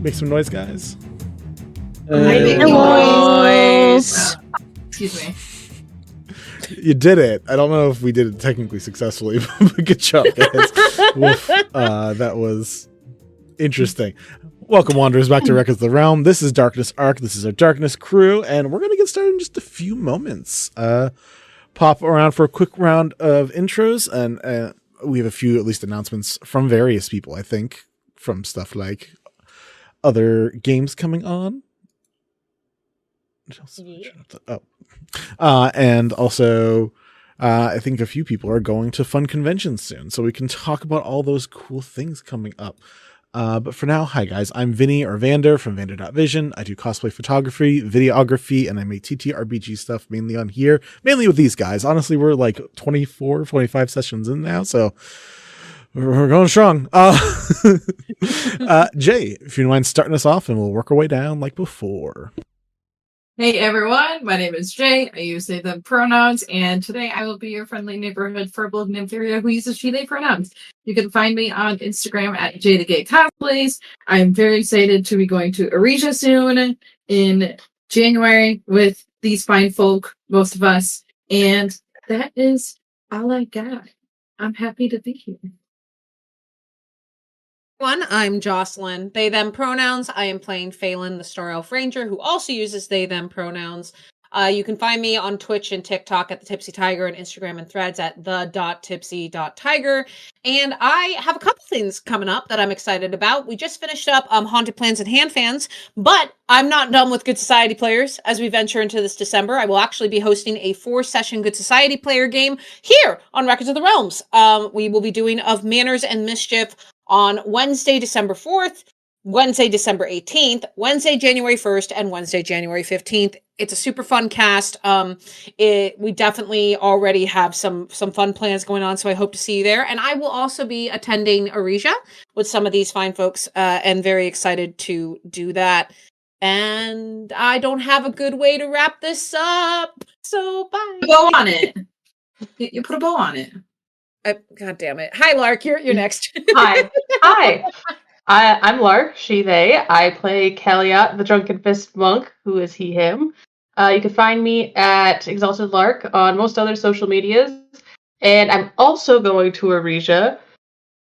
Make some noise, guys. Noise. Excuse me. You did it. I don't know if we did it technically successfully, but good job, guys. Woof. That was interesting. Welcome, Wanderers, back to Records of the Realm. This is Darkness Arc. This is our Darkness crew, and we're going to get started in just a few moments. Pop around for a quick round of intros, and we have a few, at least, announcements from various people, I think, from stuff like other games coming on. And also, I think a few people are going to fun conventions soon, so we can talk about all those cool things coming up. But for now, hi guys, I'm Vinny or Vander from Vander.Vision. I do cosplay photography, videography, and I make TTRPG stuff mainly on here, mainly with these guys. Honestly, we're like 24, 25 sessions in now, so we're going strong. Jay, if you don't mind starting us off, and we'll work our way down like before. Hey everyone, my name is Jay. I use they, them pronouns, and today I will be your friendly neighborhood furball nympharia who uses she, they pronouns. You can find me on Instagram at JayTheGayCosplays. I'm very excited to be going to Aresia soon in January with these fine folk, most of us, and that is all I got. I'm happy to be here. I'm Jocelyn. They, them pronouns. I am playing Phelan, the Star Elf Ranger, who also uses they, them pronouns. You can find me on Twitch and TikTok at the Tipsy Tiger, and Instagram and Threads at the.tipsy.tiger. And I have a couple things coming up that I'm excited about. We just finished up Haunted Plans and Hand Fans, but I'm not done with Good Society players. As we venture into this December, I will actually be hosting a 4-session Good Society player game here on Records of the Realms. We will be doing Of Manners and Mischief on Wednesday, December 4th, Wednesday, December 18th, Wednesday, January 1st, and Wednesday, January 15th. It's a super fun cast. We definitely already have some fun plans going on, so I hope to see you there. And I will also be attending Aresia with some of these fine folks, and very excited to do that. And I don't have a good way to wrap this up, so bye. Bow on it. You put a bow on it. God damn it. Hi, Lark. You're next. Hi. I'm Lark, she, they. I play Kaliot, the Drunken Fist Monk, who is he, him. You can find me at Exalted Lark on most other social medias. And I'm also going to Aresia.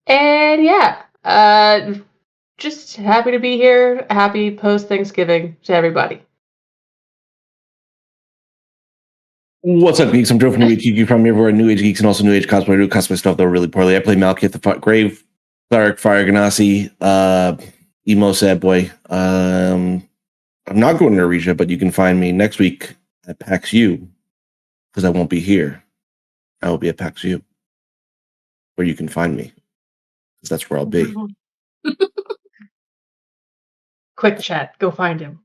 And yeah, just happy to be here. Happy post-Thanksgiving to everybody. What's up, geeks? I'm Joe from New Age Geek. From everywhere, New Age Geeks, and also New Age Cosplay. I do cosplay stuff, though, really poorly. I play Malkith, the Grave Cleric, Fire Ganassi, emo sad boy. I'm not going to Aresia, but you can find me next week at PAX U, because I won't be here. I will be at PAX U, where you can find me, because that's where I'll be. Quick chat, go find him.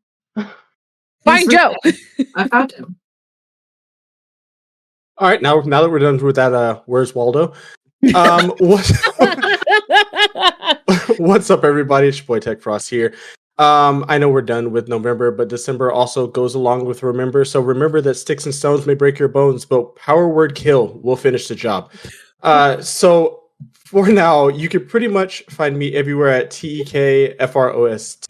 Find Joe. I found him. All right, now that we're done with that, where's Waldo? What's up, everybody? It's your boy Tech Frost here. I know we're done with November, but December also goes along with Remember. So remember that sticks and stones may break your bones, but power word kill will finish the job. So for now, you can pretty much find me everywhere at TEKFROST.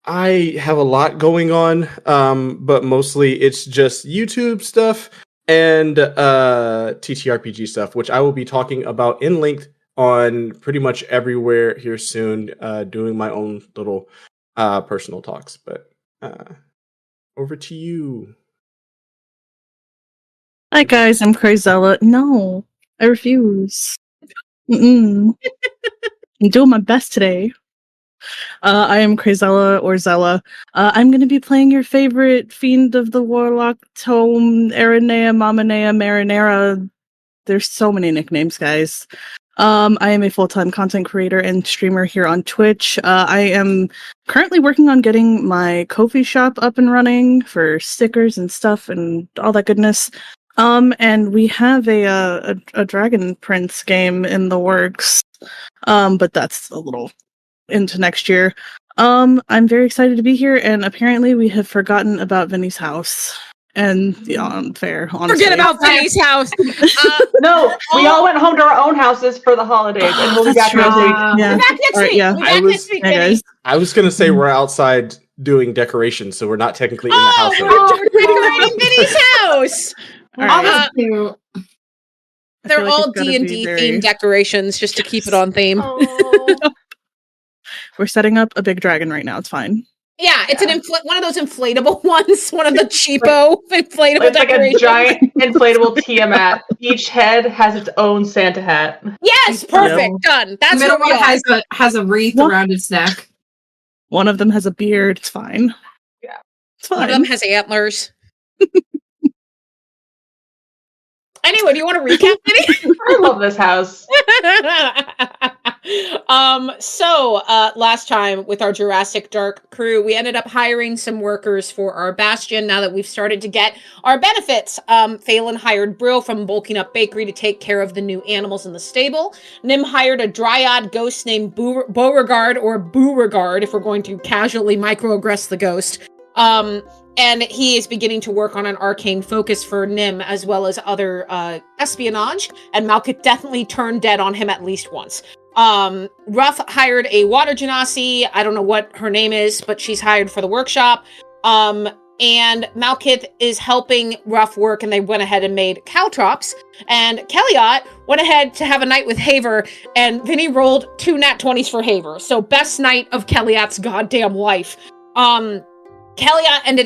I have a lot going on, but mostly it's just YouTube stuff and TTRPG stuff, which I will be talking about in length on pretty much everywhere here soon, doing my own little personal talks. But over to you. Hi guys, I'm Crazella. No, I refuse. I'm doing my best today. I am Crazella or Zella. I'm going to be playing your favorite Fiend of the Warlock, Tome, Aranea, Mamanea, Marinera. There's so many nicknames, guys. I am a full-time content creator and streamer here on Twitch. I am currently working on getting my Ko-fi shop up and running for stickers and stuff and all that goodness. And we have a Dragon Prince game in the works. But that's a little into next year. I'm very excited to be here, and apparently we have forgotten about Vinny's house. And fair, honestly. Forget about Vinny's house. No, we all went home to our own houses for the holidays, and we'll be back next week. Yeah. We're back next All right, week. yeah. We're back next week, Yeah, Vinny. guys. I was gonna say we're outside doing decorations, so we're not technically in the house. We're decorating Vinny's house. All Oh, right. that's cute. They're feel like all it's gotta D&D be very- themed decorations just to keep it on theme. Oh. We're setting up a big dragon right now. It's fine. Yeah, it's one of those inflatable ones, one of the cheapo inflatable It's like a decorations. giant inflatable Tiamat. Each head has its own Santa hat. Yes, perfect, done. The That's middle what we one are. has a wreath What? around its neck. One of them has a beard. It's fine. Yeah. It's One fine. of them has antlers. Anyway, do you want to recap, Vinny? I love this house. So last time with our Jurassic Dark crew, we ended up hiring some workers for our bastion. Now that we've started to get our benefits, Phelan hired Brill from Bulking Up Bakery to take care of the new animals in the stable. Nim hired a dryad ghost named Beauregard, or Beauregard, if we're going to casually microaggress the ghost. And he is beginning to work on an arcane focus for Nim, as well as other espionage. And Malkith definitely turned dead on him at least once. Ruff hired a water genasi. I don't know what her name is, but she's hired for the workshop. And Malkith is helping Ruff work, and they went ahead and made caltrops. And Kellyot went ahead to have a night with Haver, and Vinny rolled 2 nat 20s for Haver. So best night of Kellyot's goddamn life. Kellyot ended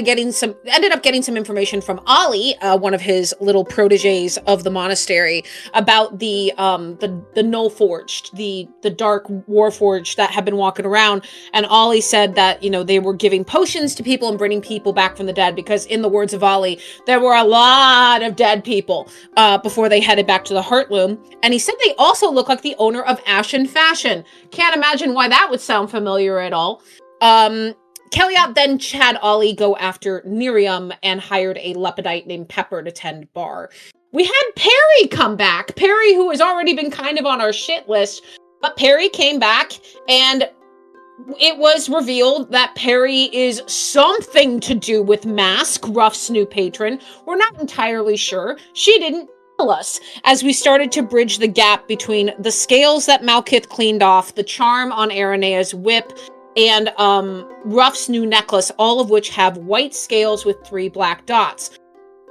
up getting some information from Ollie, one of his little proteges of the monastery, about the Null Forged, the dark Warforged that had been walking around. And Ollie said that, they were giving potions to people and bringing people back from the dead, because in the words of Ollie, there were a lot of dead people before they headed back to the Heartloom. And he said they also look like the owner of Ashen Fashion. Can't imagine why that would sound familiar at all. Kellyot then had Ollie go after Nerium and hired a Lepidite named Pepper to tend bar. We had Perry come back. Perry, who has already been kind of on our shit list, but Perry came back, and it was revealed that Perry is something to do with Mask, Ruff's new patron. We're not entirely sure. She didn't tell us, as we started to bridge the gap between the scales that Malkith cleaned off, the charm on Ironea's whip, and Ruff's new necklace, all of which have white scales with 3 black dots,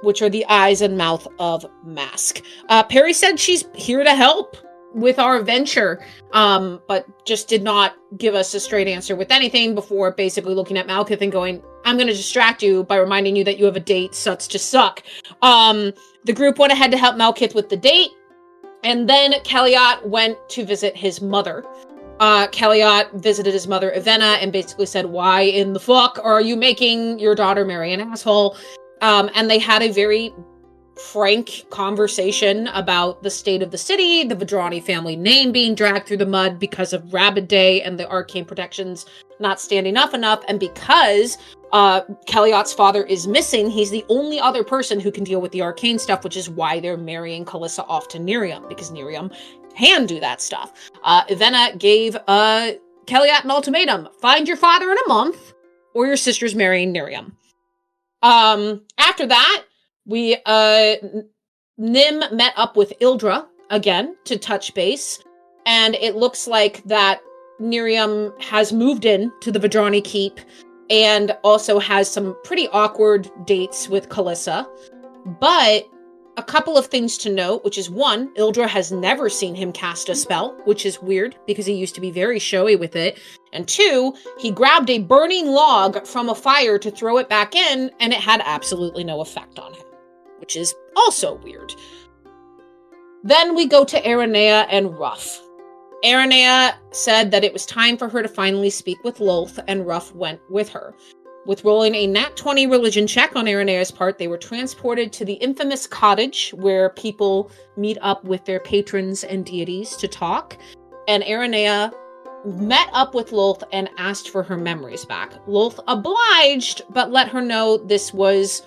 which are the eyes and mouth of Mask. Perry said she's here to help with our venture, but just did not give us a straight answer with anything before basically looking at Malkith and going, I'm going to distract you by reminding you that you have a date, sucks to suck. The group went ahead to help Malkith with the date, and then Kellyot went to visit his mother. Kellyot visited his mother, Ivena, and basically said, why in the fuck are you making your daughter marry an asshole? And they had a very frank conversation about the state of the city, the Vedrani family name being dragged through the mud because of Rabid Day and the arcane protections not standing up enough, and because Kellyot's father is missing, he's the only other person who can deal with the arcane stuff, which is why they're marrying Calissa off to Nerium, because Nerium can do that stuff. Ivena gave Kellyot an ultimatum: find your father in a month, or your sister's marrying Nerium. After that, we Nim met up with Ildra again to touch base, and it looks like that Nerium has moved in to the Vedrani Keep and also has some pretty awkward dates with Calissa. But a couple of things to note, which is one, Ildra has never seen him cast a spell, which is weird because he used to be very showy with it. And two, he grabbed a burning log from a fire to throw it back in, and it had absolutely no effect on him, which is also weird. Then we go to Ironea and Ruff. Ironea said that it was time for her to finally speak with Lolth, and Ruff went with her. With rolling a nat 20 religion check on Ironea's part, they were transported to the infamous cottage where people meet up with their patrons and deities to talk. And Ironea met up with Lolth and asked for her memories back. Lolth obliged, but let her know this was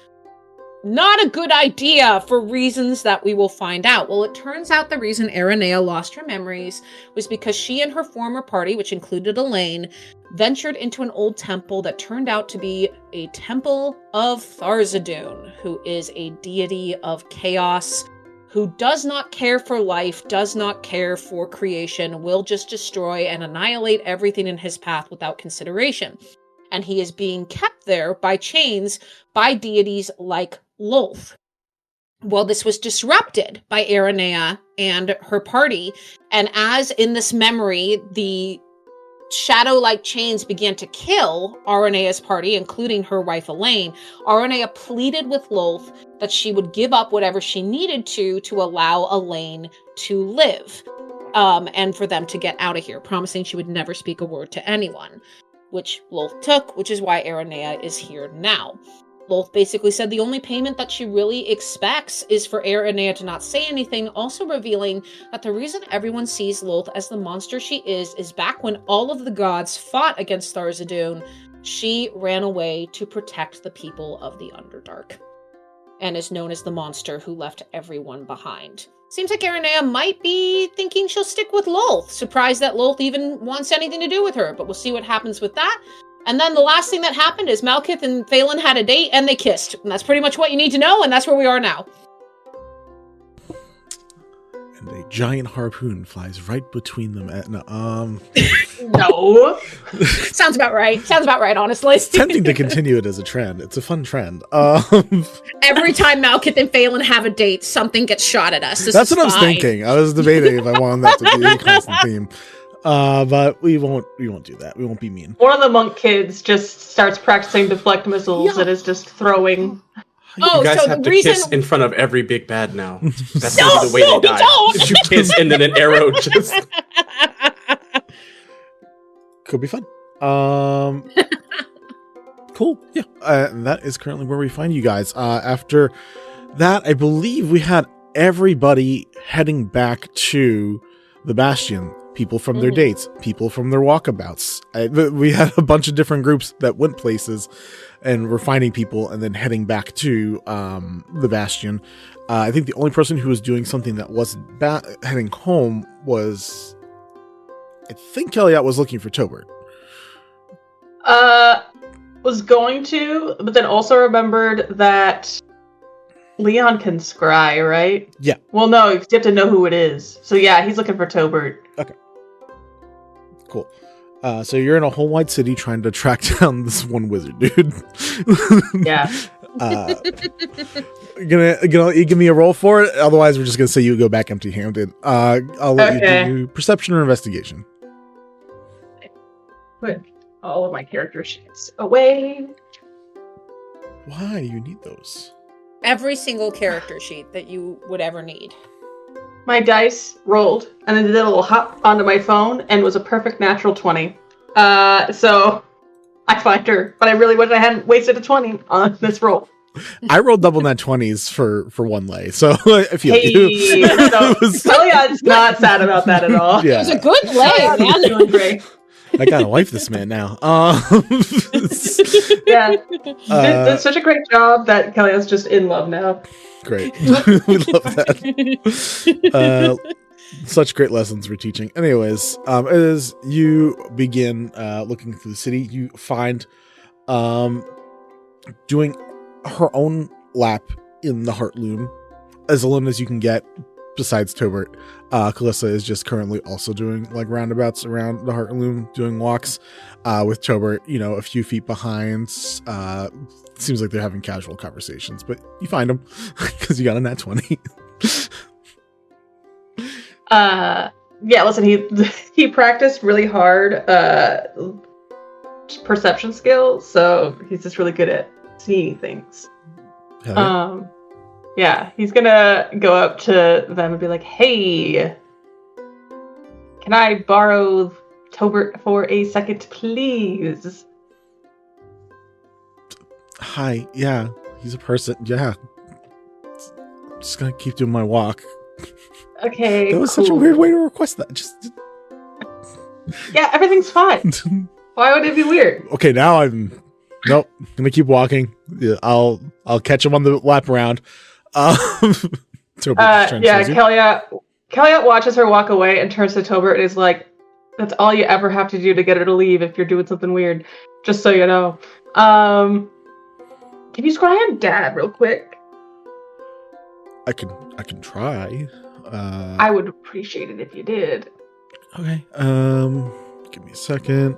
not a good idea for reasons that we will find out. Well, it turns out the reason Irona lost her memories was because she and her former party, which included Elaine, ventured into an old temple that turned out to be a temple of Tharizdun, who is a deity of chaos, who does not care for life, does not care for creation, will just destroy and annihilate everything in his path without consideration. And he is being kept there by chains by deities like Lolth. Well, this was disrupted by Irona and her party, and as in this memory, the shadow-like chains began to kill Irona's party, including her wife Elaine, Irona pleaded with Lolth that she would give up whatever she needed to allow Elaine to live, and for them to get out of here, promising she would never speak a word to anyone, which Lolth took, which is why Irona is here now. Lolth basically said the only payment that she really expects is for Irona to not say anything, also revealing that the reason everyone sees Lolth as the monster she is back when all of the gods fought against Tharizdun, she ran away to protect the people of the Underdark, and is known as the monster who left everyone behind. Seems like Irona might be thinking she'll stick with Lolth, surprised that Lolth even wants anything to do with her, but we'll see what happens with that. And then the last thing that happened is Malekith and Phelan had a date and they kissed. And that's pretty much what you need to know, and that's where we are now. And a giant harpoon flies right between them. No. Sounds about right. Sounds about right, honestly. It's tempting to continue it as a trend. It's a fun trend. Every time Malekith and Phelan have a date, something gets shot at us. That's what I was thinking. I was debating if I wanted that to be a constant theme. But we won't do that. We won't be mean. One of the monk kids just starts practicing deflect missiles and is just throwing. You guys have to kiss in front of every big bad now. That's gonna be the way they die. Don't. You kiss and then an arrow just could be fun. Cool. Yeah. That is currently where we find you guys. After that, I believe we had everybody heading back to the Bastion. People from their dates, people from their walkabouts. We had a bunch of different groups that went places and were finding people and then heading back to the Bastion. I think the only person who was doing something that wasn't heading home was, I think Kellyot was looking for Tobert. Was going to, but then also remembered that Leon can scry, right? Yeah. Well, no, you have to know who it is. So yeah, he's looking for Tobert. Okay. Cool. So you're in a whole wide city trying to track down this one wizard, dude. Yeah. You give me a roll for it. Otherwise, we're just gonna say you go back empty-handed. I'll let you do perception or investigation. Put all of my character sheets away. Why you need those? Every single character sheet that you would ever need. My dice rolled, and then did a little hop onto my phone, and was a perfect natural 20. So I find her, but I really wish I hadn't wasted a 20 on this roll. I rolled double nat 20s for one lay, so I feel you. So Eliad's not sad about that at all. Yeah. It was a good lay, man. Doing great. I gotta wife this man now. Yeah, did such a great job that Kelly's just in love now. Great. We love that. Such great lessons we're teaching. Anyways, as you begin looking through the city, you find doing her own lap in the Heartloom, as alone as you can get, besides Tobert. Kalissa is just currently also doing like roundabouts around the Heartloom, doing walks with Tobert, a few feet behind. Seems like they're having casual conversations, but you find them because you got a nat 20. Yeah, listen, he practiced really hard perception skills, so he's just really good at seeing things. Yeah, he's gonna go up to them and be like, "Hey, can I borrow Tobert for a second, please?" Hi, yeah, he's a person. Yeah, just gonna keep doing my walk. Okay, that was such a weird way to request that. Just yeah, everything's fine. Why would it be weird? Okay, now I'm Nope. Gonna keep walking. Yeah, I'll catch him on the lap around. Kellyot watches her walk away and turns to Tobert and is like, "That's all you ever have to do to get her to leave if you're doing something weird. Just so you know." Can you scry on Dad real quick? I can try. I would appreciate it if you did. Okay. Give me a second.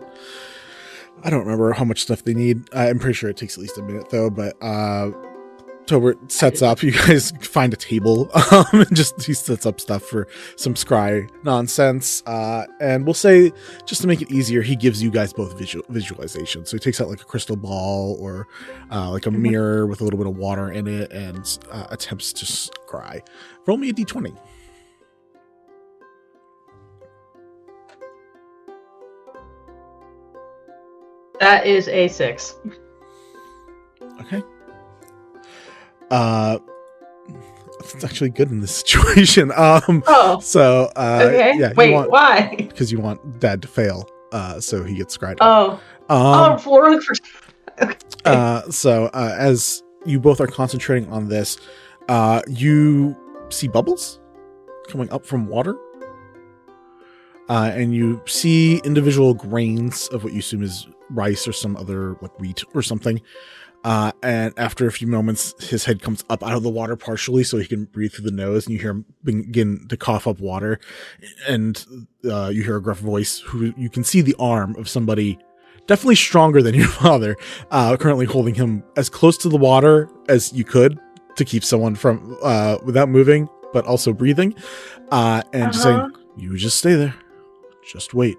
I don't remember how much stuff they need. I'm pretty sure it takes at least a minute though, but Tobert sets up. You guys find a table. And he sets up stuff for some scry nonsense. And we'll say, just to make it easier, he gives you guys both visualization. So he takes out like a crystal ball or like a mirror with a little bit of water in it and attempts to scry. Roll me a d20. That is a 6. Okay. It's actually good in this situation. So okay. Yeah, wait, why? Because you want Dad to fail, so he gets scryed. So as you both are concentrating on this, you see bubbles coming up from water, and you see individual grains of what you assume is rice or some other like wheat or something. And after a few moments, his head comes up out of the water partially so he can breathe through the nose, and you hear him begin to cough up water. And you hear a gruff voice who you can see the arm of somebody definitely stronger than your father, currently holding him as close to the water as you could to keep someone from without moving, but also breathing. And just saying, "You just stay there. Just wait."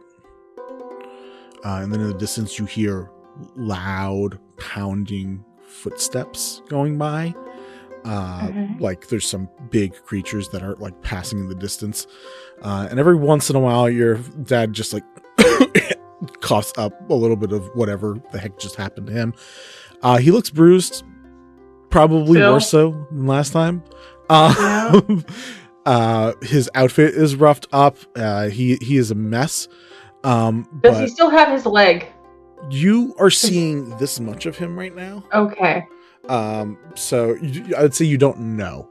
And then in the distance, you hear loud pounding footsteps going by. Like there's some big creatures that are like passing in the distance. And every once in a while, your dad just like coughs up a little bit of whatever the heck just happened to him. He looks bruised, probably more so than last time. His outfit is roughed up. He is a mess. Does he still have his leg? You are seeing this much of him right now. Okay. So I'd say you don't know.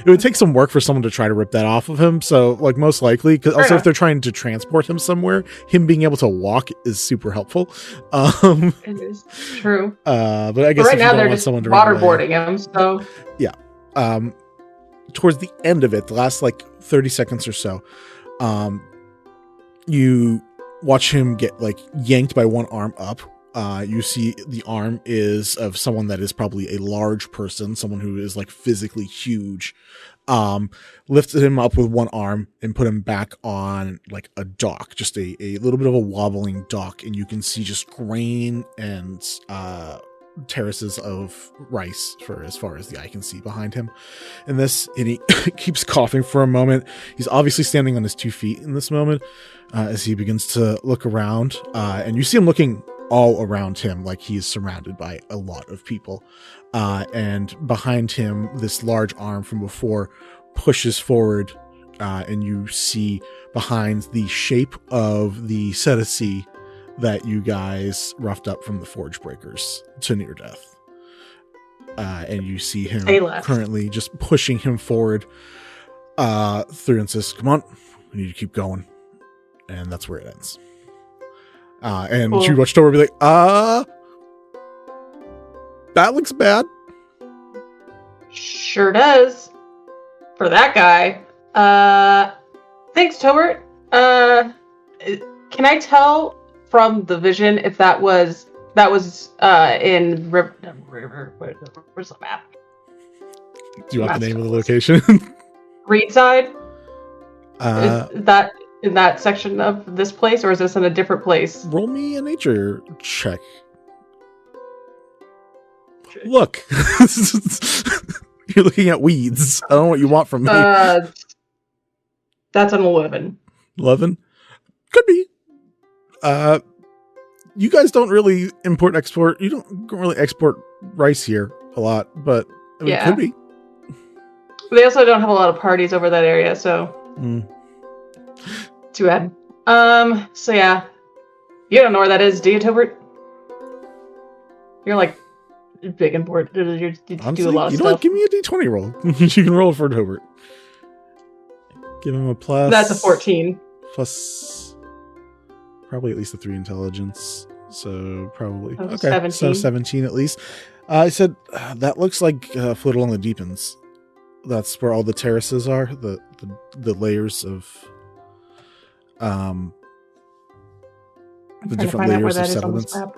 It would take some work for someone to try to rip that off of him. So like most likely, because also if they're trying to transport him somewhere, him being able to walk is super helpful. It is true. But I guess right now they're just waterboarding him. So yeah. Towards the end of it, the last like 30 seconds or so, you watch him get like yanked by one arm up. You see the arm is of someone that is probably a large person, someone who is like physically huge. Lifted him up with one arm and put him back on like a dock, just a little bit of a wobbling dock. And you can see just grain and terraces of rice for as far as the eye can see behind him. And he keeps coughing for a moment. He's obviously standing on his 2 feet in this moment as he begins to look around. And you see him looking all around him like he's surrounded by a lot of people. And behind him, this large arm from before pushes forward, and you see behind the shape of the Cetici that you guys roughed up from the Forge Breakers to near death. And you see him currently just pushing him forward through and says, "Come on, we need to keep going." And that's where it ends. And cool. She watched over and be like, that looks bad. Sure does. For that guy. Thanks, Tobert. Can I tell from the vision if that was in River? Where's the map? Do you want the name of the location? Reedside? Is that in that section of this place, or is this in a different place? Roll me a nature check. Look. You're looking at weeds. I don't know what you want from me. That's an 11. 11? Could be. You guys don't really export. You don't really export rice here a lot, but I mean, it could be. They also don't have a lot of parties over that area, so too bad. So yeah, you don't know where that is, do you, Tobert? You're like big and bored. You Honestly, do a lot of you know what? stuff. Give me a d20 roll. You can roll for Tobert. Give him a plus. That's a 14. Plus probably at least a 3 intelligence. So probably. Oh, Okay. 17. So 17 at least. I said, that looks like Float Along the Deepens. That's where all the terraces are. The layers of I'm the trying to different find out where layers that of is on this settlements. map.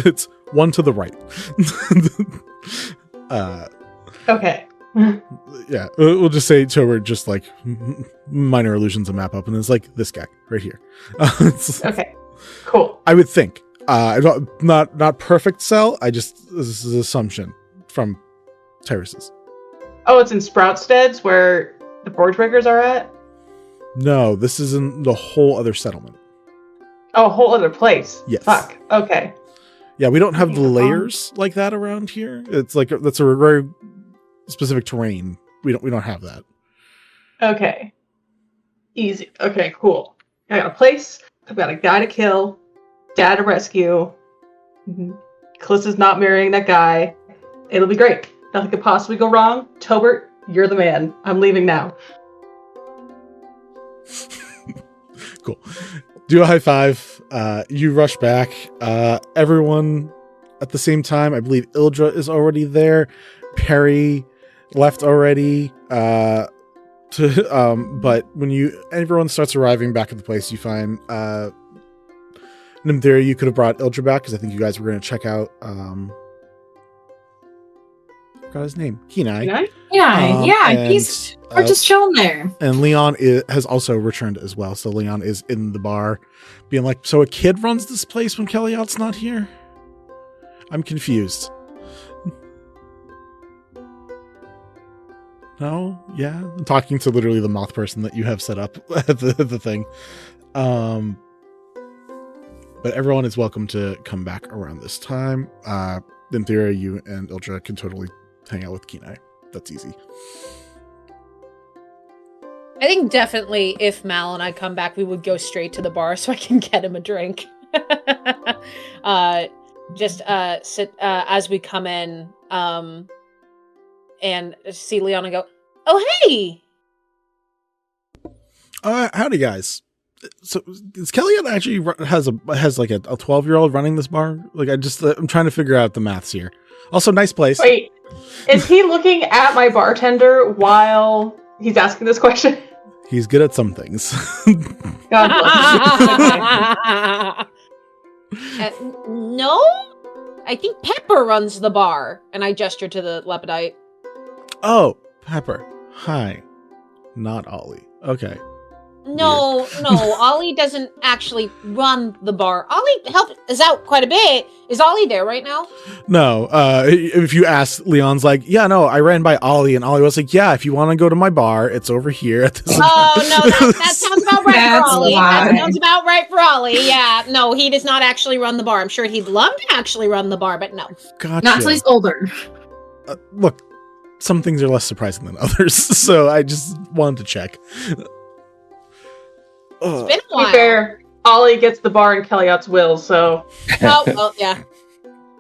It's one to the right. Okay. Yeah, we'll just say Tobert just like minor illusions a map up, and it's like this guy right here. Okay. Cool. I would think. Not perfect cell. This is an assumption from terraces. Oh, it's in Sproutsteads where the Forge Breakers are at? No, this is in the whole other settlement. Oh, a whole other place. Yes. Fuck. Okay. Yeah, we don't have the Yeah. layers like that around here. It's like that's a very specific terrain. We don't have that. Okay. Easy. Okay, cool. I got a place. I've got a guy to kill. Dad to rescue. Callista's not marrying that guy. It'll be great. Nothing could possibly go wrong. Tobert, you're the man. I'm leaving now. Cool. Do a high five. You rush back. Everyone at the same time. I believe Ildra is already there. Perry left already. But when everyone starts arriving back at the place, you find Nympharia. You could have brought Ildra back because I think you guys were going to check out. Forgot his name. Kenai. Yeah, we're just chilling there. And Leon has also returned as well. So Leon is in the bar being like, so a kid runs this place when Kellyot's not here? I'm confused. No? Yeah? I'm talking to literally the moth person that you have set up at the thing. But everyone is welcome to come back around this time. In theory, you and Ildra can totally hang out with Kenai. That's easy. I think definitely if Mal and I come back, we would go straight to the bar so I can get him a drink. Just sit as we come in and see Leon and go, oh, hey! Howdy, guys. So is Kellyot actually has like a 12-year-old running this bar? Like I'm trying to figure out the maths here. Also, nice place. Wait, is he looking at my bartender while he's asking this question? He's good at some things. God bless No? I think Pepper runs the bar. And I gesture to the Lepidite. Oh, Pepper. Hi. Not Ollie. Okay. No, Ollie doesn't actually run the bar. Ollie helped us out quite a bit. Is Ollie there right now? No. If you ask, Leon's like, yeah, no, I ran by Ollie, and Ollie was like, yeah, if you want to go to my bar, it's over here at this. Oh, no, that sounds about right for That's Ollie. why. That sounds about right for Ollie. Yeah, no, he does not actually run the bar. I'm sure he'd love to actually run the bar, but no. Gotcha. Not until he's older. Look, some things are less surprising than others, so I just wanted to check. It's been a To while. be fair, Ollie gets the bar in Kellyot's will, so... Oh, well, yeah.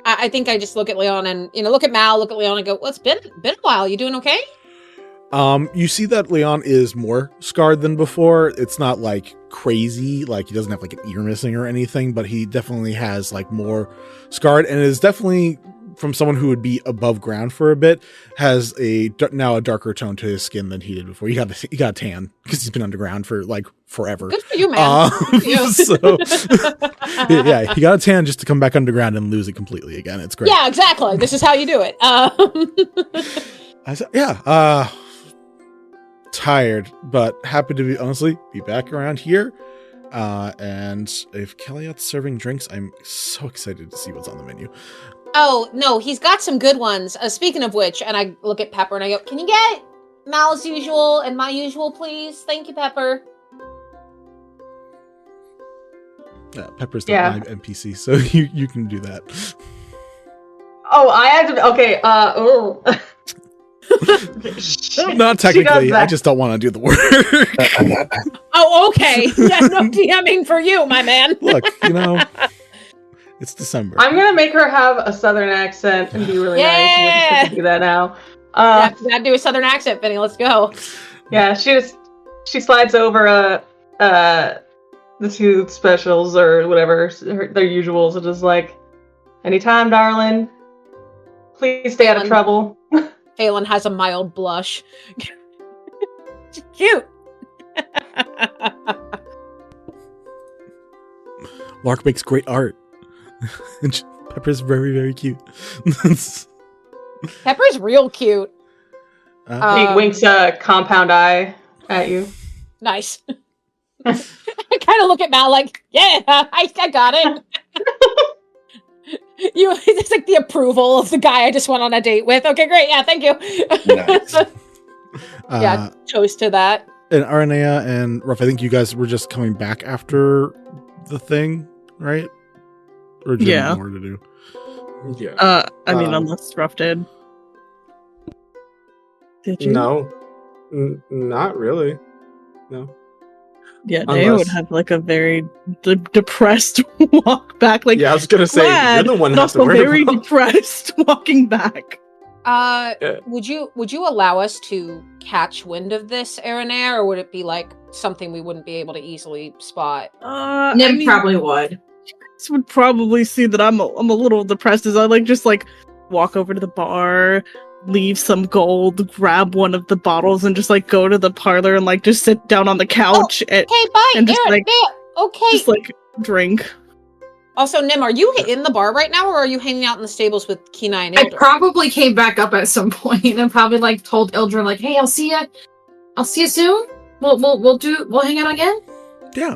I think I just look at Leon and, look at Mal, look at Leon and go, well, it's been a while. You doing okay? You see that Leon is more scarred than before. It's not like crazy, like he doesn't have like an ear missing or anything, but he definitely has like more scarred, and is definitely from someone who would be above ground for a bit, has now a darker tone to his skin than he did before. He got a tan because he's been underground for like forever. Good for you, man. Good for you. So yeah, he got a tan just to come back underground and lose it completely again. It's great. Yeah, exactly. This is how you do it. I said, tired, but happy to be back around here. And if Kellyot's serving drinks, I'm so excited to see what's on the menu. Oh, no, he's got some good ones. Speaking of which, and I look at Pepper and I go, can you get Mal's usual and my usual, please? Thank you, Pepper. Yeah, Pepper's not my NPC, so you can do that. Oh, I had to... Okay, oh... Not technically, I just don't want to do the work. Oh, okay. Yeah, no DMing for you, my man. Look, It's December. I'm gonna make her have a southern accent and be really nice. And we're just gonna do that now. You gotta do a southern accent, Vinny. Let's go. Yeah, she slides over the two specials or whatever their usuals. It is like, anytime, darling. Please stay out of trouble. Phelan has a mild blush. Cute. Lark makes great art. And Pepper's very, very cute. Pepper's real cute. He winks a compound eye at you. Nice. I kind of look at Mal like, yeah, I got it. It's like the approval of the guy I just went on a date with. Okay, great. Yeah, thank you. Nice. Yeah, toast to that. And Aranea and Ruff, I think you guys were just coming back after the thing, right? Or do you have more to do? Yeah. I mean, unless Ruff did. Did you? No. Not really. No. Yeah, they would have like a very depressed walk back. Like, yeah, I was gonna say you're the one that's also very depressed walking back. Would you allow us to catch wind of this, Irona, or would it be like something we wouldn't be able to easily spot? Nim probably would. You guys would probably see that I'm a little depressed as I just walk over to the bar, leave some gold, grab one of the bottles, and just go to the parlor and just sit down on the couch. Okay, bye. And just okay. Just drink. Also, Nim, are you in the bar right now, or are you hanging out in the stables with Kenai and Ildra? I probably came back up at some point and probably told Ildra hey, I'll see you soon. We'll hang out again. Yeah.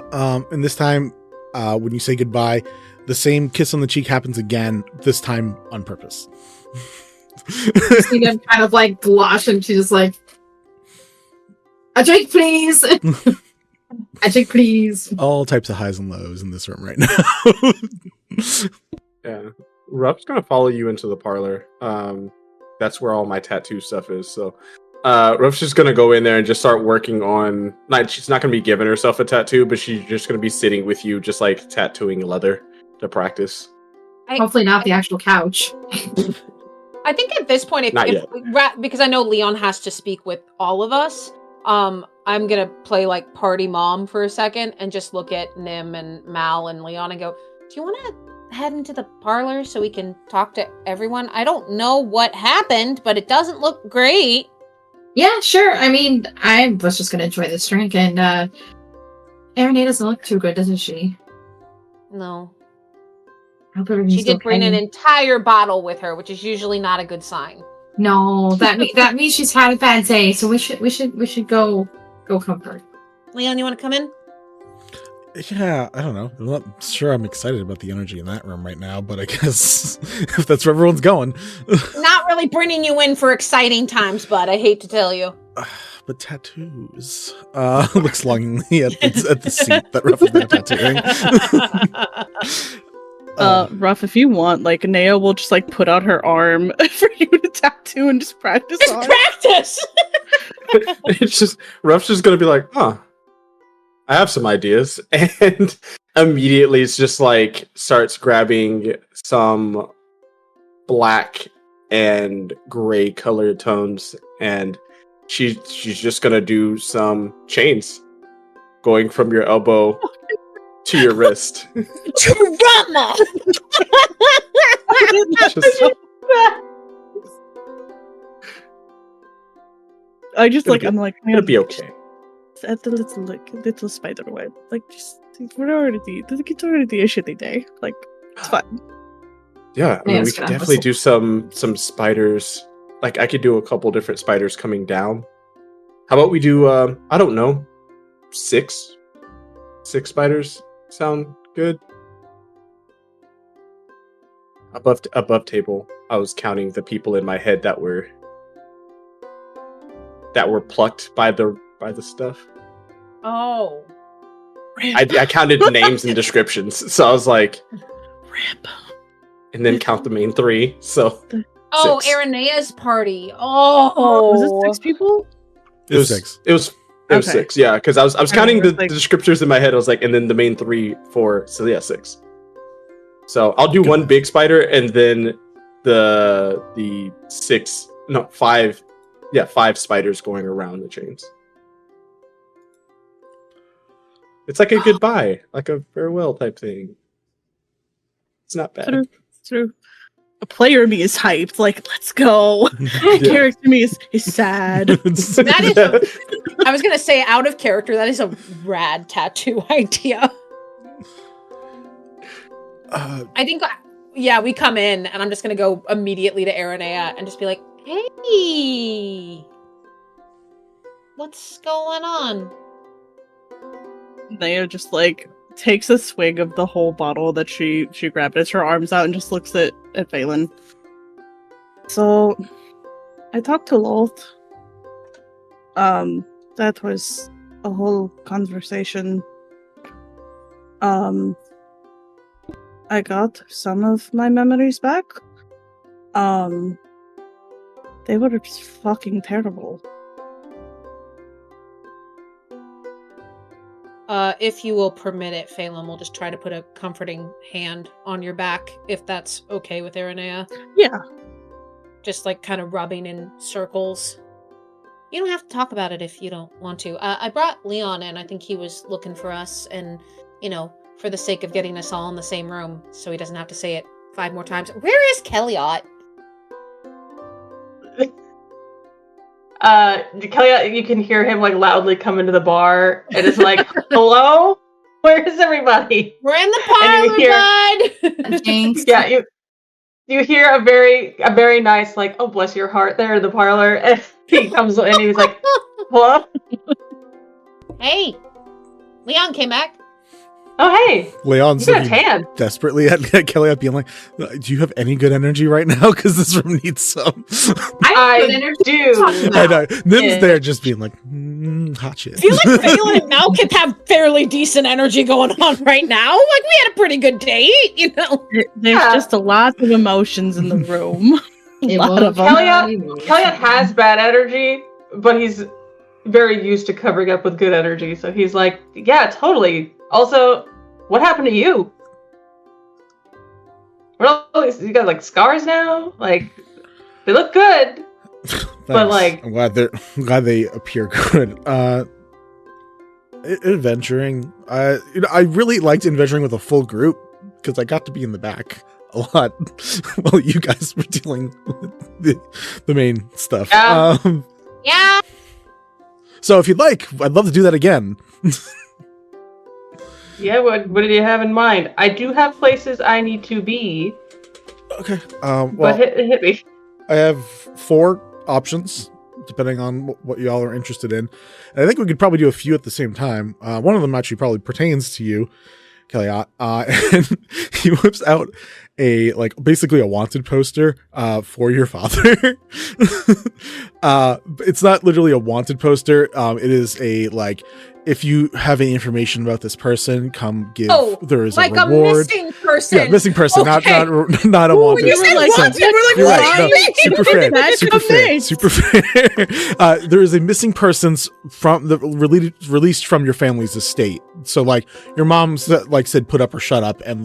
And this time, when you say goodbye, the same kiss on the cheek happens again. This time on purpose. See them kind of blush, and she's just a drink, please. A drink, please. All types of highs and lows in this room right now. Yeah, Ruff's gonna follow you into the parlor. That's where all my tattoo stuff is. So, Ruff's just gonna go in there and just start working on. She's not gonna be giving herself a tattoo, but she's just gonna be sitting with you, just tattooing leather to practice. Hopefully, not the actual couch. I think at this point, because I know Leon has to speak with all of us, I'm gonna play party mom for a second and just look at Nim and Mal and Leon and go, do you want to head into the parlor so we can talk to everyone? I don't know what happened, but it doesn't look great. Yeah, sure. I mean, I was just gonna enjoy this drink, and Irona doesn't look too good, doesn't she? No. She did bring an entire bottle with her, which is usually not a good sign. No, that means she's had a bad day. So we should go comfort. Leon, you want to come in? Yeah, I don't know. I'm not sure I'm excited about the energy in that room right now, but I guess if that's where everyone's going. Not really bringing you in for exciting times, bud. I hate to tell you. But tattoos. Looks longingly at the seat that Ruff has been tattooing. Ruff, if you want, Nea will just put out her arm for you to tattoo and just practice. Just practice. It's just Ruff's just gonna be I have some ideas, and immediately it's just starts grabbing some black and gray colored tones, and she's just gonna do some chains going from your elbow to your wrist. Drama. I just I'm it'll be okay. At the little spider web, just it's already a shitty day. It's fine. Yeah, I mean, we could definitely do some spiders. I could do a couple different spiders coming down. How about we do? I don't know, 6 spiders sound good. Above table, I was counting the people in my head that were plucked by the stuff. Oh. I counted names and descriptions, so I was like, Rip. And then count the main 3. So. Oh, 6. Ironea's party. Oh. Was it 6 people? It was 6. It was 6. Yeah, because I was counting the descriptors in my head. I was and then the main 3, 4. So yeah, 6. So I'll do one big spider and then the 5 spiders going around the chains. It's like a goodbye, like a farewell type thing. It's not bad. True. A player me is hyped. Like, let's go. Character me is sad. That is. I was gonna say, out of character, that is a rad tattoo idea. I think, we come in, and I'm just gonna go immediately to Irona and just be like, "Hey, what's going on?" Naya just like takes a swig of the whole bottle that she grabbed, as her arms out, and just looks at Phelan. So, I talked to Loth. That was a whole conversation. I got some of my memories back. They were just fucking terrible. If you will permit it, Phelan, we'll just try to put a comforting hand on your back, if that's okay with Irona. Yeah. Just like kind of rubbing in circles. You don't have to talk about it if you don't want to. I brought Leon in. I think he was looking for us, and, for the sake of getting us all in the same room, so he doesn't have to say it 5 more times. Where is Kellyot? Kelly, you can hear him like loudly come into the bar, and it's like, "Hello, where is everybody?" We're in the parlor, bud. Jinx. Yeah, you hear a very nice like, "Oh, bless your heart," there in the parlor, and he comes in and he's like, "Hello." Hey, Leon came back. Oh, hey. Leon's You got a looking tan. desperately at Kelly, being like, "Do you have any good energy right now? Because this room needs some." I do. I know. Nim's there just being like, hot shit. I feel like Phelan and Malkith have fairly decent energy going on right now. Like, we had a pretty good date, There's just a lot of emotions in the room. A lot of them. Kellyot has bad energy, but he's very used to covering up with good energy. So he's like, "Yeah, totally. Also, what happened to you? You got like scars now? Like, they look good." But like, I'm glad they appear good. Adventuring. I really liked adventuring with a full group because I got to be in the back a lot while you guys were dealing with the main stuff. Yeah. So if you'd like, I'd love to do that again. yeah, what did you have in mind? I do have places I need to be. Okay. But Well, hit me. I have 4 options, depending on what y'all are interested in. And I think we could probably do a few at the same time. One of them actually probably pertains to you, Kellyot. And he whips out basically a wanted poster for your father. It's not literally a wanted poster. It is if you have any information about this person, come give. There is like a reward. A missing person. Yeah, missing person, Okay. not a wanted. You said wanted. You're right. No, super fair. Nice. Super fair. There is a missing persons released from your family's estate. So your mom said put up or shut up, and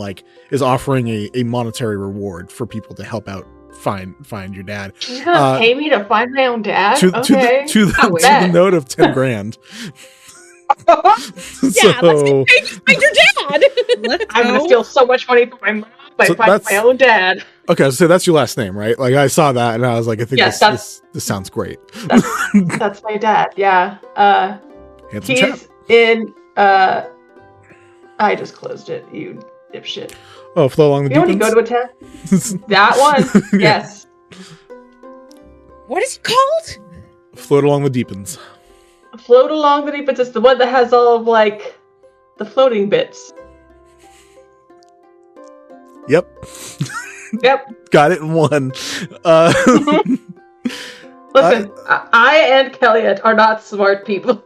is offering a monetary reward for people to help out find your dad. You're gonna pay me to find my own dad? To the note of 10 grand. Yeah, let's get paid to find your dad. I'm gonna steal so much money from my mom by finding my own dad. Okay, so that's your last name, right? I saw that and I was like, I think this sounds great. That's my dad. Yeah. Handsome chap. He's in. I just closed it. You dipshit. Oh, Flow Along the You know when you Deepens? go to a town? That one. Yeah. Yes. What is it called? Float Along the Deepens. Float Along the Deepens. It's the one that has all of the floating bits. Yep. Yep. Got it in one. Listen, I and Kellyot are not smart people.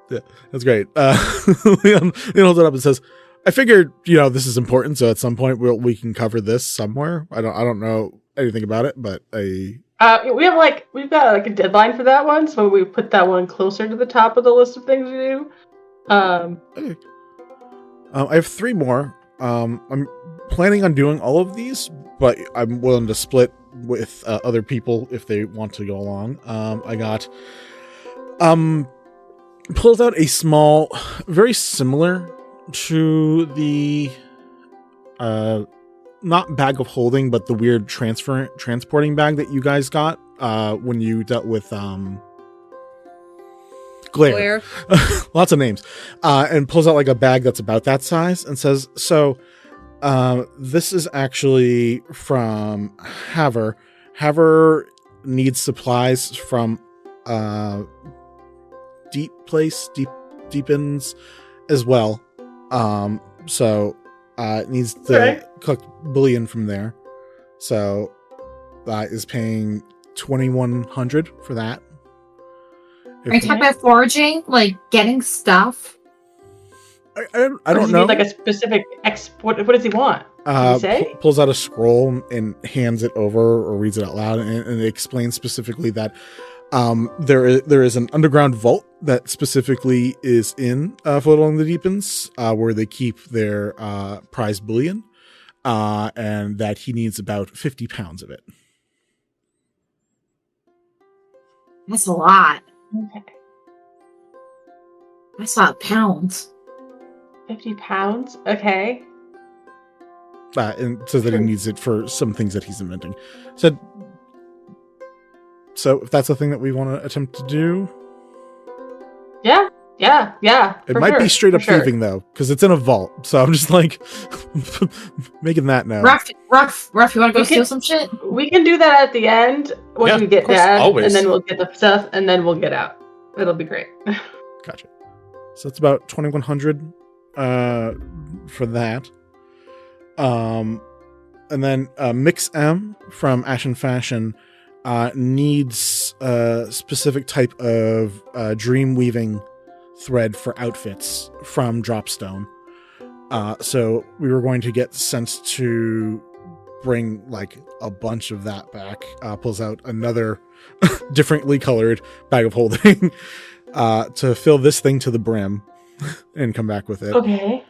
Yeah, that's great. Leon holds it up and says, I figured, this is important, so at some point we can cover this somewhere. I don't know anything about it, but we've got a deadline for that one, so we put that one closer to the top of the list of things we do. Okay. I have 3 more. I'm planning on doing all of these, but I'm willing to split with other people if they want to go along. I got pulls out a small, very similar to the not bag of holding, but the weird transporting bag that you guys got when you dealt with Glare. Lots of names. And pulls out like a bag that's about that size and says, so this is actually from Haver. Haver needs supplies from Deepens as well. So it needs the cooked bullion from there. So is paying 2,100 for that. Are you talking about foraging? Like getting stuff? I don't know. Does he need like a specific what does he want? Does he say? Pulls out a scroll and hands it over or reads it out loud, and it explains specifically that there is an underground vault that specifically is in Float Along the Deepens, where they keep their prized bullion, and that he needs about 50 pounds of it. That's a lot. Okay. That's not pounds. 50 pounds? Okay. And says that he needs it for some things that he's inventing. So if that's a thing that we want to attempt to do. Yeah. It might be straight up thieving though, because it's in a vault. So I'm just like making that now. Ruff, you want to go steal some shit? We can do that at the end when we get Dad, always. and then we'll get the stuff, and then we'll get out. It'll be great. Gotcha. So that's about 2,100 for that. And then Mix M from Ashen Fashion needs a specific type of dream weaving thread for outfits from Dropstone. So we were going to get sent to bring like a bunch of that back. Pulls out another differently colored bag of holding to fill this thing to the brim and come back with it. Okay.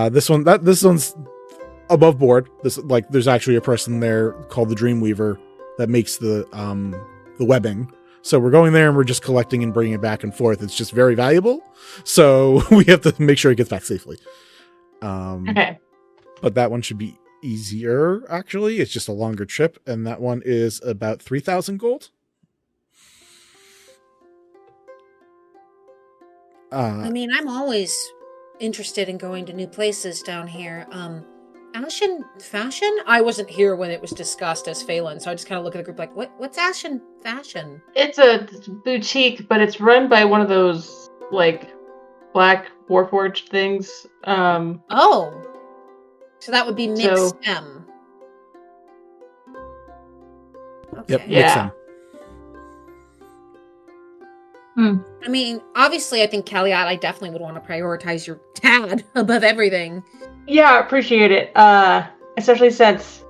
This one's above board. There's actually a person there called the Dreamweaver that makes the webbing. So we're going there and we're just collecting and bringing it back and forth. It's just very valuable. So we have to make sure it gets back safely. Okay. But that one should be easier, actually. It's just a longer trip. And that one is about 3,000 gold. I mean, I'm always interested in going to new places down here. Ashen Fashion? I wasn't here when it was discussed as Phelan, so I just kind of look at the group like, what's Ashen Fashion? It's a boutique, but it's run by one of those, like, black Warforged things. Oh. So that would be Mix M. Okay. Yep, Yeah. Mix M. I mean, obviously, I think Kaliat, I definitely would want to prioritize your dad above everything. Yeah, I appreciate it. Especially since,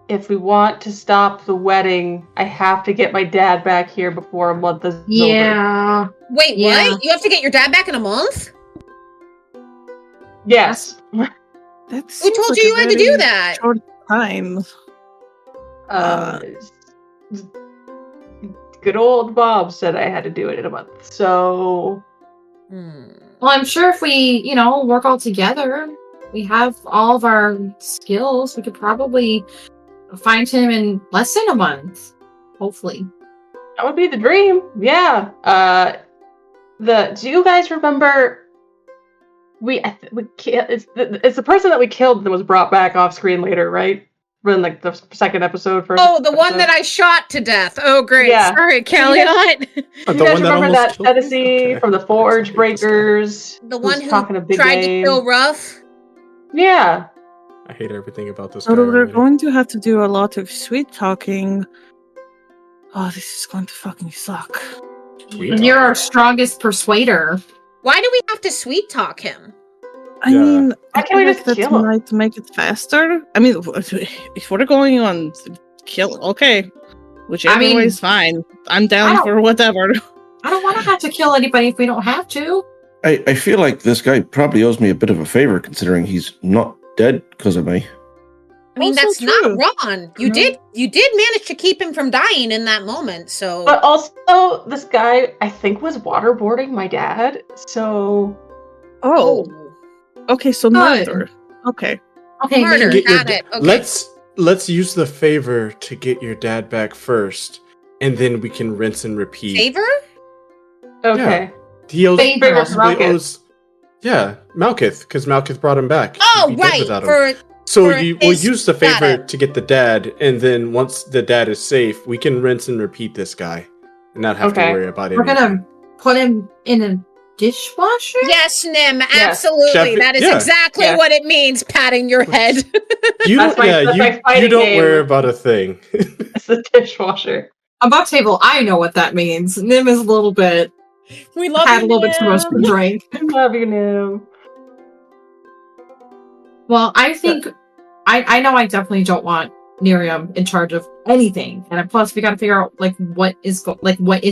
if we want to stop the wedding, I have to get my dad back here before a month is over. Yeah. Wait, Yeah. what? You have to get your dad back in a month? Yes. That Who seems told like you a you had to very do that? Short time. Good old Bob said I had to do it in a month. So, Well, I'm sure if we, work all together, we have all of our skills, we could probably find him in less than a month. Hopefully. that would be the dream. Yeah. Do you guys remember? It's the person that we killed that was brought back off screen later, right? In like the second episode. Oh, the one that I shot to death. Oh, great. Yeah. Sorry, Kaliat. You guys remember that fantasy from the Forge Breakers? The one who talking a big tried game? to kill Ruff? Yeah. I hate everything about this. So guy we're already. going to have to do a lot of sweet talking. Oh, this is going to fucking suck. Sweet You're our talk. strongest persuader. Why do we have to sweet talk him? I Yeah. mean, Why I can't feel we like just that kill him? might make it faster. I mean, if we're going on kill, okay. Whichever I mean, way is fine. I'm down I don't- for whatever. I don't want to have to kill anybody if we don't have to. I feel like this guy probably owes me a bit of a favor, considering he's not dead because of me. I mean, Also that's true. not wrong. You did manage to keep him from dying in that moment. So, But also, this guy, I think, was waterboarding my dad. So, Oh, okay. So murder. Okay. Okay, Murder. maybe. Got it. Okay. Let's use the favor to get your dad back first, and then we can rinse and repeat. Favor? okay. He owes, Favor, possibly Malkith. owes. Yeah, Malkith, because Malkith brought him back. Oh, He'd be dead right. without him. For So for we'll his- use the got favor it. to get the dad, and then once the dad is safe, we can rinse and repeat this guy, and not have Okay. to worry about it. We're gonna put him in a dishwasher? yes, Nim, absolutely. Chef- that is yeah. exactly Yeah. what it means. Patting your head. You That's don't. my- that's my You fighting don't name. worry about a thing. It's the dishwasher. Above table, I know what that means. Nim is a little bit We love had a you, little bit too much to Nim. drink. I love you, Nim. Well, I think I know I definitely don't want Miriam in charge of anything, and plus we got to figure out like what is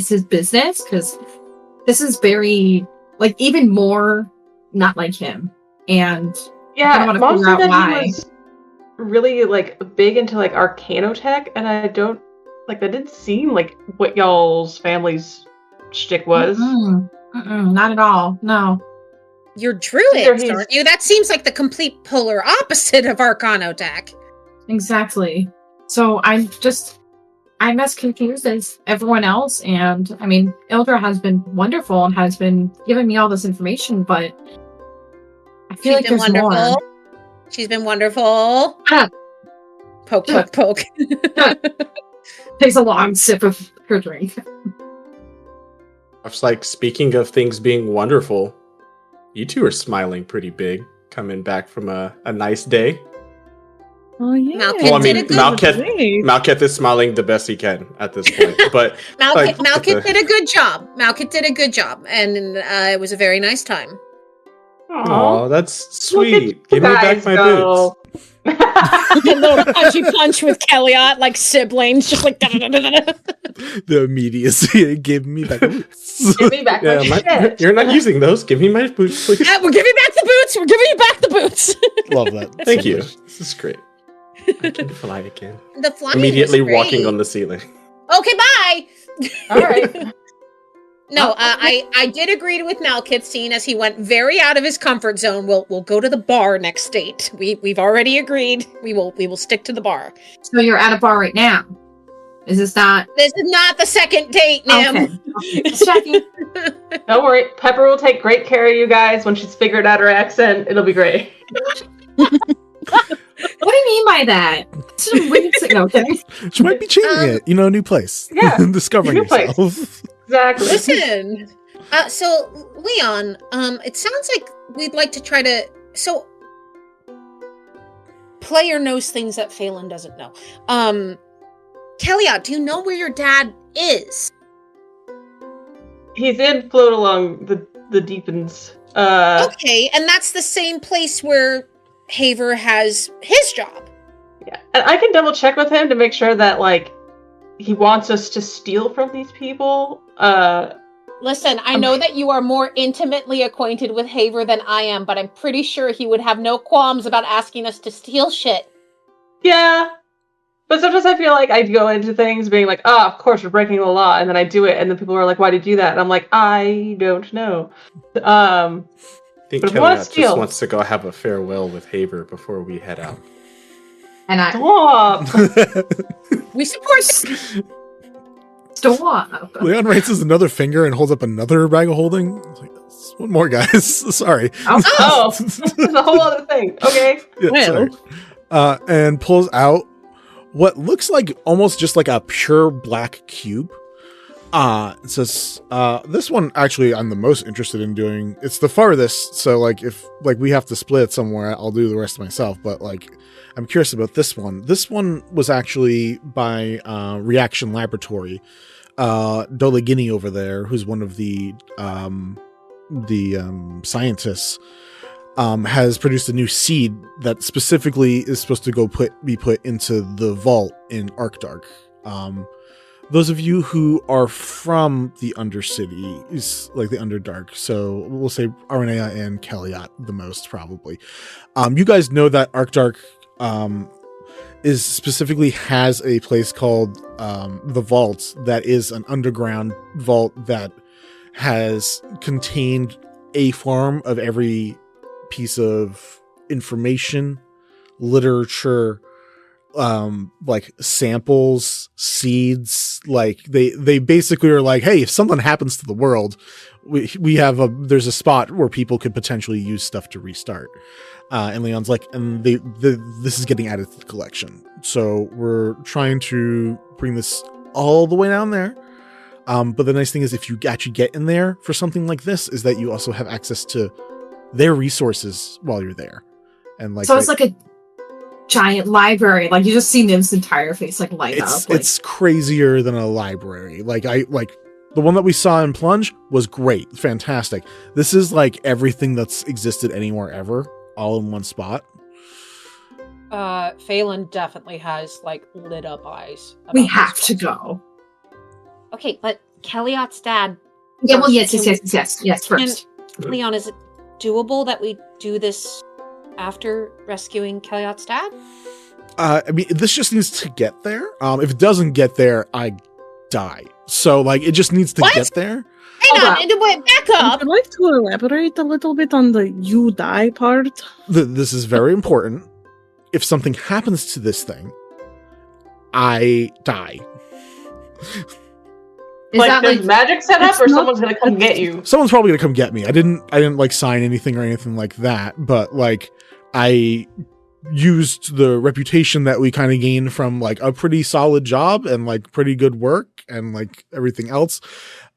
his business, because this is very like even more not like him. And Yeah, I wanna Mom figure said out that why. he was really like big into like arcanotech, and I don't like that. Didn't seem like what y'all's family's shtick was. not at all. No. You're Either druids, he's- aren't you? That seems like the complete polar opposite of Arcanotech. Exactly. So I'm as confused as everyone else, and I mean, Ildra has been wonderful and has been giving me all this information, but I feel like She's been there's wonderful. more. She's been wonderful. Ah. Poke, poke, poke. Takes a long sip of her drink. I was like, speaking of things being wonderful, you two are smiling pretty big, coming back from a nice day. Oh yeah. Malkith Well, I mean, did a good Malkith is smiling the best he can at this point, but Malkith, like, Malkith did a good job. Malkith did a good job, and it was a very nice time. oh, that's Look at sweet. you Give me back guys my go. boots. A little punchy punch with Kellyot, like siblings, just like da-da-da-da-da. The immediacy gave me back. Give me back my shit. You're not using those. Give me my boots, please. We're giving back the boots. We're giving you back the boots. Love that. Thank so you. much. This is great. I can fly again. The flying Immediately was great. walking on the ceiling. Okay, bye. All right. No, I did agree with Malkith, seeing as he went very out of his comfort zone. We'll go to the bar next date. We've already agreed. We will stick to the bar. So you're at a bar right now. Is this not This is not the second date, Nim. okay? Just checking. Don't worry. Pepper will take great care of you guys when she's figured out her accent. It'll be great. What do you mean by that? Some weird no, okay. She might be changing it. New place. Yeah, Discovering new place. yourself. Exactly. Listen, so Leon, it sounds like we'd like to try to. So, player knows things that Phelan doesn't know. Kellyot, do you know where your dad is? He's in float along the deepens. Okay, and that's the same place where Haver has his job. Yeah, and I can double check with him to make sure that like he wants us to steal from these people. Listen, I know that you are more intimately acquainted with Haver than I am, but I'm pretty sure he would have no qualms about asking us to steal shit. Yeah, but sometimes I feel like I go into things being like, "Oh, of course we're breaking the law," and then I do it, and then people are like, "Why did you do that?" And I'm like, "I don't know." I think But if you wanna Kelly steal- just wants to go have a farewell with Haver before we head out. And I Stop. We support stop. Leon raises another finger and holds up another bag of holding. It's like, one more, guys. Sorry. Oh, this is a whole other thing. Okay. Yeah, Well. sorry. And pulls out what looks like almost just like a pure black cube. It says, this one actually I'm the most interested in doing. It's the farthest, so like if like we have to split it somewhere, I'll do the rest myself. But like I'm curious about this one. This one was actually by Reaction Laboratory. Dolegini over there, who's one of the scientists, has produced a new seed that specifically is supposed to be put into the vault in Arkdark. those of you who are from the Undercity, is like the Underdark, so we'll say Aranea and Keliot the most probably. You guys know that Arkdark is specifically has a place called the Vault that is an underground vault that has contained a form of every piece of information, literature, like samples, seeds. Like they basically are like, hey, if something happens to the world, we have there's a spot where people could potentially use stuff to restart. And Leon's like, and this is getting added to the collection, so we're trying to bring this all the way down there. But the nice thing is, if you actually get in there for something like this, is that you also have access to their resources while you're there. And like, so it's like a giant library. Like you just see Nim's entire face like light up. Like... It's crazier than a library. Like the one that we saw in Plunge was great, fantastic. This is like everything that's existed anywhere ever, all in one spot. Phelan definitely has like lit up eyes. We have to go. Okay, but Keliot's dad. Yeah, well, yes, first. Leon, is it doable that we do this after rescuing Keliot's dad? I mean, this just needs to get there. If it doesn't get there, I die. So, like, it just needs to get there. Hang on, wait, back up! I'd like to elaborate a little bit on the you die part. This is very important. If something happens to this thing, I die. Is like that like magic set up, or someone's gonna come get you? Someone's probably gonna come get me. I didn't like sign anything or anything like that, but like I used the reputation that we kind of gained from like a pretty solid job and like pretty good work and like everything else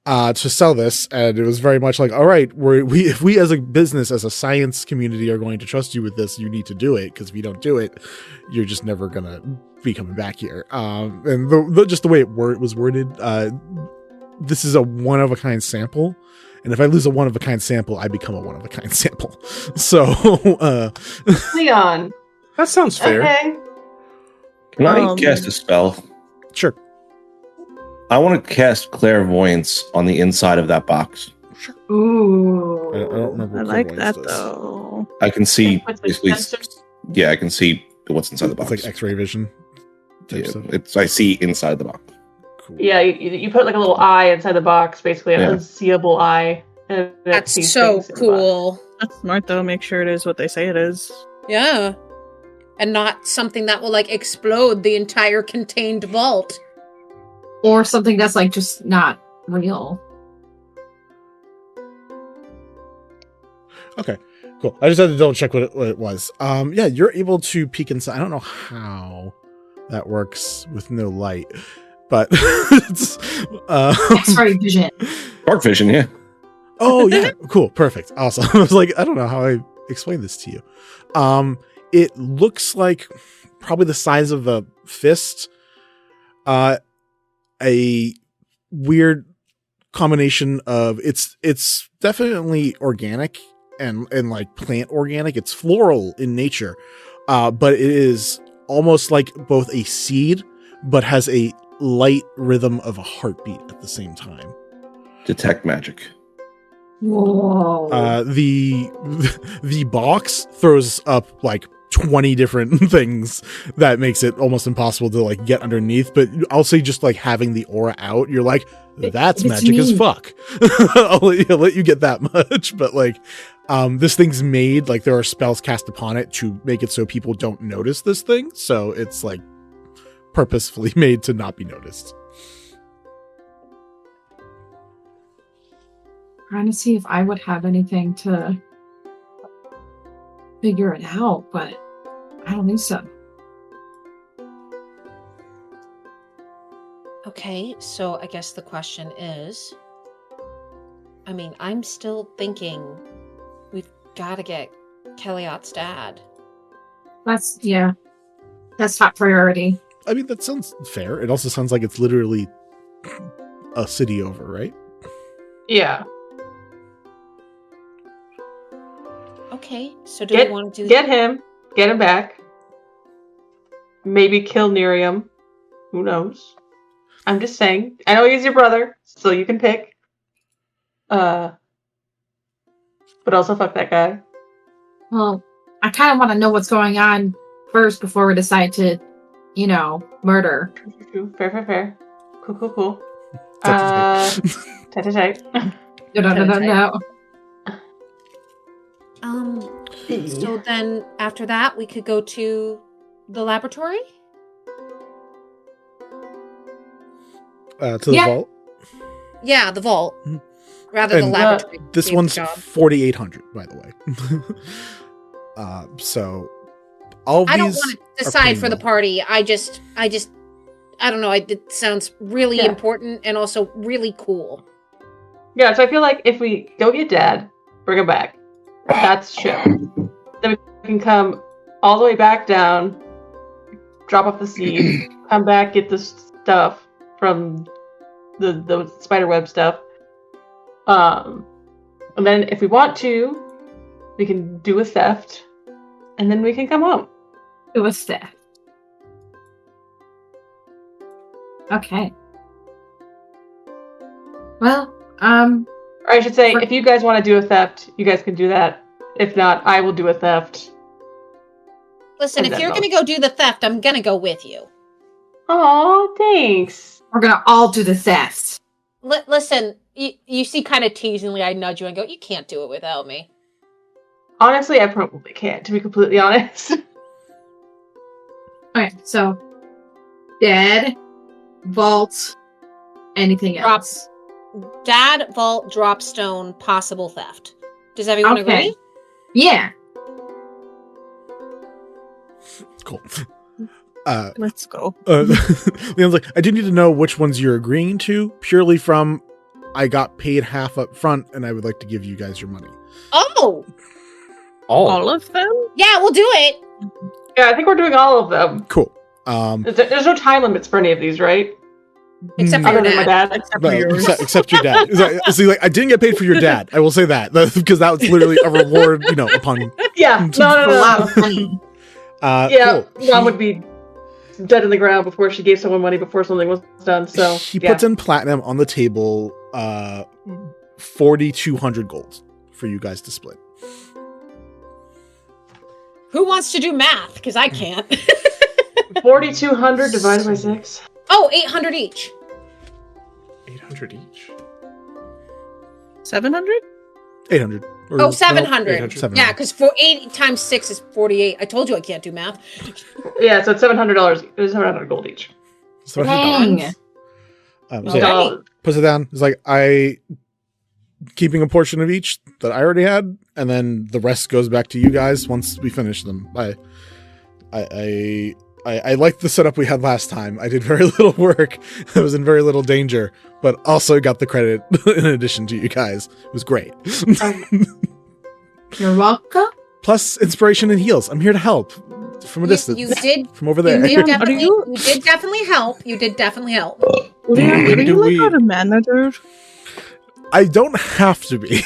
to sell this. And it was very much like, all right, if we as a business, as a science community are going to trust you with this, you need to do it, because if you don't do it, you're just never gonna be coming back here. And just the way it was worded, this is a one-of-a-kind sample, and if I lose a one-of-a-kind sample, I become a one-of-a-kind sample. So, Leon, that sounds fair. Okay. Can I cast a spell? Sure. I want to cast clairvoyance on the inside of that box. Sure. Ooh. I don't remember. I like that though. I can see. Basically, Yeah, I can see what's inside the box. It's like X-ray vision. Yeah, I see inside the box. Cool. Yeah, you put like a little eye inside the box, basically an unseeable eye. And that's so cool. That's smart though. Make sure it is what they say it is. Yeah. And not something that will like explode the entire contained vault. Or something that's like just not real. Okay, cool. I just had to double check what it was. Yeah, you're able to peek inside. I don't know how that works with no light, but it's X-ray vision. Dark vision, yeah. Oh yeah, cool, perfect, awesome. I was like, I don't know how I explain this to you. It looks like probably the size of a fist. A weird combination of it's definitely organic and like plant organic. It's floral in nature, but it is almost like both a seed, but has a light rhythm of a heartbeat at the same time. Detect magic. Whoa. The box throws up like 20 different things that makes it almost impossible to like get underneath, but I'll say just like having the aura out, you're like, that's magic as fuck. I'll let you get that much, but like this thing's made, like there are spells cast upon it to make it so people don't notice this thing, so it's like purposefully made to not be noticed. Trying to see if I would have anything to figure it out, but I don't think so. Okay, so I guess the question is, I mean, I'm still thinking we've got to get Keliot's dad. That's top priority. I mean, that sounds fair. It also sounds like it's literally a city over, right? Yeah. Okay, so do we want to do get him back. Maybe kill Nerium. Who knows? I'm just saying. I know he's your brother, so you can pick. But also fuck that guy. Well, I kind of want to know what's going on first before we decide to, murder. Fair. Cool. Tight. Tight. No. So then after that, we could go to the laboratory? To the vault? Yeah, the vault. Mhm. Rather the And, laboratory. This gave the one's job. 4,800, by the way. So all of I don't these want to are decide pretty for the low. party. I don't know. It sounds really Yeah. important and also really cool. Yeah, so I feel like if we go get Dad, bring him back. That's chill. Then we can come all the way back down, drop off the seed, come back, get the stuff from the spiderweb stuff. And then if we want to, we can do a theft, and then we can come home. It was theft. Okay. Well, Or I should say, For- if you guys want to do a theft, you guys can do that. If not, I will do a theft. Listen, And if then you're I'll- going to go do the theft, I'm going to go with you. Aw, thanks. we're gonna all do the theft. Listen, you see kind of teasingly, I nudge you and go, you can't do it without me. Honestly, I probably can't, to be completely honest. Okay, so dead, vault, anything Drop. else? Dad, vault, drop stone, possible theft. Does everyone Okay. agree? Yeah. Cool. Let's go. Leon's like, I do need to know which ones you're agreeing to, purely from I got paid half up front and I would like to give you guys your money. Oh, All of them? yeah, we'll do it. Yeah, I think we're doing all of them. Cool. There's no time limits for any of these, right? Except for Other your than my dad. dad. Except for yours. except your dad. See, like, I didn't get paid for your dad. I will say that because that was literally a reward, upon. Yeah, A lot of money. Yeah, Cool. Mom would be dead in the ground before she gave someone money before something was done. So He yeah. puts in platinum on the table, 4,200 gold for you guys to split. Who wants to do math? Because I can't. 4,200 divided by 6. Oh, 800 each. 800 each. 700? 800. Or- Oh, 700. 800. 700. Yeah, because 8 times 6 is 48. I told you I can't do math. Yeah, so it's $700. It's 700 gold each. So what he Dang. does, Okay. So, puts it down. It's like, I keeping a portion of each that I already had, and then the rest goes back to you guys once we finish them. I liked the setup we had last time. I did very little work. I was in very little danger, but also got the credit in addition to you guys. It was great. You're welcome. Plus inspiration and heals. I'm here to help from a distance. You did. From over You there. did, Are definitely, you- you did definitely help. You did definitely help. Leon, When are do you like we- how to manager? I don't have to be.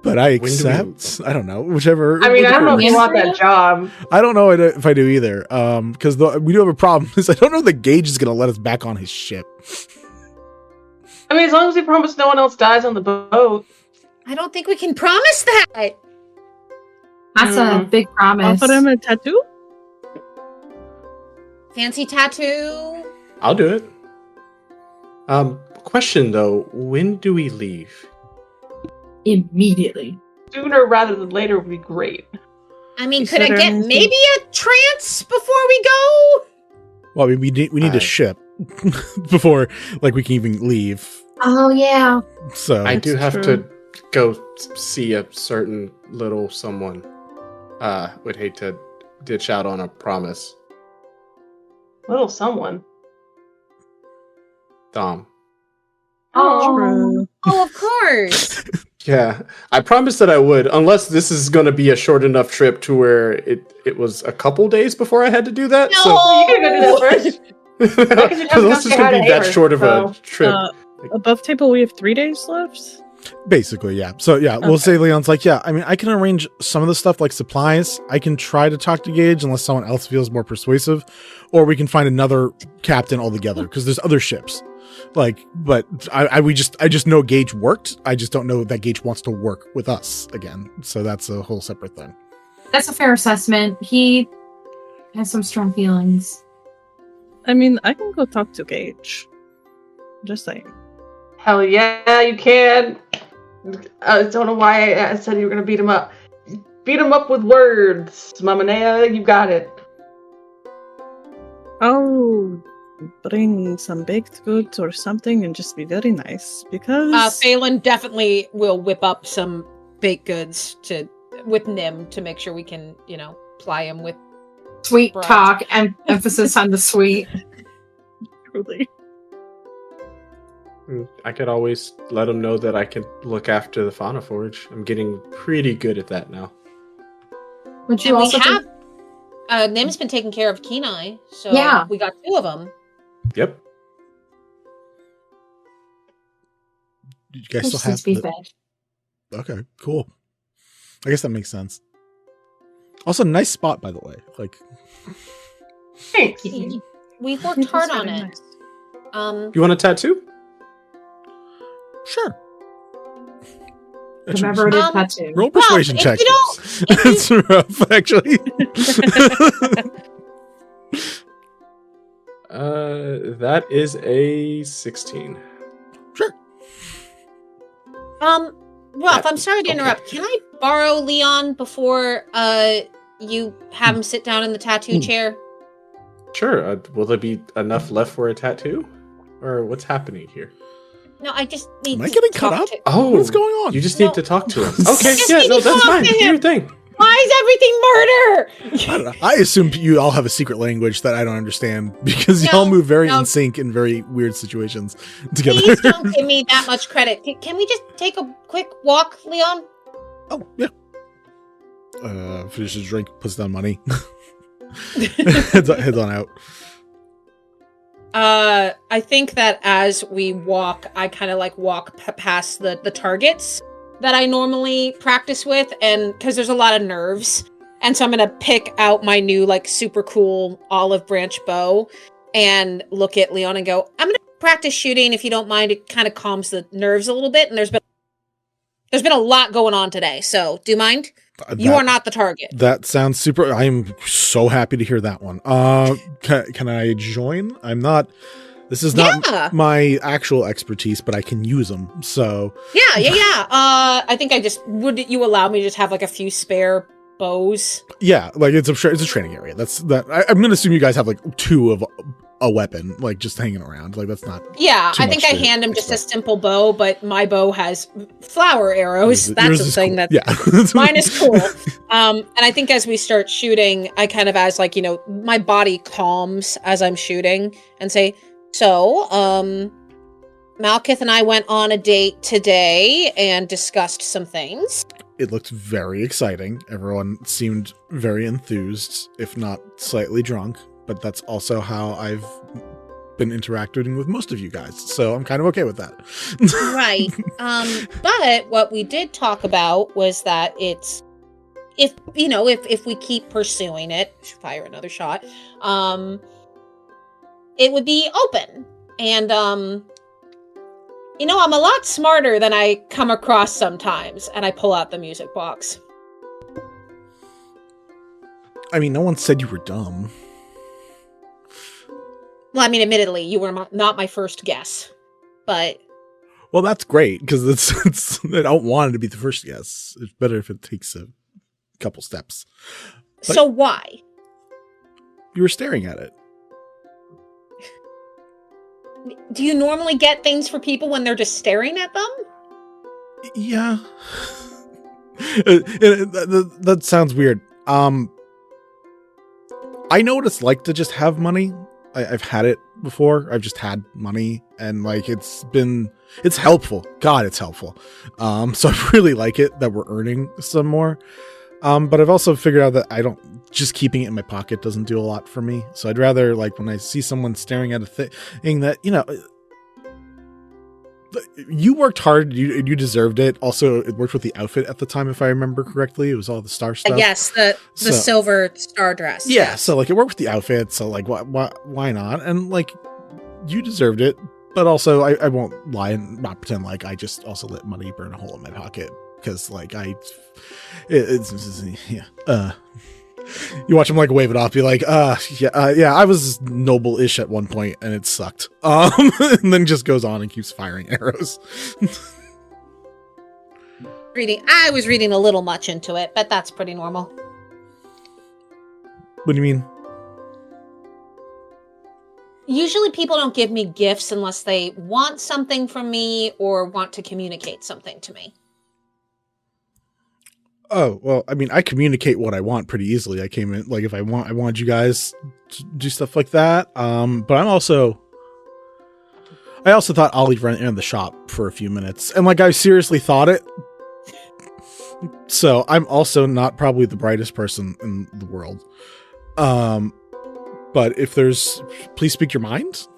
But I When do we- accept. I don't know. Whichever. I mean, I don't know if Yeah. you want that job. I don't know if I do either. Because we do have a problem. Is I don't know if the Gage is going to let us back on his ship. I mean, as long as we promise no one else dies on the boat. I don't think we can promise that. That's a big promise. Offer him a tattoo? Fancy tattoo. I'll do it. Question though, when do we leave? Immediately. Sooner rather than later would be great. I mean, You could I said get anything? maybe a trance before we go? Well, we need a Alright. ship before we can even leave. Oh yeah. So I do That's have true. to go see a certain little someone. Would hate to ditch out on a promise. Little someone. Dom. Oh, True. Oh, of course. Yeah, I promised that I would, unless this is going to be a short enough trip to where it was a couple days before I had to do that. No. you can go do that first. So, Because you have to go unless say it's hi going to to be that Amber, short of a so. trip. Above table, we have 3 days left. Basically, yeah. So yeah, we'll say Leon's like, yeah, I mean, I can arrange some of the stuff like supplies. I can try to talk to Gage unless someone else feels more persuasive, or we can find another captain altogether because there's other ships. Like, but I just know Gage worked. I just don't know that Gage wants to work with us again. So that's a whole separate thing. That's a fair assessment. He has some strong feelings. I mean, I can go talk to Gage. Just saying. Hell yeah, you can. I don't know why I said you were gonna beat him up. Beat him up with words, Mama Nea. You got it. I'll bring some baked goods or something and just be very nice because Phelan definitely will whip up some baked goods with Nim to make sure we can, ply him with Sweet bread. talk and emphasis on the sweet. truly. I could always let him know that I can look after the Fauna Forge. I'm getting pretty good at that now. Would And you we also have Nim's been taking care of Kenai, so Yeah. we got 2 of them. Yep. You guys still have be the- fed? Okay, cool. I guess that makes sense. Also, nice spot, by the way. Like, Thanks. We worked It hard was on very it. nice. You want a tattoo? sure. Remember Actually, the tattoo. roll persuasion if check. you don't- It's rough, actually. That is a 16. Sure. Ralph, I'm sorry to Okay. interrupt. Can I borrow Leon before you have him sit down in the tattoo chair? Sure. Will there be enough left for a tattoo? Or what's happening here? No, I just need Am I to getting talk cut up? to- Oh, What's going on? You just No. need to talk to him. I Okay, just yeah, need no, to that's talk fine. to Do him. your thing. Why is everything murder? I don't know. I assume you all have a secret language that I don't understand because No, y'all move very no. in sync in very weird situations together. Please don't give me that much credit. Can we just take a quick walk, Leon? Oh, yeah. Finishes drink, puts down money. heads on out. I think that as we walk, I kind of walk past the targets that I normally practice with, and because there's a lot of nerves, and so I'm gonna pick out my new super cool olive branch bow and look at Leon and go, I'm gonna practice shooting if you don't mind. It kind of calms the nerves a little bit, and there's been a lot going on today, so do you mind? You are not the target. That sounds super. I am so happy to hear that one. Can I join? I'm not. This is not Yeah. my actual expertise, but I can use them. So Yeah. I think would you allow me to just have a few spare bows? yeah, it's a training area. I'm gonna assume you guys have 2 of a weapon, just hanging around. That's not. Yeah, Too I think much I to hand him just a expect. simple bow, but my bow has flower arrows. Yours That's the is thing cool. that Yeah. mine is cool. And I think as we start shooting, I kind of my body calms as I'm shooting and say, so, Malkith and I went on a date today and discussed some things. It looked very exciting. Everyone seemed very enthused, if not slightly drunk. But that's also how I've been interacting with most of you guys. So I'm kind of okay with that. Right. But what we did talk about was that if we keep pursuing it, fire another shot, it would be open. And, I'm a lot smarter than I come across sometimes. And I pull out the music box. I mean, no one said you were dumb. Well, I mean, admittedly, you were not my first guess. But Well, that's great because I don't want it to be the first guess. It's better if it takes a couple steps. But- so why? You were staring at it. Do you normally get things for people when they're just staring at them? Yeah. That sounds weird. I know what it's like to just have money. I've had it before. I've just had money and it's helpful. God, it's helpful. So I really like it that we're earning some more. But I've also figured out that just keeping it in my pocket doesn't do a lot for me. So I'd rather when I see someone staring at a thing that, You worked hard. You deserved it. Also, it worked with the outfit at the time, if I remember correctly. It was all the star stuff. Yes, the silver star dress. Yeah, so like it worked with the outfit. So like, why not? And like, you deserved it. But also, I won't lie and not pretend like I just also let money burn a hole in my pocket because like you watch him like wave it off, be like, yeah, I was noble-ish at one point and it sucked. And then just goes on and keeps firing arrows. I was reading a little much into it, but that's pretty normal. What do you mean? Usually people don't give me gifts unless they want something from me or want to communicate something to me. Oh, well, I mean, I communicate what I want pretty easily. I came in, like, if I want you guys to do stuff like that. But I also thought Ollie ran the shop for a few minutes. And, like, I seriously thought it. So I'm also not probably the brightest person in the world. But if please speak your mind.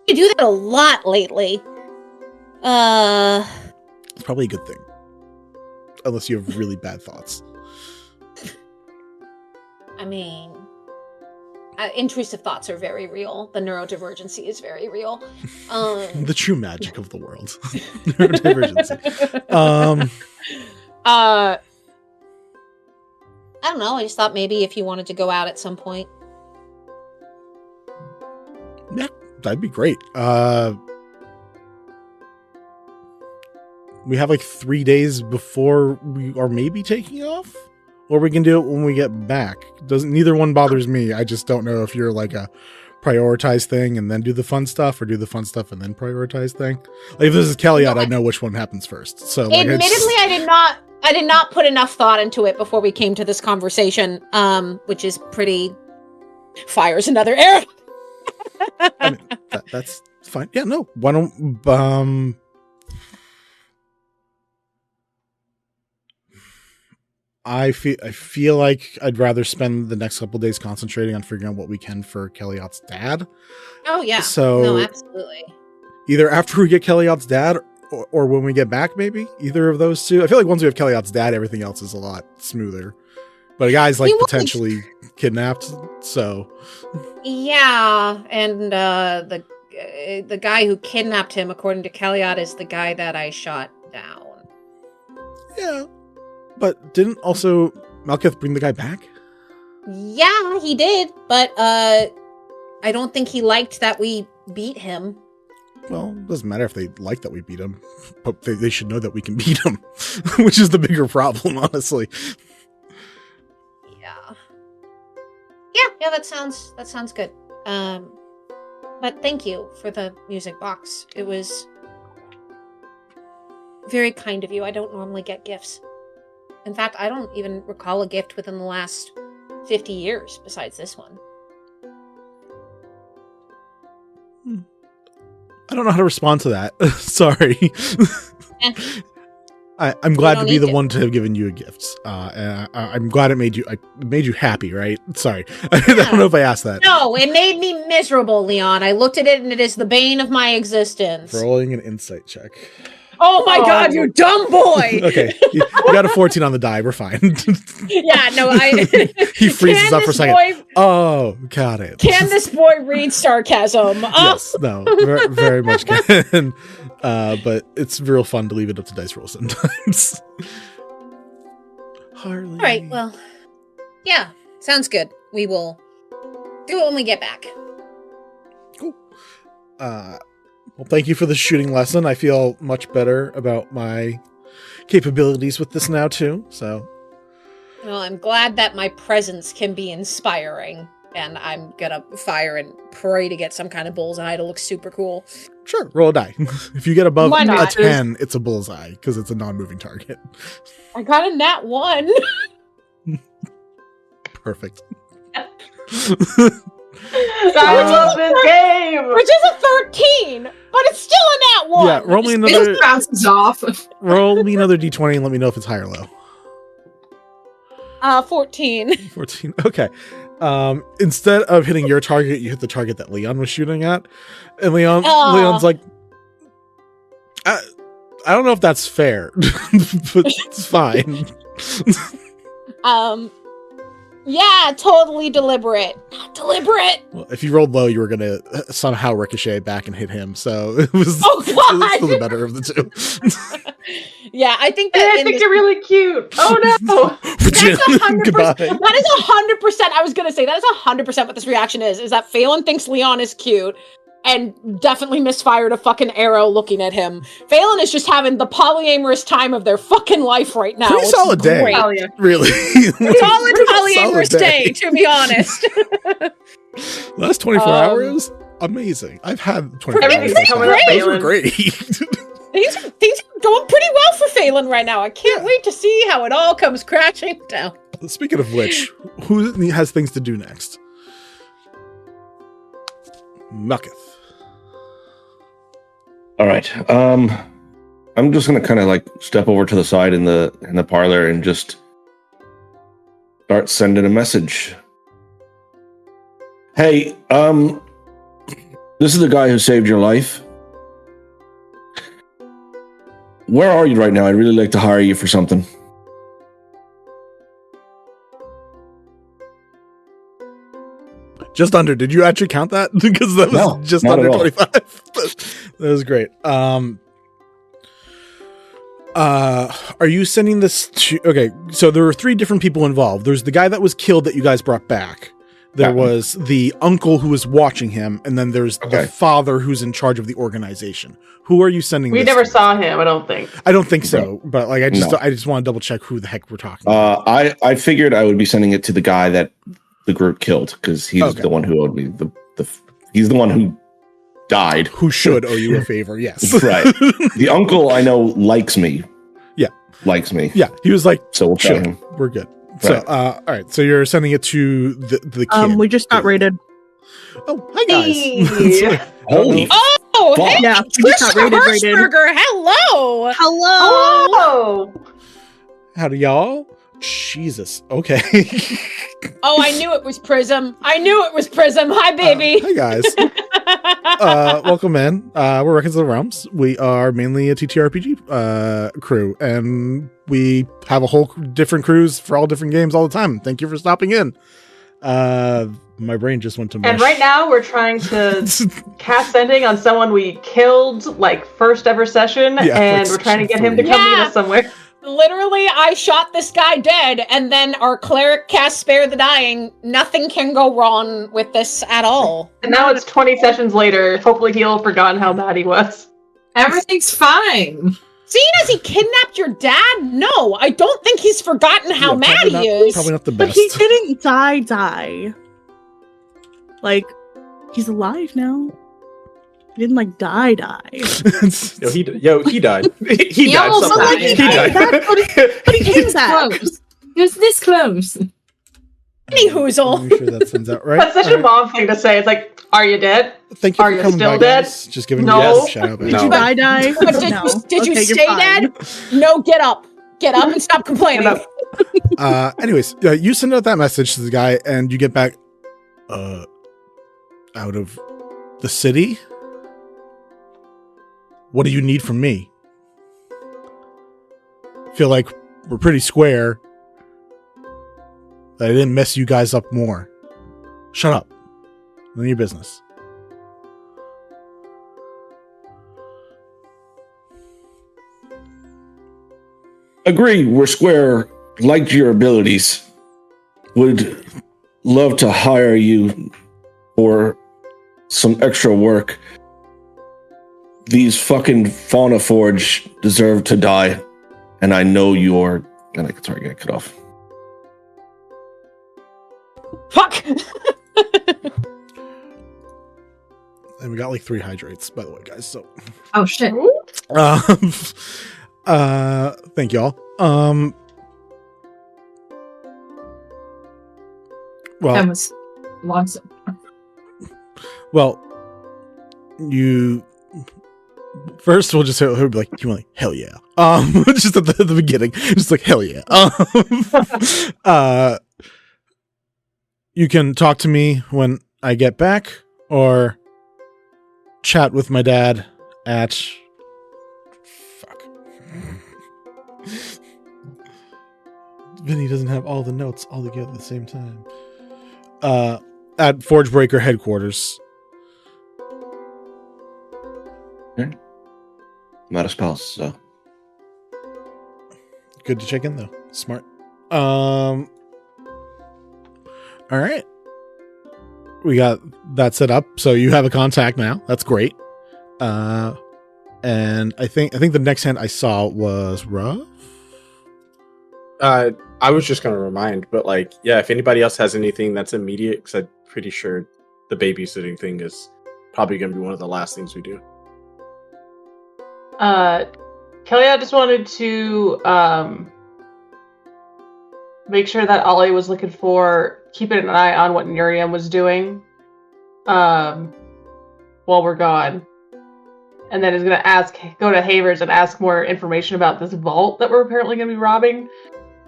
You do that a lot lately. It's probably a good thing. Unless you have really bad thoughts. I mean, intrusive thoughts are very real. The neurodivergency is very real. The true magic of the world. Neurodivergency. I don't know. I just thought maybe if you wanted to go out at some point. Yeah, that'd be great. We have like 3 days before we are maybe taking off, or we can do it when we get back. Neither one bothers me. I just don't know if you're like a prioritize thing and then do the fun stuff, or do the fun stuff and then prioritize thing. Like if this is Kellyot, I know which one happens first. So like, admittedly, I did not put enough thought into it before we came to this conversation, which is pretty fires another arrow. I mean, that's fine. Yeah, no. Why don't I feel like I'd rather spend the next couple of days concentrating on figuring out what we can for Kellyot's dad. Oh yeah. So no, absolutely. Either after we get Kellyot's dad or when we get back, maybe either of those two. I feel like once we have Kellyot's dad, everything else is a lot smoother. But a guy's like potentially kidnapped, so yeah. And the guy who kidnapped him, according to Kellyot, is the guy that I shot down. Yeah. But didn't also Malkith bring the guy back? Yeah, he did. But I don't think he liked that we beat him. Well, it doesn't matter if they like that we beat him. But they should know that we can beat him. Which is the bigger problem, honestly. Yeah, that sounds good. But thank you for the music box. It was very kind of you. I don't normally get gifts. In fact, I don't even recall a gift within the last 50 years besides this one. I don't know how to respond to that. Sorry. I'm glad to be the one to have given you a gift. I'm glad it made you happy, right? Sorry. I don't know if I asked that. No, it made me miserable, Leon. I looked at it and it is the bane of my existence. Rolling an insight check. Oh my god, you dumb boy! Okay, you got a 14 on the die. We're fine. Yeah, no, he freezes up for a second. Oh, got it. Can this boy read sarcasm? Yes, no, very much can. But it's real fun to leave it up to dice roll sometimes. Harley. All right, well, yeah, sounds good. We will do it when we get back. Cool. Well, thank you for the shooting lesson. I feel much better about my capabilities with this now, too. So, well, I'm glad that my presence can be inspiring, and I'm gonna fire and pray to get some kind of bullseye to look super cool. Sure, roll a die. If you get above a 10, it's a bullseye, because it's a non-moving target. I got a nat 1. Perfect. I love this game! Which is a 13, but it's still a nat 1! Yeah, roll me another... It just bounces off. Roll me another d20 and let me know if it's high or low. 14. 14, okay. Instead of hitting your target, you hit the target that Leon was shooting at. And Leon's like, I don't know if that's fair, but it's fine. Yeah, totally deliberate. Deliberate. Well, if you rolled low, you were going to somehow ricochet back and hit him. So it was, Oh, it was God. still the better of the two. Yeah, I think And that I in think this- you're really cute. Oh no! That's 100%. Goodbye. That is 100%. I was gonna say that is 100% what this reaction is that Phelan thinks Leon is cute and definitely misfired a fucking arrow looking at him. Phelan is just having the polyamorous time of their fucking life right now. Pretty It's solid day. great. Hell yeah. Really. Solid polyamorous Solid day, to be honest. Last 24 Um, hours, amazing. I've had 24 Everything's hours. coming up, Those were Phelan. great. things are going pretty well for Phelan right now. I can't wait to see how it all comes crashing down. Speaking of which, who has things to do next? Mucketh. All right. I'm just gonna kind of like step over to the side in the parlor and just start sending a message. Hey, this is the guy who saved your life. Where are you right now? I'd really like to hire you for something. Just under. Did you actually count that? Because that was No, just not under at all. 25. That was great. Are you sending this to... Okay, so there were 3 different people involved. There's the guy that was killed that you guys brought back. There Yeah. was the uncle who was watching him, and then there's Okay. the father who's in charge of the organization. Who are you sending We this never to? saw him, I don't think. I don't think so, but like I just No. want to double check who the heck we're talking about. I figured I would be sending it to the guy that the group killed because he's Okay. the one who owed me he's the one who died. Who should owe you a favor? Yes, Right. The uncle I know likes me. Yeah. Likes me. Yeah, he was like, So we'll tell sure, him. we're good. So, Right. all right. So you're sending it to the kid. We just got raided. Oh, hi guys. Hey. Holy Oh, Fuck. hey, Yeah, we just got Trisha raided. Hirschberger, hello. Hello. Oh! Howdy, y'all. Jesus. Okay. Oh, I knew it was Prism. I knew it was Prism. Hi, baby. Hi guys. Welcome in. We're Records of the Realms. We are mainly a TTRPG crew, and we have a whole different crews for all different games all the time. Thank you for stopping in. My brain just went to mush. And right now we're trying to cast sending on someone we killed, like, first ever session, Yeah, and like we're trying to get him to three. come meet Yeah. us somewhere. Literally, I shot this guy dead, and then our cleric cast Spare the Dying. Nothing can go wrong with this at all. And now it's 20 sessions later. Hopefully he'll have forgotten how mad he was. Everything's fine. Seeing as he kidnapped your dad, no, I don't think he's forgotten how Yeah, mad probably he not- is. Probably not the But best. he didn't die. Like, he's alive now. He didn't like die. Yo, he died. He died almost somehow. died. He died. But he came back. Close. It was this close. Any hoozle. Make sure that sends out right. That's such All a right. mom thing to say. It's like, are you dead? Thank you Are for you coming still by, dead? guys. Just giving No. you a shout out. Did No. you die? But did, No. did you Okay, you're stay fine. dead? No, get up. Get up and stop complaining. Get up. Anyways, you send out that message to the guy, and you get back. Out of the city. What do you need from me? Feel like we're pretty square. That I didn't mess you guys up more. Shut up. None of your business. Agree, we're square. Liked your abilities. Would love to hire you for some extra work. These fucking Fauna Forge deserve to die. And I know you're... And I can sorry, get cut off. Fuck. And we got like 3 hydrates, by the way, guys. So, Oh shit. thank y'all. That Well, was lonesome. well, you first we'll just he'll be like, you want like, hell yeah. Just at the beginning, just like hell yeah. you can talk to me when I get back, or chat with my dad at... Fuck. Vinny doesn't have all the notes all together at the same time. At Forgebreaker headquarters. I'm out of spells, so. Good to check in, though. Smart. All right. We got that set up, so you have a contact now. That's great. And I think the next hand I saw was Ruff. I was just gonna remind, but like, yeah, if anybody else has anything that's immediate, because I'm pretty sure the babysitting thing is probably gonna be one of the last things we do. Kelly, I just wanted to make sure that Ollie was looking for keeping an eye on what Nuriam was doing while we're gone. And then is going to go to Havers and ask more information about this vault that we're apparently going to be robbing.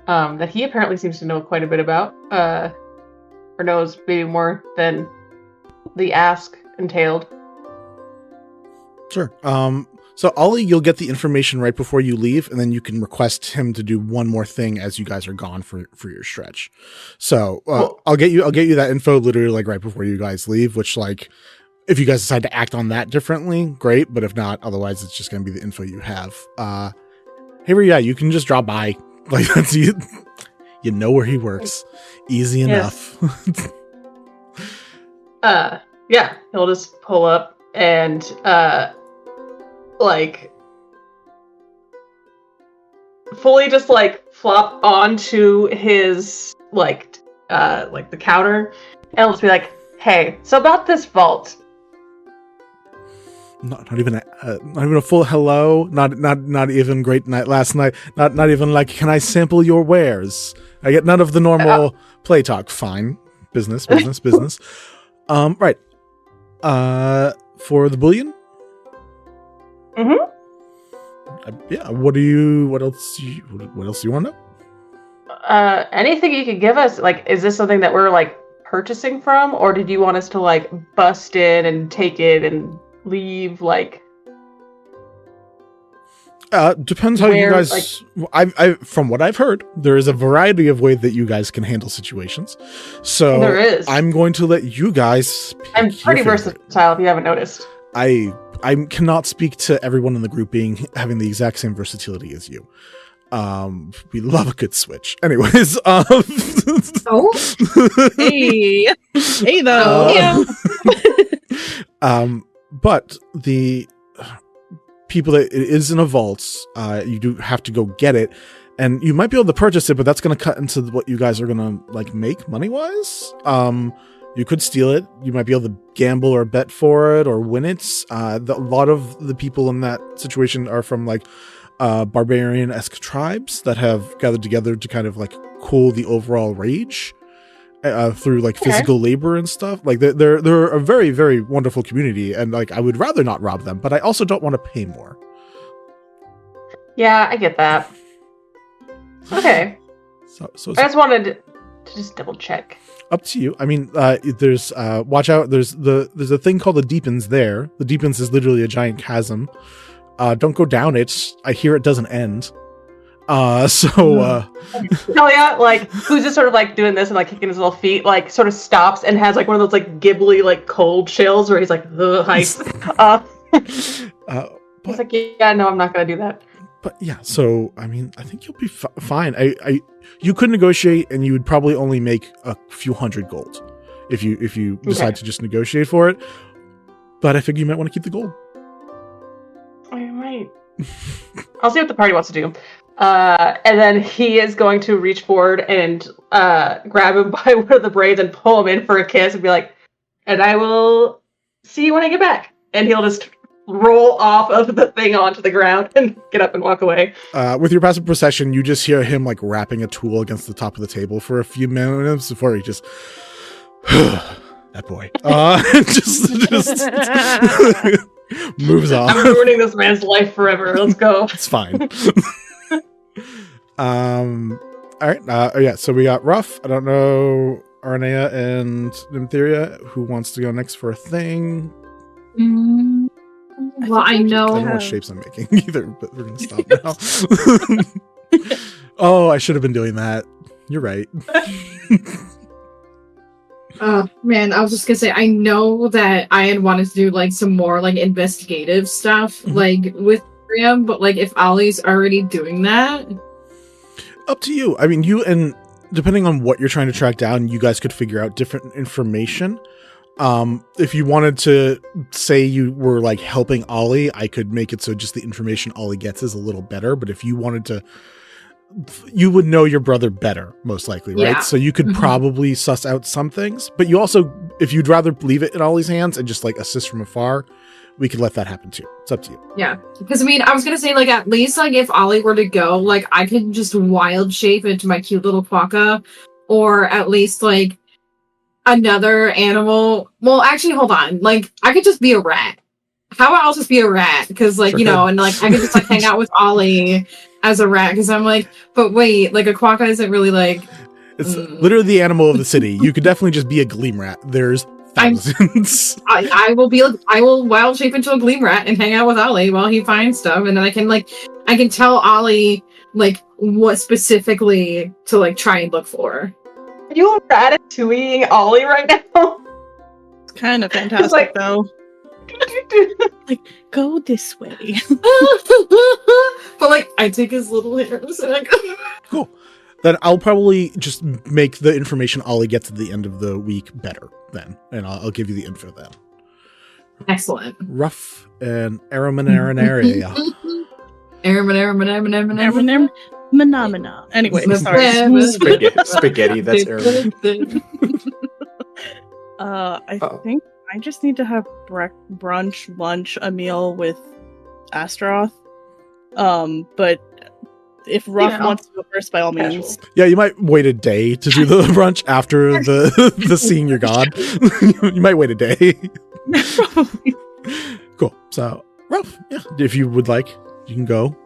That he apparently seems to know quite a bit about. Or knows maybe more than the ask entailed. Sure. So Ollie, you'll get the information right before you leave, and then you can request him to do one more thing as you guys are gone for your stretch. So Cool. I'll get you that info literally like right before you guys leave. Which, like, if you guys decide to act on that differently, great. But if not, otherwise it's just going to be the info you have. Hey, yeah, you can just drop by. Like, that's you know where he works. Easy enough. Yeah, he'll just pull up and like fully just like flop onto his like the counter, and he'll just be like, "Hey, so about this vault." Not even a full hello. Not even great night last night. Not even like, can I sample your wares? I get none of the normal play talk. Fine, business. Right. For the bullion. Yeah. What else do you want to know? Anything you could give us? Like, is this something that we're like purchasing from, or did you want us to like bust in and take it and leave? Like, depends how you guys. Like, I from what I've heard, there is a variety of ways that you guys can handle situations. So there is. I'm going to let you guys. I'm pretty versatile, if you haven't noticed. I cannot speak to everyone in the group having the exact same versatility as you. We love a good switch. Anyways, Oh, Hey though. But the people that it is in a vault, you do have to go get it, and you might be able to purchase it, but that's going to cut into what you guys are going to like make money wise. You could steal it. You might be able to gamble or bet for it or win it. A lot of the people in that situation are from like barbarian-esque tribes that have gathered together to kind of like cool the overall rage through like physical labor and stuff. Like they're a very, very wonderful community, and like I would rather not rob them, but I also don't want to pay more. Yeah, I get that. Okay. So I just wanted to just double check. Up to you. I mean, there's watch out. There's a thing called the Deepens there. The Deepens is literally a giant chasm. Don't go down it. I hear it doesn't end. Talia, like, who's just sort of like doing this and like kicking his little feet, like sort of stops and has like one of those like gibbly like cold chills where he's like, he's like, yeah, no, I'm not gonna do that. But yeah, so I mean, I think you'll be fine. You could negotiate, and you would probably only make a few hundred gold if you decide to just negotiate for it. But I figure you might want to keep the gold. I might. I'll see what the party wants to do. And then he is going to reach forward and grab him by one of the braids and pull him in for a kiss and be like, "And I will see you when I get back." And he'll just roll off of the thing onto the ground and get up and walk away. With your passive procession, you just hear him like wrapping a tool against the top of the table for a few minutes before he just that boy just moves on. I'm ruining this man's life forever. Let's go. It's fine. All right. Yeah. So we got Ruff. I don't know. Arnea and Nymptheria, who wants to go next for a thing? Well, I I don't know know. what shapes I'm making either, but we're gonna stop now. Oh, I should have been doing that. You're right. Oh man, I was just gonna say, I know that I had wanted to do like some more like investigative stuff, like with Graham, but like if Ollie's already doing that, Up to you. I mean, you and depending on what you're trying to track down, you guys could figure out different information. If you wanted to say you were like helping Ollie, I could make it so just the information Ollie gets is a little better. But if you wanted to, you would know your brother better, most likely, right? Yeah. So you could probably suss out some things, but you also, if you'd rather leave it in Ollie's hands and just like assist from afar, we could let that happen too. It's up to you. yeah. Because I mean, I was gonna say like at least like if Ollie were to go, like I could just wild shape into my cute little quokka, or at least like another animal. Well, actually, hold on. Like I could just be a rat. How about I'll just be a rat? Because like Sure you know, could. and like I could just like hang out with Ollie as a rat. Because I'm like, but wait, like a quokka isn't really like. It's literally the animal of the city. You could definitely just be a gleam rat. There's thousands. I will wild shape into a gleam rat and hang out with Ollie while he finds stuff, and then I can tell Ollie like what specifically to like try and look for. Are you ratatouilleing Ollie right now? It's kind of fantastic, like- though. Like, go this way. But like I take his little hairs and I go. Cool. Then I'll probably just make the information Ollie gets at the end of the week better then. And I'll give you the info then. Excellent. Rough and Aramanaranaria. Phenomena. Anyway, sorry. Spaghetti, that's Aaron. I think I just need to have brunch, lunch, a meal with Astaroth. But if Ruff wants to go first, by all means. Yeah, you might wait a day to do the brunch after the seeing your god. You might wait a day. Probably. Cool. So, Ruff, yeah, if you would like, you can go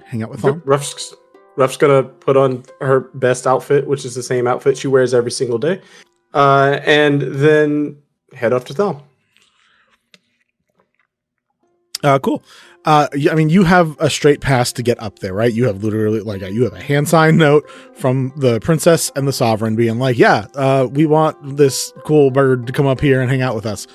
hang out with Thom. Ruff's gonna put on her best outfit, which is the same outfit she wears every single day, and then head off to Thom. Cool. I mean, you have a straight pass to get up there, right? You have literally you have a hand signed note from the princess and the sovereign being like, yeah, we want this cool bird to come up here and hang out with us.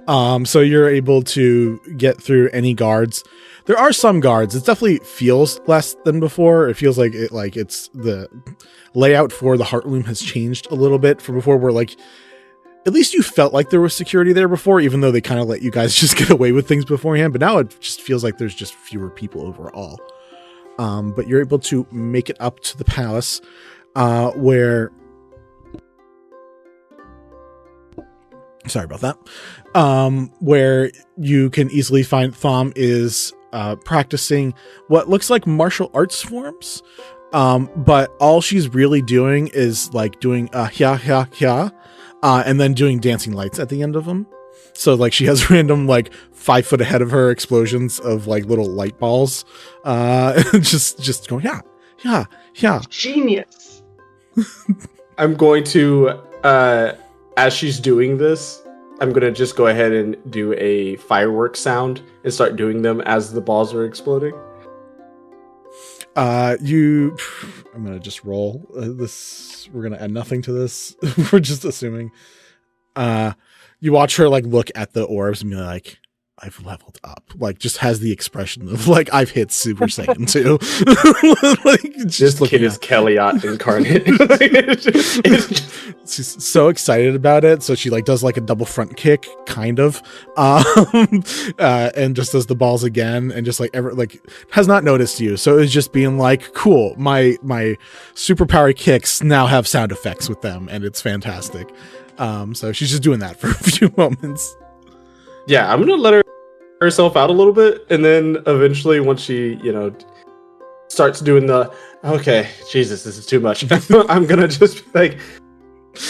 So you're able to get through any guards. There are some guards. It definitely feels less than before. It feels like it's the layout for the Heartloom has changed a little bit from before, where at least you felt like there was security there before, even though they kind of let you guys just get away with things beforehand. But now it just feels like there's just fewer people overall. But you're able to make it up to the palace, where... Sorry about that. Where you can easily find Thom is practicing what looks like martial arts forms. But all she's really doing is doing hya, and then doing dancing lights at the end of them. So she has random 5 foot ahead of her explosions of little light balls, just going yeah. Genius. I'm going to, as she's doing this, I'm going to just go ahead and do a fireworks sound and start doing them as the balls are exploding. I'm going to just roll this. We're going to add nothing to this. We're just assuming. You watch her look at the orbs and be like, I've leveled up. Just has the expression of I've hit Super Saiyan 2. This kid is Kellyot incarnate. She's so excited about it. So she does a double front kick, kind of, and just does the balls again, and just has not noticed you. So it's just being cool. My superpower kicks now have sound effects with them, and it's fantastic. So she's just doing that for a few moments. Yeah, I'm gonna let herself out a little bit, and then eventually, once she, starts doing the okay, Jesus, this is too much. I'm gonna just be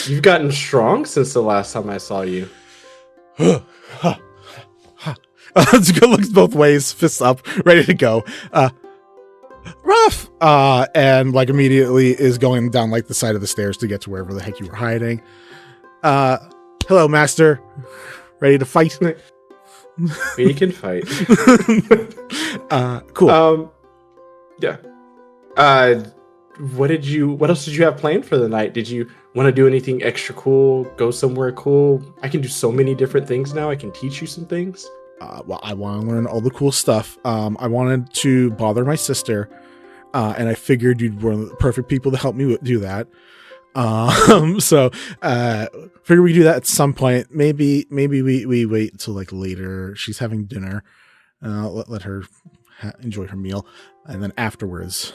you've gotten strong since the last time I saw you. Zuko looks both ways, fists up, ready to go. rough, and like immediately is going down like the side of the stairs to get to wherever the heck you were hiding. Hello, master. Ready to fight? We can fight. Cool. Yeah. What else did you have planned for the night? Did you want to do anything extra cool? Go somewhere cool? I can do so many different things now. I can teach you some things. Well, I want to learn all the cool stuff. I wanted to bother my sister, and I figured you'd one of the perfect people to help me do that. So figure we do that at some point. Maybe we wait until like later. She's having dinner. Let her enjoy her meal, and then afterwards,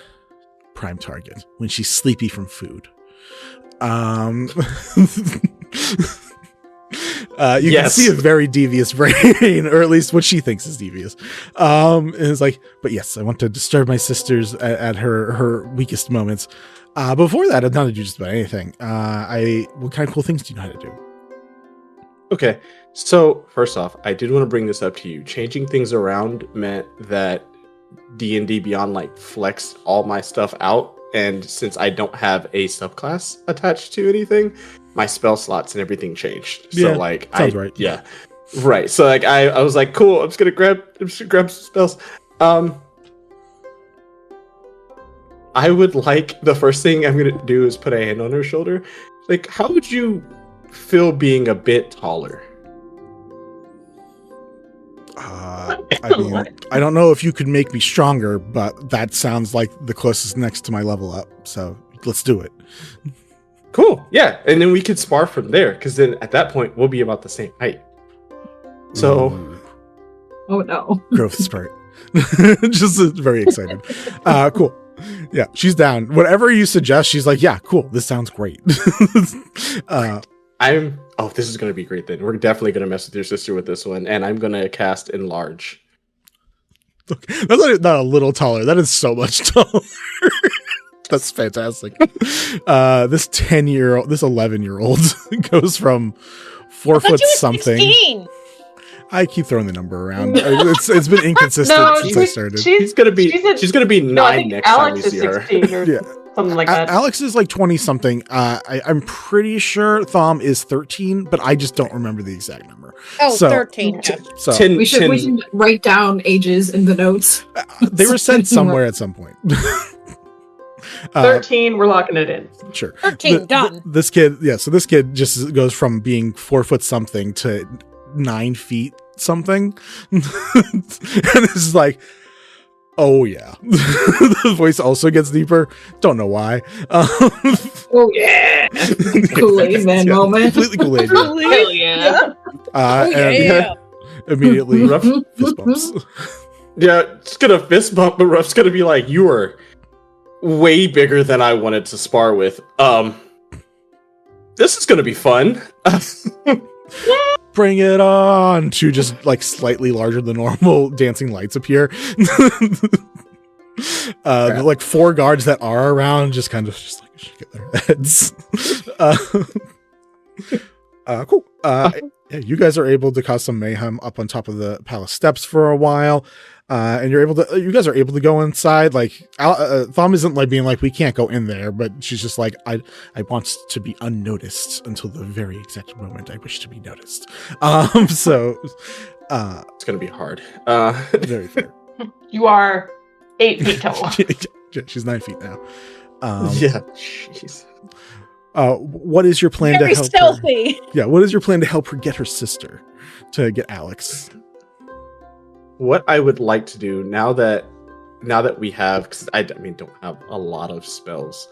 prime target when she's sleepy from food. You can see a very devious brain, or at least what she thinks is devious. And it's like, but yes, I want to disturb my sisters at her weakest moments. Before that, I've not to do just about anything. What kind of cool things do you know how to do? Okay, so first off, I did want to bring this up to you. Changing things around meant that D&D Beyond like flexed all my stuff out, and since I don't have a subclass attached to anything, my spell slots and everything changed. So sounds right. Yeah. Right. So like I was like, cool, I'm just gonna grab some spells. I would like the first thing I'm gonna do is put a hand on her shoulder. Like, how would you feel being a bit taller? I mean, I don't know if you could make me stronger, but that sounds like the closest next to my level up. So let's do it. Cool. Yeah, and then we could spar from there, because then at that point we'll be about the same height. So, Oh no. growth spurt. Just very excited. Cool. Yeah, she's down. Whatever you suggest, she's like, yeah, cool. This sounds great. This is gonna be great then. We're definitely gonna mess with your sister with this one, and I'm gonna cast Enlarge. Look, that's not a little taller. That is so much taller. That's fantastic. This 11-year-old goes from 4 foot something. 16. I keep throwing the number around. It's been inconsistent since I started. She's gonna be 9 next time we Alex see is her. 16 or something like that. Alex is like 20 something. I'm pretty sure Thom is 13, but I just don't remember the exact number. Oh, 13. So 10, We should write down ages in the notes. they were sent somewhere at some point. 13, we're locking it in. Sure. 13, done. This kid just goes from being 4 foot something to 9 feet something. And it's like, oh yeah. The voice also gets deeper. Don't know why. Oh yeah. Kool-Aid man moment. Completely Kool-Aid. Hell yeah. And immediately fist bumps. Yeah, it's gonna fist bump, but Ruff's gonna be like, you are way bigger than I wanted to spar with. This is gonna be fun. Bring it on. To just like slightly larger than normal dancing lights appear. The like 4 guards that are around just kind of just like shake their heads. Cool. Yeah, you guys are able to cause some mayhem up on top of the palace steps for a while. And you guys are able to go inside. Like, Thom isn't like being like, we can't go in there, but she's just like, I want to be unnoticed until the very exact moment I wish to be noticed. So It's gonna be hard. very fair. You are 8 feet tall. She's 9 feet now. Yeah. Jeez. What is your plan Very to help stealthy. her? Yeah, what is your plan to help her get her sister to get Alex? What I would like to do now that we have, because I don't have a lot of spells.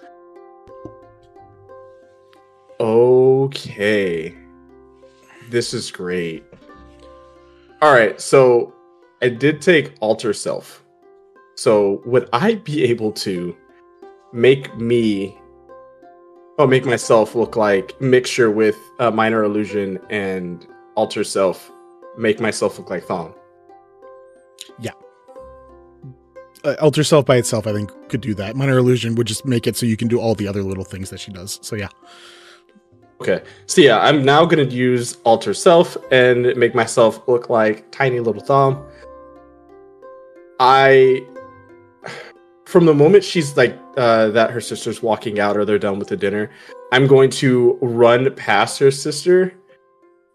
Okay, this is great. All right, so I did take Alter Self. So would I be able to make myself look like mixture with Minor Illusion and Alter Self, make myself look like Thom? Yeah. Alter Self by itself, I think, could do that. Minor Illusion would just make it so you can do all the other little things that she does. So yeah. Okay. So yeah, I'm now going to use Alter Self and make myself look like tiny little Thom. from the moment she's like that her sister's walking out or they're done with the dinner, I'm going to run past her sister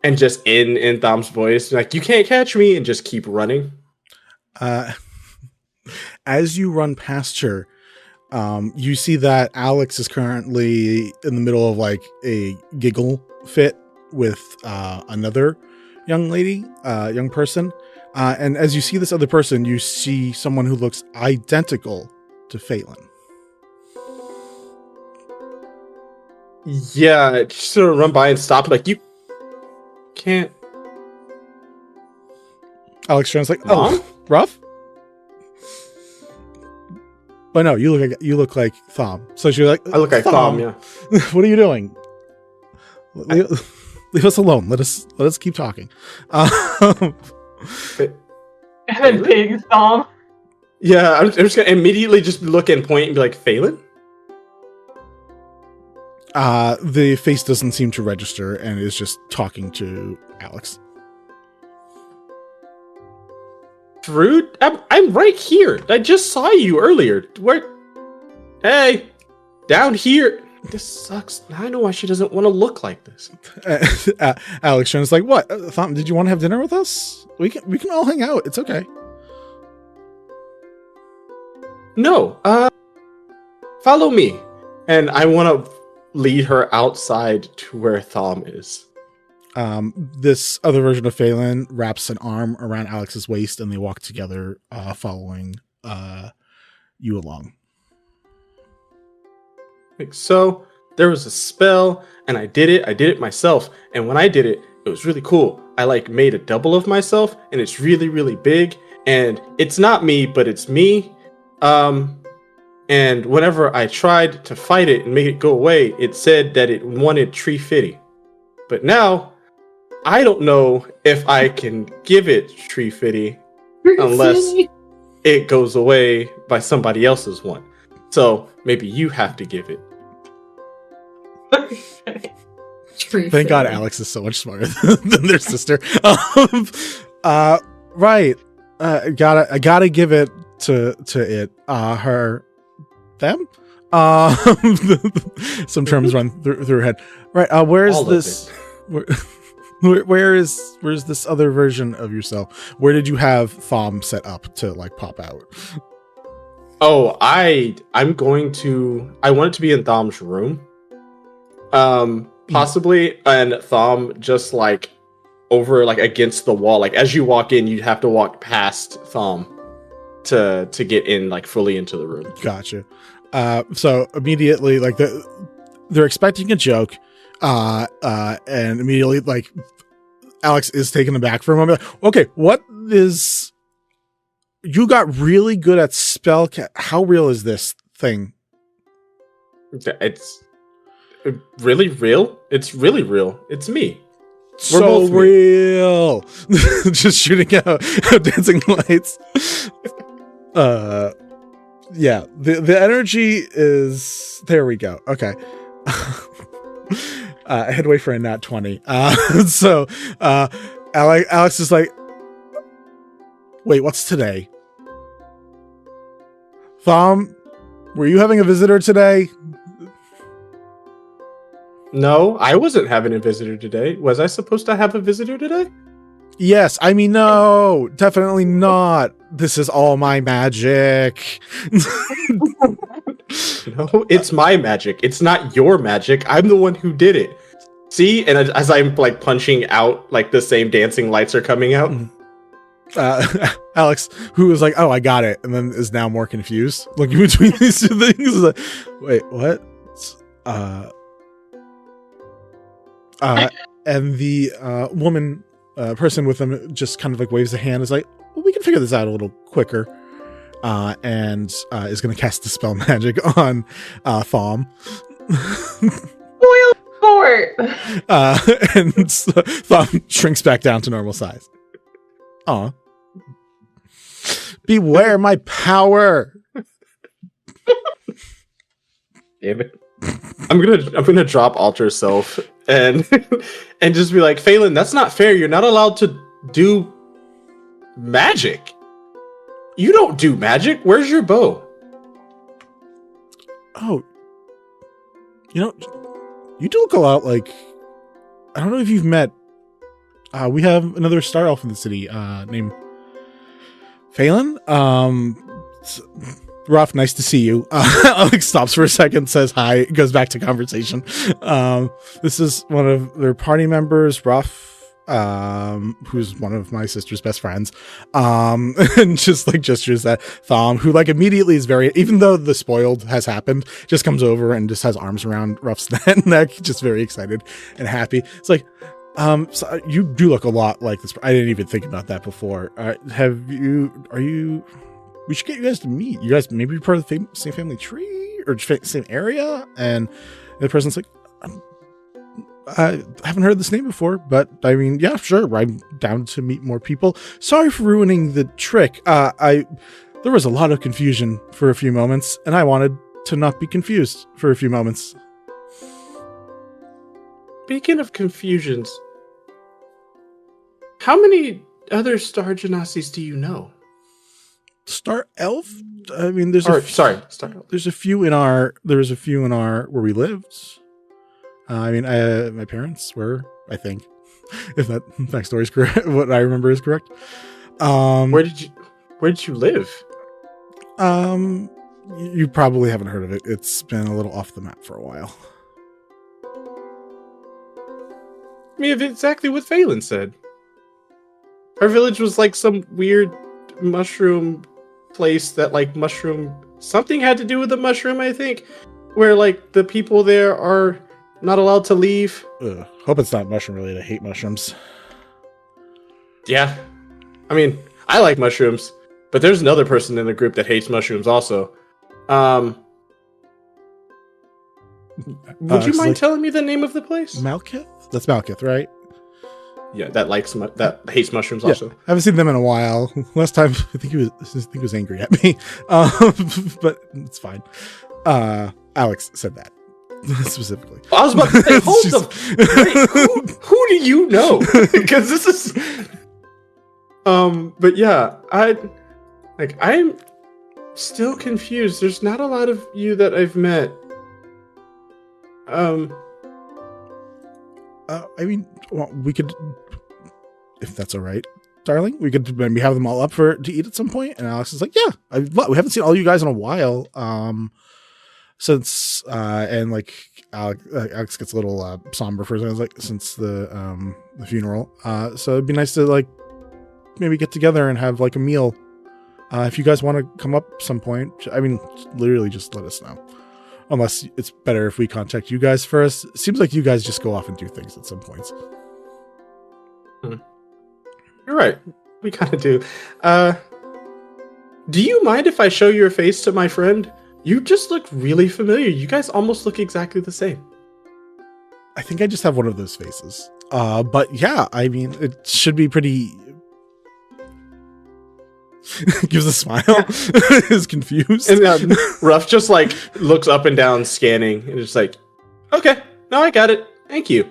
and just in Thom's voice, like, you can't catch me, and just keep running. As you run past her, you see that Alex is currently in the middle of like a giggle fit with another young lady, young person. And as you see this other person, you see someone who looks identical to Phelan. Yeah, just sort of run by and stop. Like, you can't. Alex Strand's like, Mom? oh, rough? But no, you look like Thom. So she's like, I look like Thom, yeah. What are you doing? Leave us alone. Let us keep talking. And big Thom. Yeah, I'm just gonna immediately just look and point and be like, Phelan? The face doesn't seem to register and is just talking to Alex. Rude? I'm right here. I just saw you earlier. Where? Hey, down here. This sucks. Now I know why she doesn't want to look like this. Alex Strand's like, what? Thom, did you want to have dinner with us? We can all hang out. It's okay. No, follow me. And I want to lead her outside to where Thom is. This other version of Phelan wraps an arm around Alex's waist and they walk together, following you along. Like, so there was a spell and I did it myself. And when I did it, it was really cool. I like made a double of myself and it's really, really big. And it's not me, but it's me. And whenever I tried to fight it and make it go away, it said that it wanted Tree Fitty. But now, I don't know if I can give it Tree Fitty unless it goes away by somebody else's one. So maybe you have to give it. Thank God Alex is so much smarter than their sister. Right. I gotta give it to it. Them? Some terms run through her head. Right. Where's this? Where's this other version of yourself? Where did you have Thom set up to like pop out? Oh, I want it to be in Thom's room. Possibly, and Thom just like over like against the wall. Like as you walk in, you'd have to walk past Thom to get in like fully into the room. Gotcha. So immediately like they're expecting a joke, and immediately like Alex is taken aback for a moment. Okay, what is? You got really good at spell. How real is this thing? It's really real. It's really real. It's me. We're So both me. real. Just shooting out dancing lights. Yeah, the energy is there. We go. Okay. Headway for a nat 20. So Alex is like, wait, what's today? Thom, were you having a visitor today? No, I wasn't having a visitor today. Was I supposed to have a visitor today? Yes, I mean, no, definitely not. This is all my magic. No, it's my magic. It's not your magic. I'm the one who did it. See? And as I'm like punching out, like the same dancing lights are coming out. Alex, who was like, oh, I got it, and then is now more confused, looking between these two things. Is like, wait, what? And the woman person with them just kind of like waves a hand, is like, well, we can figure this out a little quicker, and is going to cast the spell magic on Thom. Spoil sport. And so Thom shrinks back down to normal size. Aw. Beware my power. Damn it. I'm gonna drop alter self and and just be like, Phelan, that's not fair. You're not allowed to do magic. You don't do magic. Where's your bow? Oh, you do look a lot like. I don't know if you've met. We have another star elf in the city named Phelan. Ruff, nice to see you. Alex stops for a second, says hi, goes back to conversation. This is one of their party members, Ruff, who's one of my sister's best friends. And just like gestures at Thom, who like immediately is very, even though the spoiled has happened, just comes over and just has arms around Ruff's neck, just very excited and happy. It's like, so you do look a lot like this. I didn't even think about that before. We should get you guys to meet. You guys maybe part of the same family tree or same area. And the person's like, I haven't heard this name before, but I mean, yeah, sure. I'm down to meet more people. Sorry for ruining the trick. There was a lot of confusion for a few moments, and I wanted to not be confused for a few moments. Speaking of confusions, how many other Star Genasis do you know? Star Elf? I mean, Star Elf. There's a few in our where we lived. I mean, my parents were, I think, if that backstory is correct, what I remember is correct. Where did you live? You probably haven't heard of it. It's been a little off the map for a while. I mean, exactly what Phelan said. Our village was like some weird mushroom place that like mushroom something had to do with the mushroom, I think, where like the people there are not allowed to leave. Hope it's not mushroom related. I hate mushrooms. Yeah. I mean, I like mushrooms, but there's another person in the group that hates mushrooms also. Would you mind telling me the name of the place? Malkith? That's Malkith, right? Yeah, that hates mushrooms also. I haven't seen them in a while. Last time, I think he was angry at me. But it's fine. Alex said that specifically. I was about to say, who do you know? Because this is. But yeah, I'm still confused. There's not a lot of you that I've met. I mean, well, we could, if that's all right, darling, we could maybe have them all up to eat at some point. And Alex is like, yeah, we haven't seen all you guys in a while. Since and like Alex gets a little somber for a second, like since the funeral. So it'd be nice to like maybe get together and have like a meal. If you guys want to come up some point, I mean, literally just let us know. Unless it's better if we contact you guys first. It seems like you guys just go off and do things at some points. You're right. We kind of do. Do you mind if I show your face to my friend? You just look really familiar. You guys almost look exactly the same. I think I just have one of those faces. But yeah, I mean, it should be pretty... Gives a smile. Is confused. And Ruff just like looks up and down, scanning, and just like, okay, no, I got it. Thank you.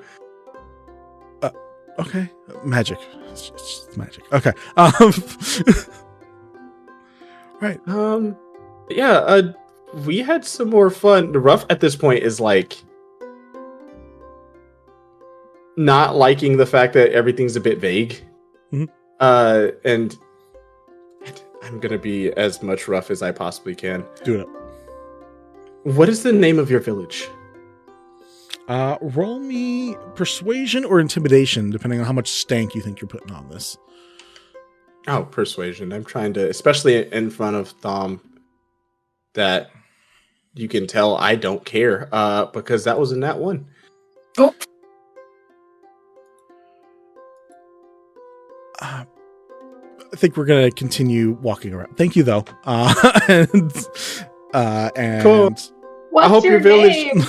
Okay, magic. It's just magic. Okay. Right. Yeah. We had some more fun. Ruff at this point is like not liking the fact that everything's a bit vague. Mm-hmm. And I'm gonna be as much Ruff as I possibly can. Do it. What is the name of your village? Roll me persuasion or intimidation, depending on how much stank you think you're putting on this. Oh, persuasion. I'm trying to, especially in front of Thom, that you can tell I don't care, because that was in that one. Oh. I think we're gonna continue walking around. Thank you, though. And cool. What's I hope your village. name?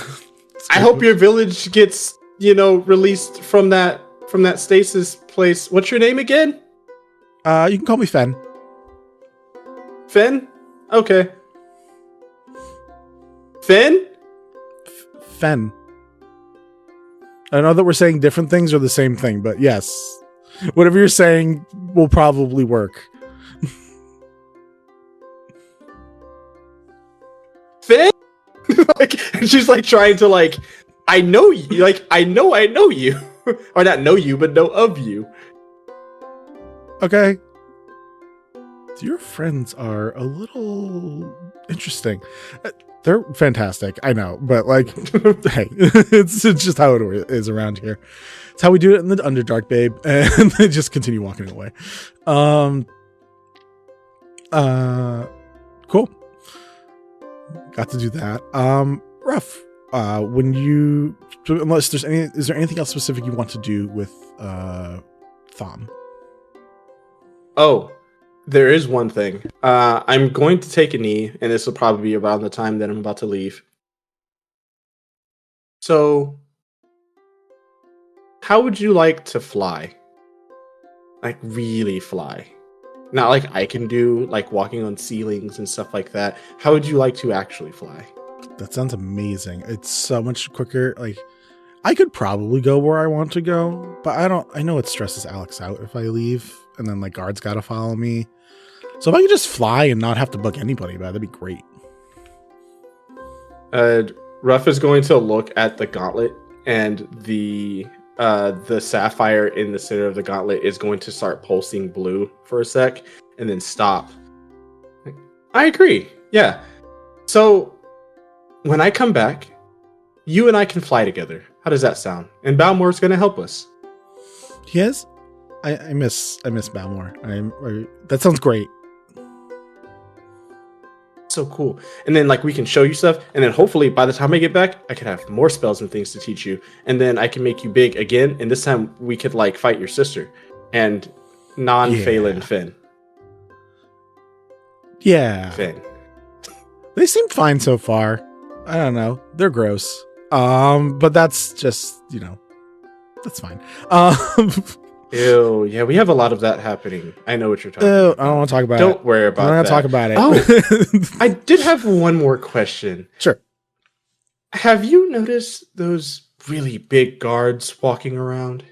I hope your village gets, released from that stasis place. What's your name again? You can call me Fen. Fen? Okay. Fen? Fen. I know that we're saying different things or the same thing, but yes. Whatever you're saying will probably work. Fen? and she's like trying to like, I know you, like I know you, or not know you, but know of you. Okay. Your friends are a little interesting. They're fantastic, I know, but like, hey, it's just how it is around here. It's how we do it in the Underdark, babe, and they just continue walking away. Cool. Got to do that. Rough. When you, unless there's any, is there anything else specific you want to do with Thom? Oh, there is one thing. I'm going to take a knee, and this will probably be around the time that I'm about to leave. So, how would you like to fly? Like, really fly? Not like I can do, like walking on ceilings and stuff like that. How would you like to actually fly? That sounds amazing. It's so much quicker. Like, I could probably go where I want to go, but I know it stresses Alex out if I leave, and then like guards gotta follow me. So if I could just fly and not have to bug anybody, that'd be great. Ruff is going to look at the gauntlet, and the sapphire in the center of the gauntlet is going to start pulsing blue for a sec, and then stop. I agree. Yeah. So when I come back, you and I can fly together. How does that sound? And Balmore's going to help us. He is? I miss Balmore. That sounds great. So cool. And then like we can show you stuff, and then hopefully by the time I get back, I could have more spells and things to teach you, and then I can make you big again, and this time we could like fight your sister and non-Phelan Finn. Yeah. Finn. They seem fine so far. I don't know. They're gross. But that's just, that's fine. Ew, yeah, we have a lot of that happening. I know what you're talking about. I don't want to talk about it. Don't worry about I'm that. not going to talk about it. Oh, I did have one more question. Sure. Have you noticed those really big guards walking around?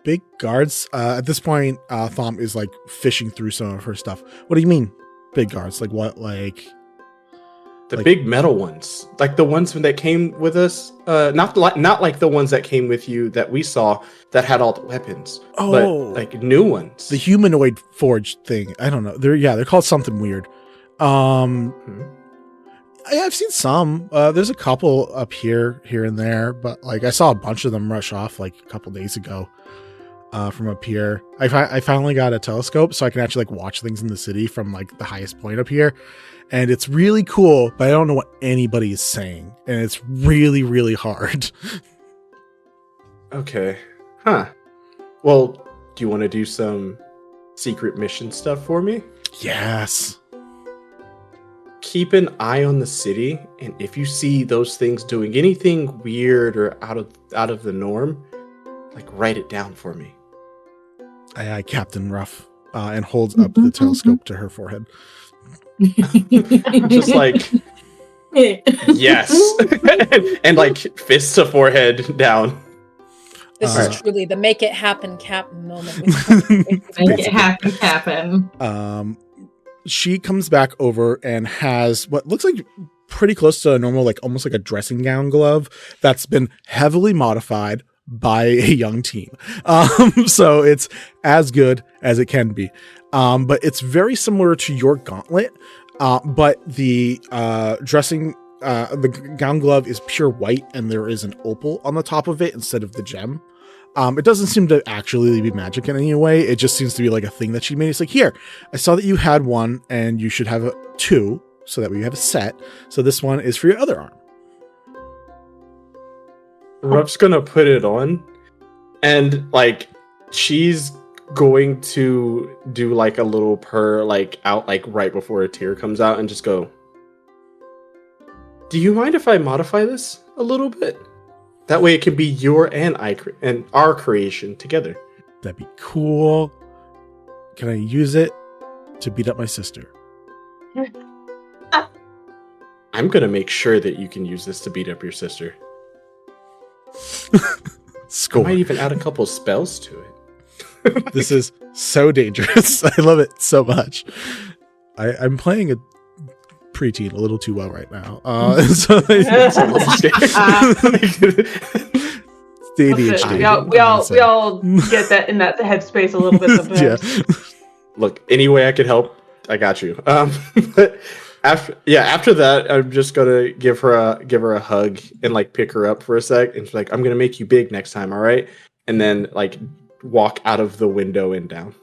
Big guards? At this point, Thom is like fishing through some of her stuff. What do you mean, big guards? Like what? Like the big metal ones, like the ones that came with us. Not like the ones that came with you that we saw that had all the weapons. Oh, but like new ones. The humanoid forge thing. I don't know. They're called something weird. I've seen some. There's a couple up here and there, but like I saw a bunch of them rush off like a couple days ago. From up here, I finally got a telescope so I can actually like watch things in the city from like the highest point up here, and it's really cool. But I don't know what anybody is saying, and it's really, really hard. Okay, huh? Well, do you want to do some secret mission stuff for me? Yes. Keep an eye on the city, and if you see those things doing anything weird or out of the norm, like write it down for me. Aye, Captain Ruff, and holds up the telescope to her forehead. Just like, yes. and like fists to forehead down. This is truly the make it happen cap moment. Make it happen. She comes back over and has what looks like pretty close to a normal, like almost like a dressing gown glove that's been heavily modified by a young team. So it's as good as it can be. But it's very similar to your gauntlet. But the the gown glove is pure white, and there is an opal on the top of it instead of the gem. It doesn't seem to actually be magic in any way. It just seems to be like a thing that she made. It's like, here, I saw that you had one and you should have two so that we have a set. So this one is for your other arm. Ruff's gonna put it on, and like she's going to do like a little purr, like out, like right before a tear comes out, and just go, do you mind if I modify this a little bit? That way it can be your and our creation together. That'd be cool. Can I use it to beat up my sister? I'm gonna make sure that you can use this to beat up your sister. Score. I might even add a couple spells to it. This is so dangerous. I love it so much. I'm playing a preteen a little too well right now. So it's the ADHD. We all get that in that headspace a little bit sometimes. Yeah. Look, any way I could help, I got you. But after that, I'm just gonna give her a hug and like pick her up for a sec, and she's like, "I'm gonna make you big next time, all right?" And then like walk out of the window and down.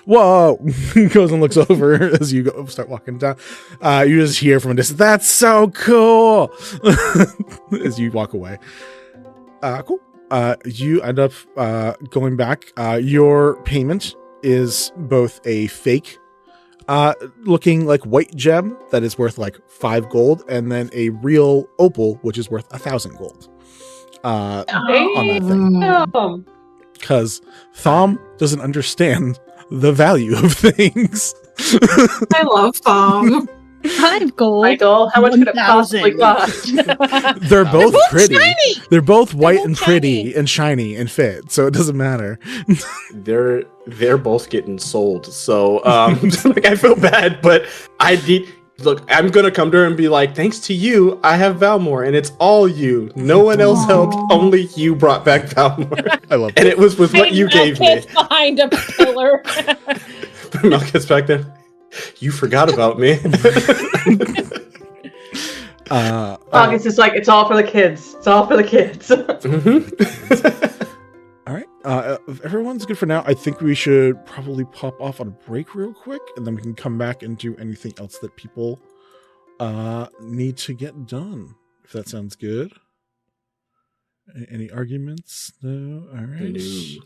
Whoa! Goes and looks over as you start walking down. You just hear from a distance, "That's so cool!" as you walk away. Cool. You end up going back. Your payment is both a fake looking like white gem that is worth like 5 gold, and then a real opal which is worth 1,000 gold on that thing. Because Thom doesn't understand the value of things. I love Thom. 5 gold. Michael, how much could it 1,000. possibly cost? They're both pretty. Shiny! They're both white and shiny. pretty and shiny and fit, so it doesn't matter. They're both getting sold. So like I feel bad, but I'm gonna come to her and be like, thanks to you, I have Valmore, and it's all you. No one else helped, only you brought back Valmore. I love And that. it was with what you gave me. Behind a pillar. Mel gets back there. You forgot about me. August is like, it's all for the kids. It's all for the kids. All right. If everyone's good for now, I think we should probably pop off on a break real quick, and then we can come back and do anything else that people need to get done. If that sounds good. Any arguments? No. All right. No.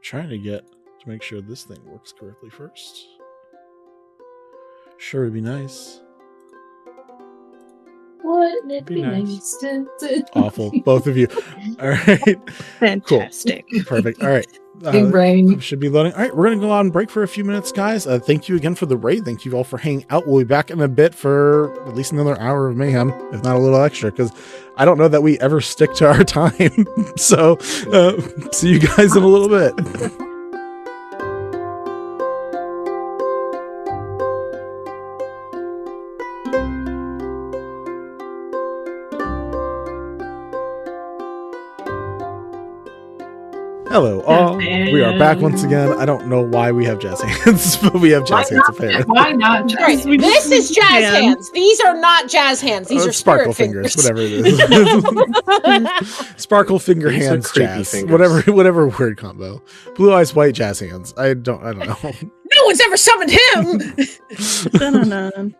Trying to make sure this thing works correctly first. Sure, it'd be nice. Wouldn't it Be be nice. nice? Awful, both of you. All right. Fantastic. Perfect. All right. Big brain. Should be loading. All right, we're going to go on break for a few minutes, guys. Thank you again for the raid. Thank you all for hanging out. We'll be back in a bit for at least another hour of mayhem, if not a little extra, because I don't know that we ever stick to our time. So see you guys in a little bit. Hello, all. We are back once again. I don't know why we have jazz hands, but we have jazz hands apparently. Why not? Right. This is jazz hands. These are not jazz hands. These are sparkle spirit fingers, whatever it is. Sparkle finger These are hands, creepy jazz, fingers. whatever word combo. Blue eyes, white jazz hands. I don't know. No one's ever summoned him. Dun-dun-dun.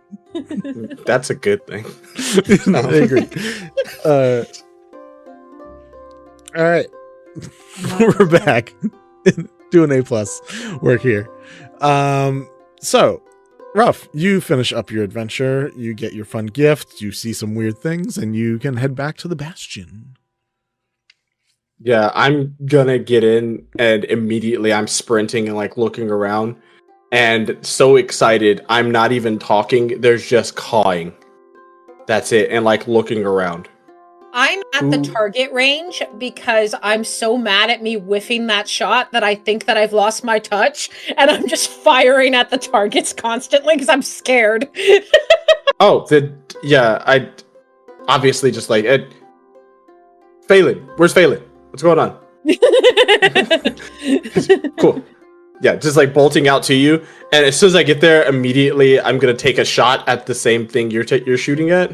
That's a good thing. No, I agree. All right. We're back doing A+ work here. So Ruff, you finish up your adventure, you get your fun gift, you see some weird things, and you can head back to the bastion. Yeah, I'm gonna get in, and immediately I'm sprinting and like looking around, and so excited I'm not even talking. There's just cawing. That's it, and like looking around. I'm at the target range because I'm so mad at me whiffing that shot that I think that I've lost my touch, and I'm just firing at the targets constantly because I'm scared. I obviously just like Phelan. Where's Phelan? What's going on? Cool. Yeah, just like bolting out to you, and as soon as I get there, immediately I'm gonna take a shot at the same thing you're shooting at.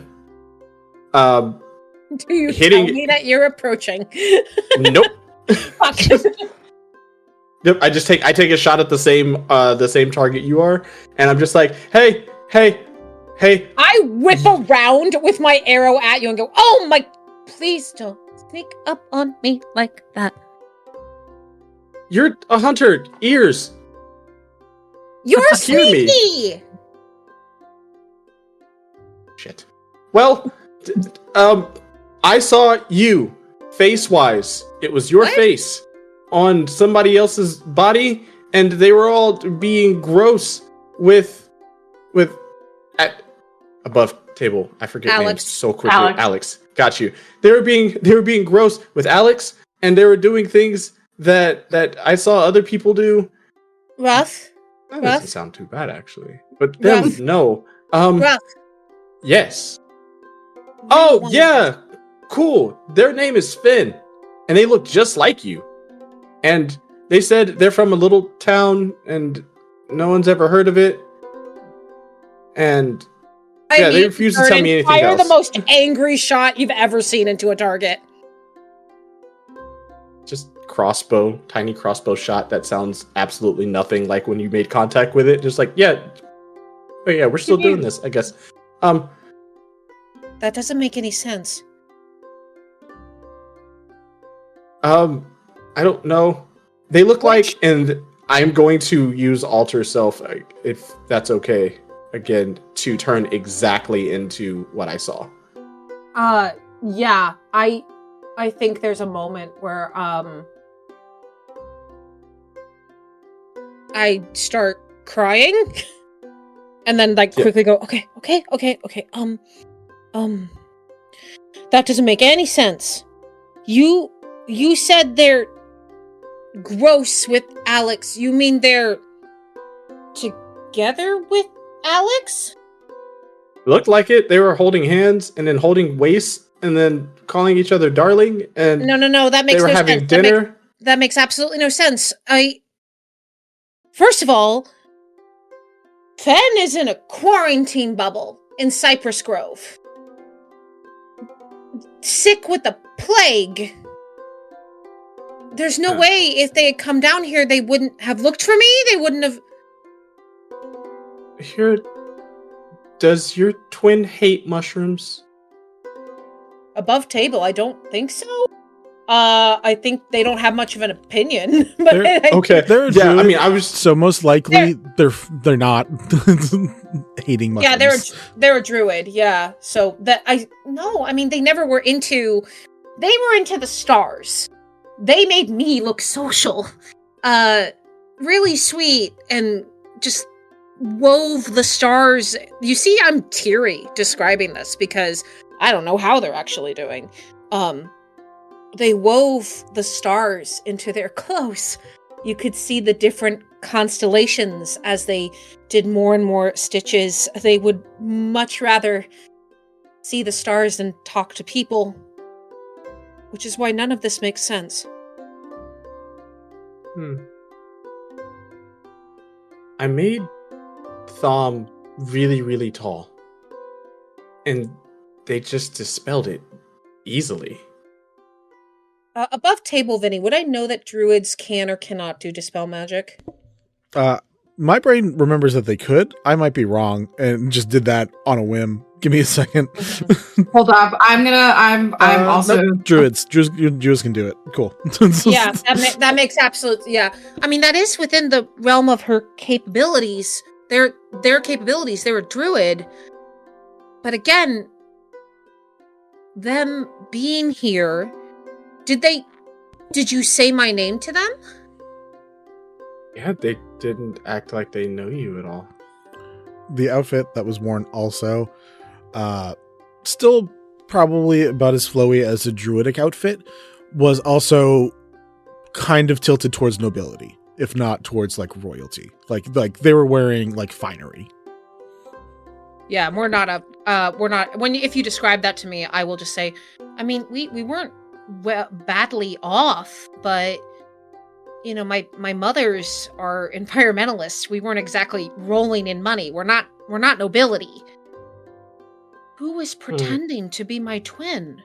Do you Hitting- tell me that you're approaching? Nope. Fuck. Yep. I take a shot at the same target you are, and I'm just like, hey. I whip around with my arrow at you and go, oh my, please don't sneak up on me like that. You're a hunter. Ears. You're Hear me. sneaky! Shit. Well, I saw you face-wise. It was your What? face on somebody else's body, and they were all being gross with at above table. I forget Alex. names so quickly. Alex. Got you. They were being gross with Alex, and they were doing things that I saw other people do. Ruff, That Ruff? doesn't sound too bad, actually. But them, Ruff. no. Ruff, Yes. Oh, yeah. Cool. Their name is Finn. And they look just like you. And they said they're from a little town and no one's ever heard of it. And they refuse to tell me anything Fire else. the most angry shot you've ever seen into a target. Just tiny crossbow shot that sounds absolutely nothing like when you made contact with it. Just like, we're still doing this, I guess. That doesn't make any sense. I don't know. They look like, and I'm going to use alter self, if that's okay, again, to turn exactly into what I saw. Yeah, I think there's a moment where, I start crying, and then, quickly go, okay, that doesn't make any sense. You said they're gross with Alex. You mean they're together with Alex? Looked like it. They were holding hands and then holding waists and then calling each other darling. And no, that makes they were no having sense. dinner. That makes absolutely no sense. First of all, Fenn is in a quarantine bubble in Cypress Grove. Sick with the plague. There's no way if they had come down here, they wouldn't have looked for me. They wouldn't have... Does your twin hate mushrooms? Above table, I don't think so. I think they don't have much of an opinion. But okay. They're I mean, I was so most likely they're not hating mushrooms. Yeah, they're a druid. Yeah, so I mean, they never were into. They were into the stars. They made me look social, really sweet, and just wove the stars. You see, I'm teary describing this because I don't know how they're actually doing. They wove the stars into their clothes. You could see the different constellations as they did more and more stitches. They would much rather see the stars than talk to people, which is why none of this makes sense. I made Thom really, really tall. And they just dispelled it easily. Above table, Vinny, would I know that druids can or cannot do dispel magic? My brain remembers that they could. I might be wrong and just did that on a whim. Give me a second. Hold up. I'm also... No, druids can do it. Cool. Yeah, that makes absolute... Yeah. I mean, that is within the realm of her capabilities. Their capabilities. They're a druid. But again, them being here... Did you say my name to them? Yeah, they didn't act like they know you at all. The outfit that was worn also, still probably about as flowy as a druidic outfit, was also kind of tilted towards nobility, if not towards royalty. Like they were wearing finery. Yeah, we're not. If you describe that to me, I will just say, I mean, we weren't badly off, but my mothers are environmentalists. We weren't exactly rolling in money. We're not nobility. Who is pretending to be my twin?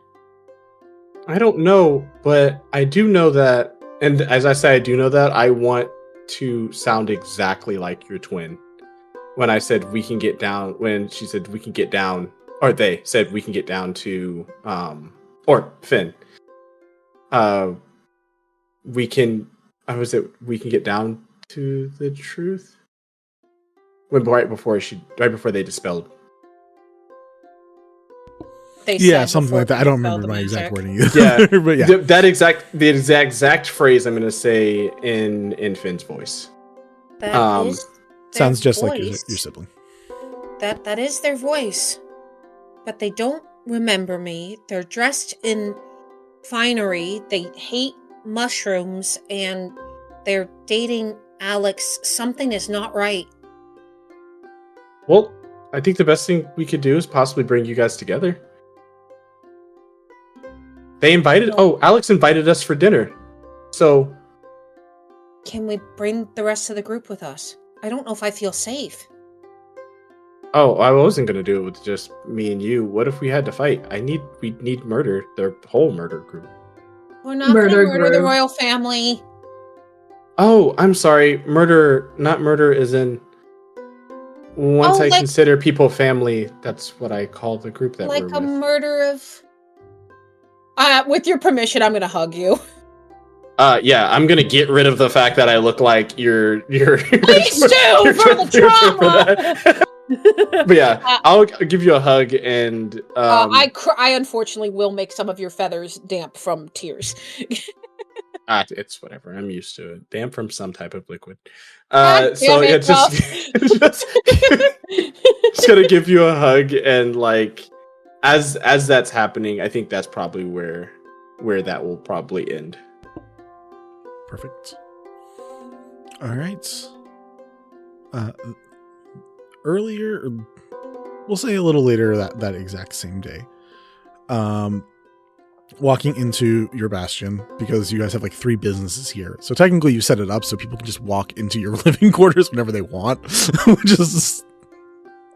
I don't know, but I do know that, and as I say, I do know that I want to sound exactly like your twin. When I said we can get down, when she said we can get down, or they said we can get down to, or Finn. We can get down to the truth? Right before they dispelled. Something like that. I don't remember my exact wording either. Yeah, but yeah. The exact phrase I'm going to say in Finn's voice. That is sounds just voice. Like your sibling. That is their voice. But they don't remember me. They're dressed in finery. They hate mushrooms, and they're dating Alex. Something is not right. Well, I think the best thing we could do is possibly bring you guys together. Alex invited us for dinner. So Can we bring the rest of the group with us? I don't know if I feel safe. Oh, I wasn't gonna do it with just me and you. What if we had to fight? We need murder, the whole murder group. We're not going to murder the royal family. Oh, I'm sorry. Murder, not murder is in... Once I consider people family, that's what I call the group that we're with. Like a murder of... with your permission, I'm going to hug you. Yeah, I'm gonna get rid of the fact that I look like you're Please do, for the trauma! But yeah, I'll give you a hug and... I unfortunately will make some of your feathers damp from tears. It's whatever. I'm used to it. Damp from some type of liquid. So yeah, just gonna give you a hug and like as that's happening, I think that's probably where that will probably end. Perfect. All right. Earlier, we'll say a little later that exact same day. Walking into your bastion, because you guys have like 3 businesses here. So technically you set it up so people can just walk into your living quarters whenever they want, which is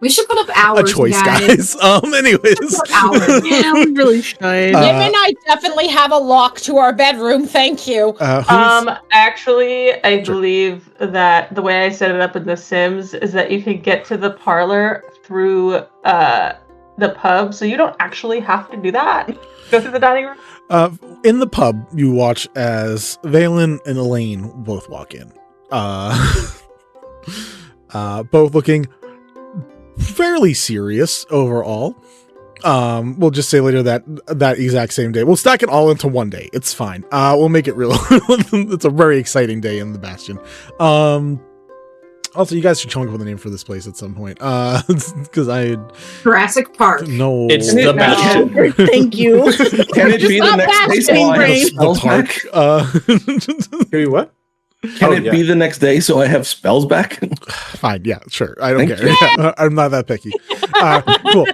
We should put up hours, a choice, guys. Anyways. Hours. Yeah, we really should. Jim and I definitely have a lock to our bedroom, thank you. Actually, I believe that the way I set it up in The Sims is that you can get to the parlor through the pub, so you don't actually have to do that. Go through the dining room. In the pub, you watch as Valen and Elaine both walk in. Both looking fairly serious overall. We'll just say later that exact same day. We'll stack it all into one day. It's fine. We'll make it real. It's a very exciting day in the Bastion. Also, you guys should come up with a name for this place at some point. Because Jurassic Park. No, It's the Bastion. Thank you. Can it be the next day so I have spells back? Can you what? Can it be the next day so I have spells back? Fine, yeah, sure. I don't Thank care. Yeah, I'm not that picky. Cool.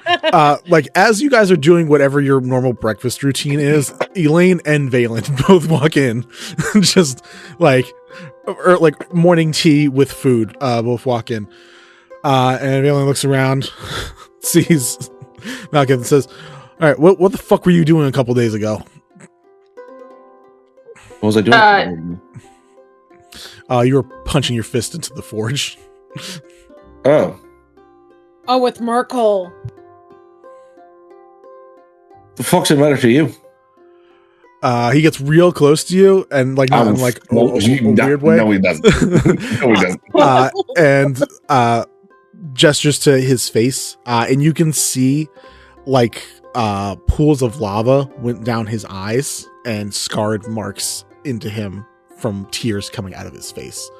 Like, as you guys are doing whatever your normal breakfast routine is, Elaine and Valen both walk in. Just like morning tea with food, both walk in. And Valen looks around, sees Malcolm and says, all right, what the fuck were you doing a couple days ago? What was I doing? You were punching your fist into the forge. Oh, with Merkel. the fuck's the matter to you? He gets real close to you and like not in like a weird way. No, he doesn't. No, he doesn't. And gestures to his face, and you can see like pools of lava went down his eyes and scarred marks into him from tears coming out of his face.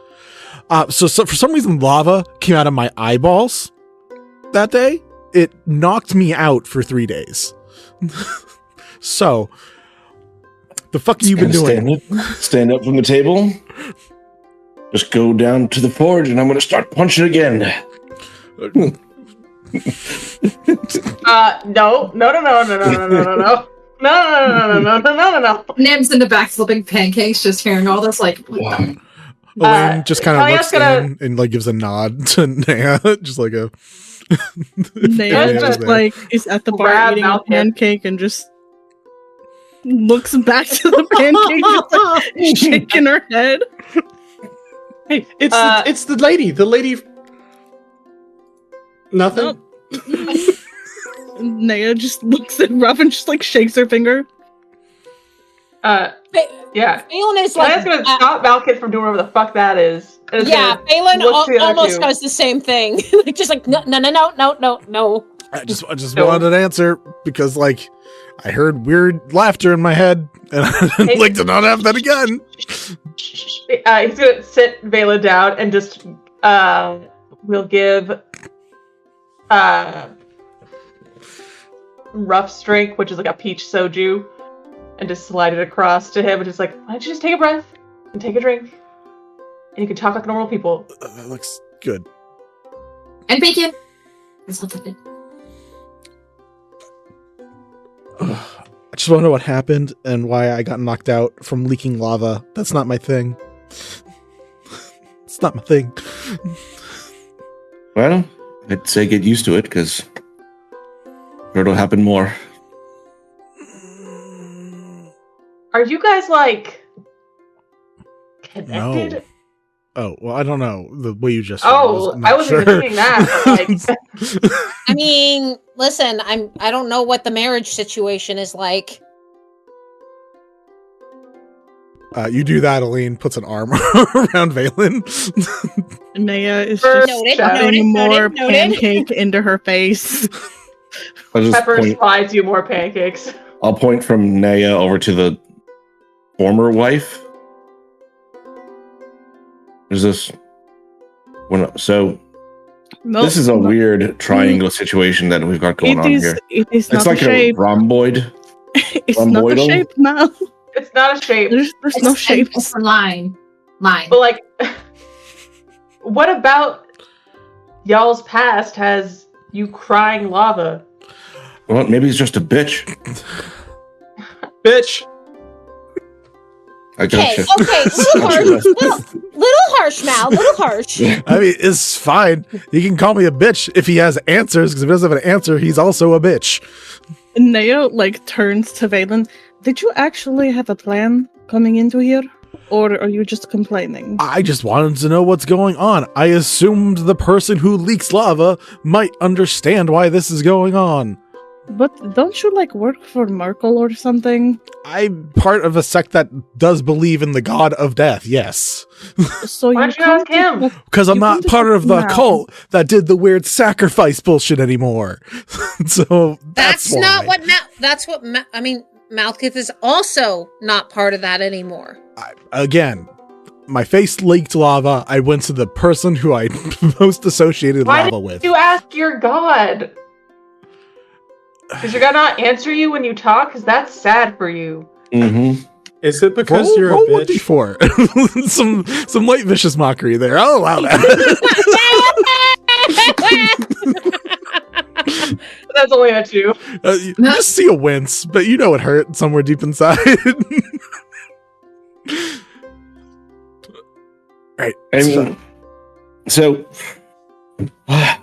So for some reason, lava came out of my eyeballs that day. It knocked me out for 3 days. So, the fuck have you been doing? Stand up from the table. Just go down to the forge, and I'm going to start punching again. No. No. Nim's in the back flipping pancakes, just hearing all this, like, what the... Elaine just kind of looks Kalia's in and like gives a nod to Naya, just like a. Naya just like is at the bar eating a pancake and just looks back to the pancake, just, like, shaking her head. Hey, it's the lady. The lady. Nothing. Naya just looks at Ruff and just like shakes her finger. Yeah. Phelan is like... Naya's gonna stop Malkit from doing whatever the fuck that is. Yeah, Phelan almost does the same thing. Just like, no. I just wanted an answer because like I heard weird laughter in my head and I'd like to not have that again. He's gonna sit Vela down and just we'll give Ruff's drink, which is like a peach soju, and just slide it across to him and just like, why don't you just take a breath and take a drink and you can talk like normal people. That looks good. And bacon. Exalted. I just want to know what happened and why I got knocked out from leaking lava. That's not my thing. It's not my thing. Well, I'd say get used to it, because it'll happen more. Are you guys like connected? No. Oh, well, I don't know the way you just. Oh, I wasn't even thinking that. Like, I mean, listen, I don't know what the marriage situation is like. You do that, Aline puts an arm around Valen. Naya is First just Noted, shoving more noted. pancake into her face. I'll just Pepper point, slides you more pancakes. I'll point from Naya over to the former wife. There's this. So No, this is a weird triangle situation that we've got going on here. It is It's not like a shape. rhomboid. It's not a rhomboidal? shape now. It's not a shape. There's no shapes. It's a line. But like, what about y'all's past has you crying lava? Well, maybe he's just a bitch. Bitch. I Okay, gotcha. little harsh, little harsh, Mal, little harsh. I mean, it's fine. You can call me a bitch if he has answers, because if he doesn't have an answer, he's also a bitch. Naya like turns to Valen. Did you actually have a plan coming into here? Or are you just complaining? I just wanted to know what's going on. I assumed the person who leaks lava might understand why this is going on. But don't you like work for Merkel or something? I'm part of a sect that does believe in the god of death, yes. So Why don't you ask him? Because I'm You not can just part of the now. cult that did the weird sacrifice bullshit anymore. So that's why. not what I mean, Malkith is also not part of that anymore. Again, my face leaked lava. I went to the person who I most associated Why lava did with. you ask your god? Does your god not answer you when you talk? Because that's sad for you. Mm-hmm. Is it because roll, you're roll a bitch? 1d4. some light vicious mockery there. I'll allow that. That's only a 2. You just see a wince, but you know it hurt somewhere deep inside. Right. I mean, so let's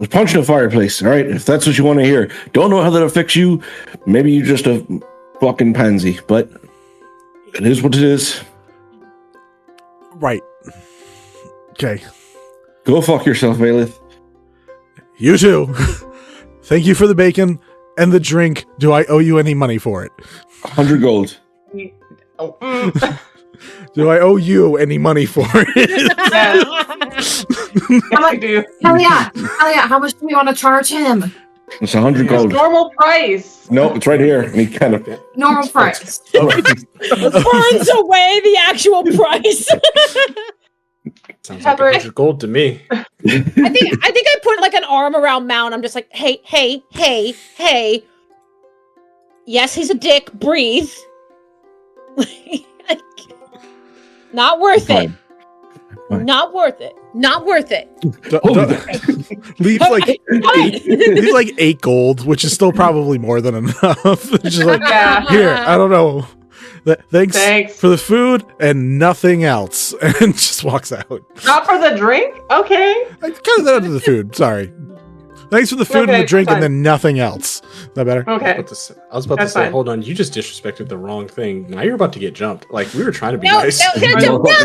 punch in a fireplace, all right? If that's what you want to hear. Don't know how that affects you. Maybe you're just a fucking pansy, but it is what it is. Right. Okay. Go fuck yourself, Valith. You too. Thank you for the bacon and the drink. Do I owe you any money for it? 100 gold. Oh, Do I owe you any money for it? yes. I do. Hell yeah, how much do we want to charge him? It's 100 gold. Normal price. No, it's right here. And he kind of. Normal price. Burns away the actual price. Sounds like Pepper. 100 gold to me. I think I put like an arm around Mount. I'm just like, hey. Yes, he's a dick. Breathe. Not worth it. Fine. Not worth it. Not worth it. Leaves like 8 gold, which is still probably more than enough. Just like, Yeah. here, I don't know. Thanks Thanks. for the food and nothing else. And just walks out. Not for the drink? Okay. I kind of that under the food. Sorry. Thanks for the food and Okay, the drink fine. and then nothing else. Is that better? Okay. I was about to That's say, fine. hold on, you just disrespected the wrong thing. Now you're about to get jumped. Like, we were trying to be No, nice.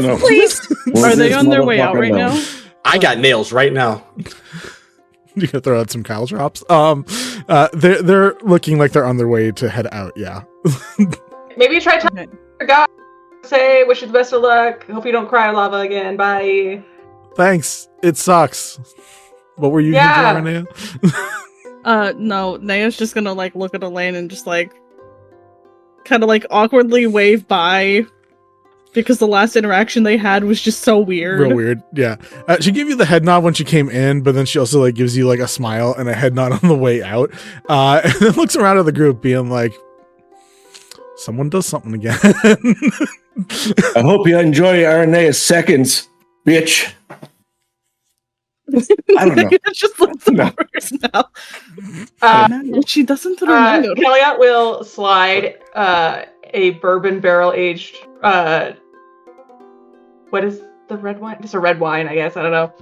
no, please. Are they on their way out right now? I got nails right now. You gonna throw out some cowl drops? They're looking like they're on their way to head out. Yeah. Maybe try talking to your god. Say, wish you the best of luck. Hope you don't cry lava again. Bye. Thanks. It sucks. What were you Yeah. doing, Renee? No, Naya's just gonna like look at Elaine and just like kind of like awkwardly wave bye because the last interaction they had was just so weird. Real weird. Yeah. She gave you the head nod when she came in, but then she also like gives you like a smile and a head nod on the way out. And then looks around at the group being like, someone does something again. I hope you enjoy Irona's seconds, bitch. I don't know. It just looks No. worse now. Uh, She doesn't remember. Kellyot will slide a bourbon barrel aged. What is the red wine? Just a red wine, I guess. I don't know.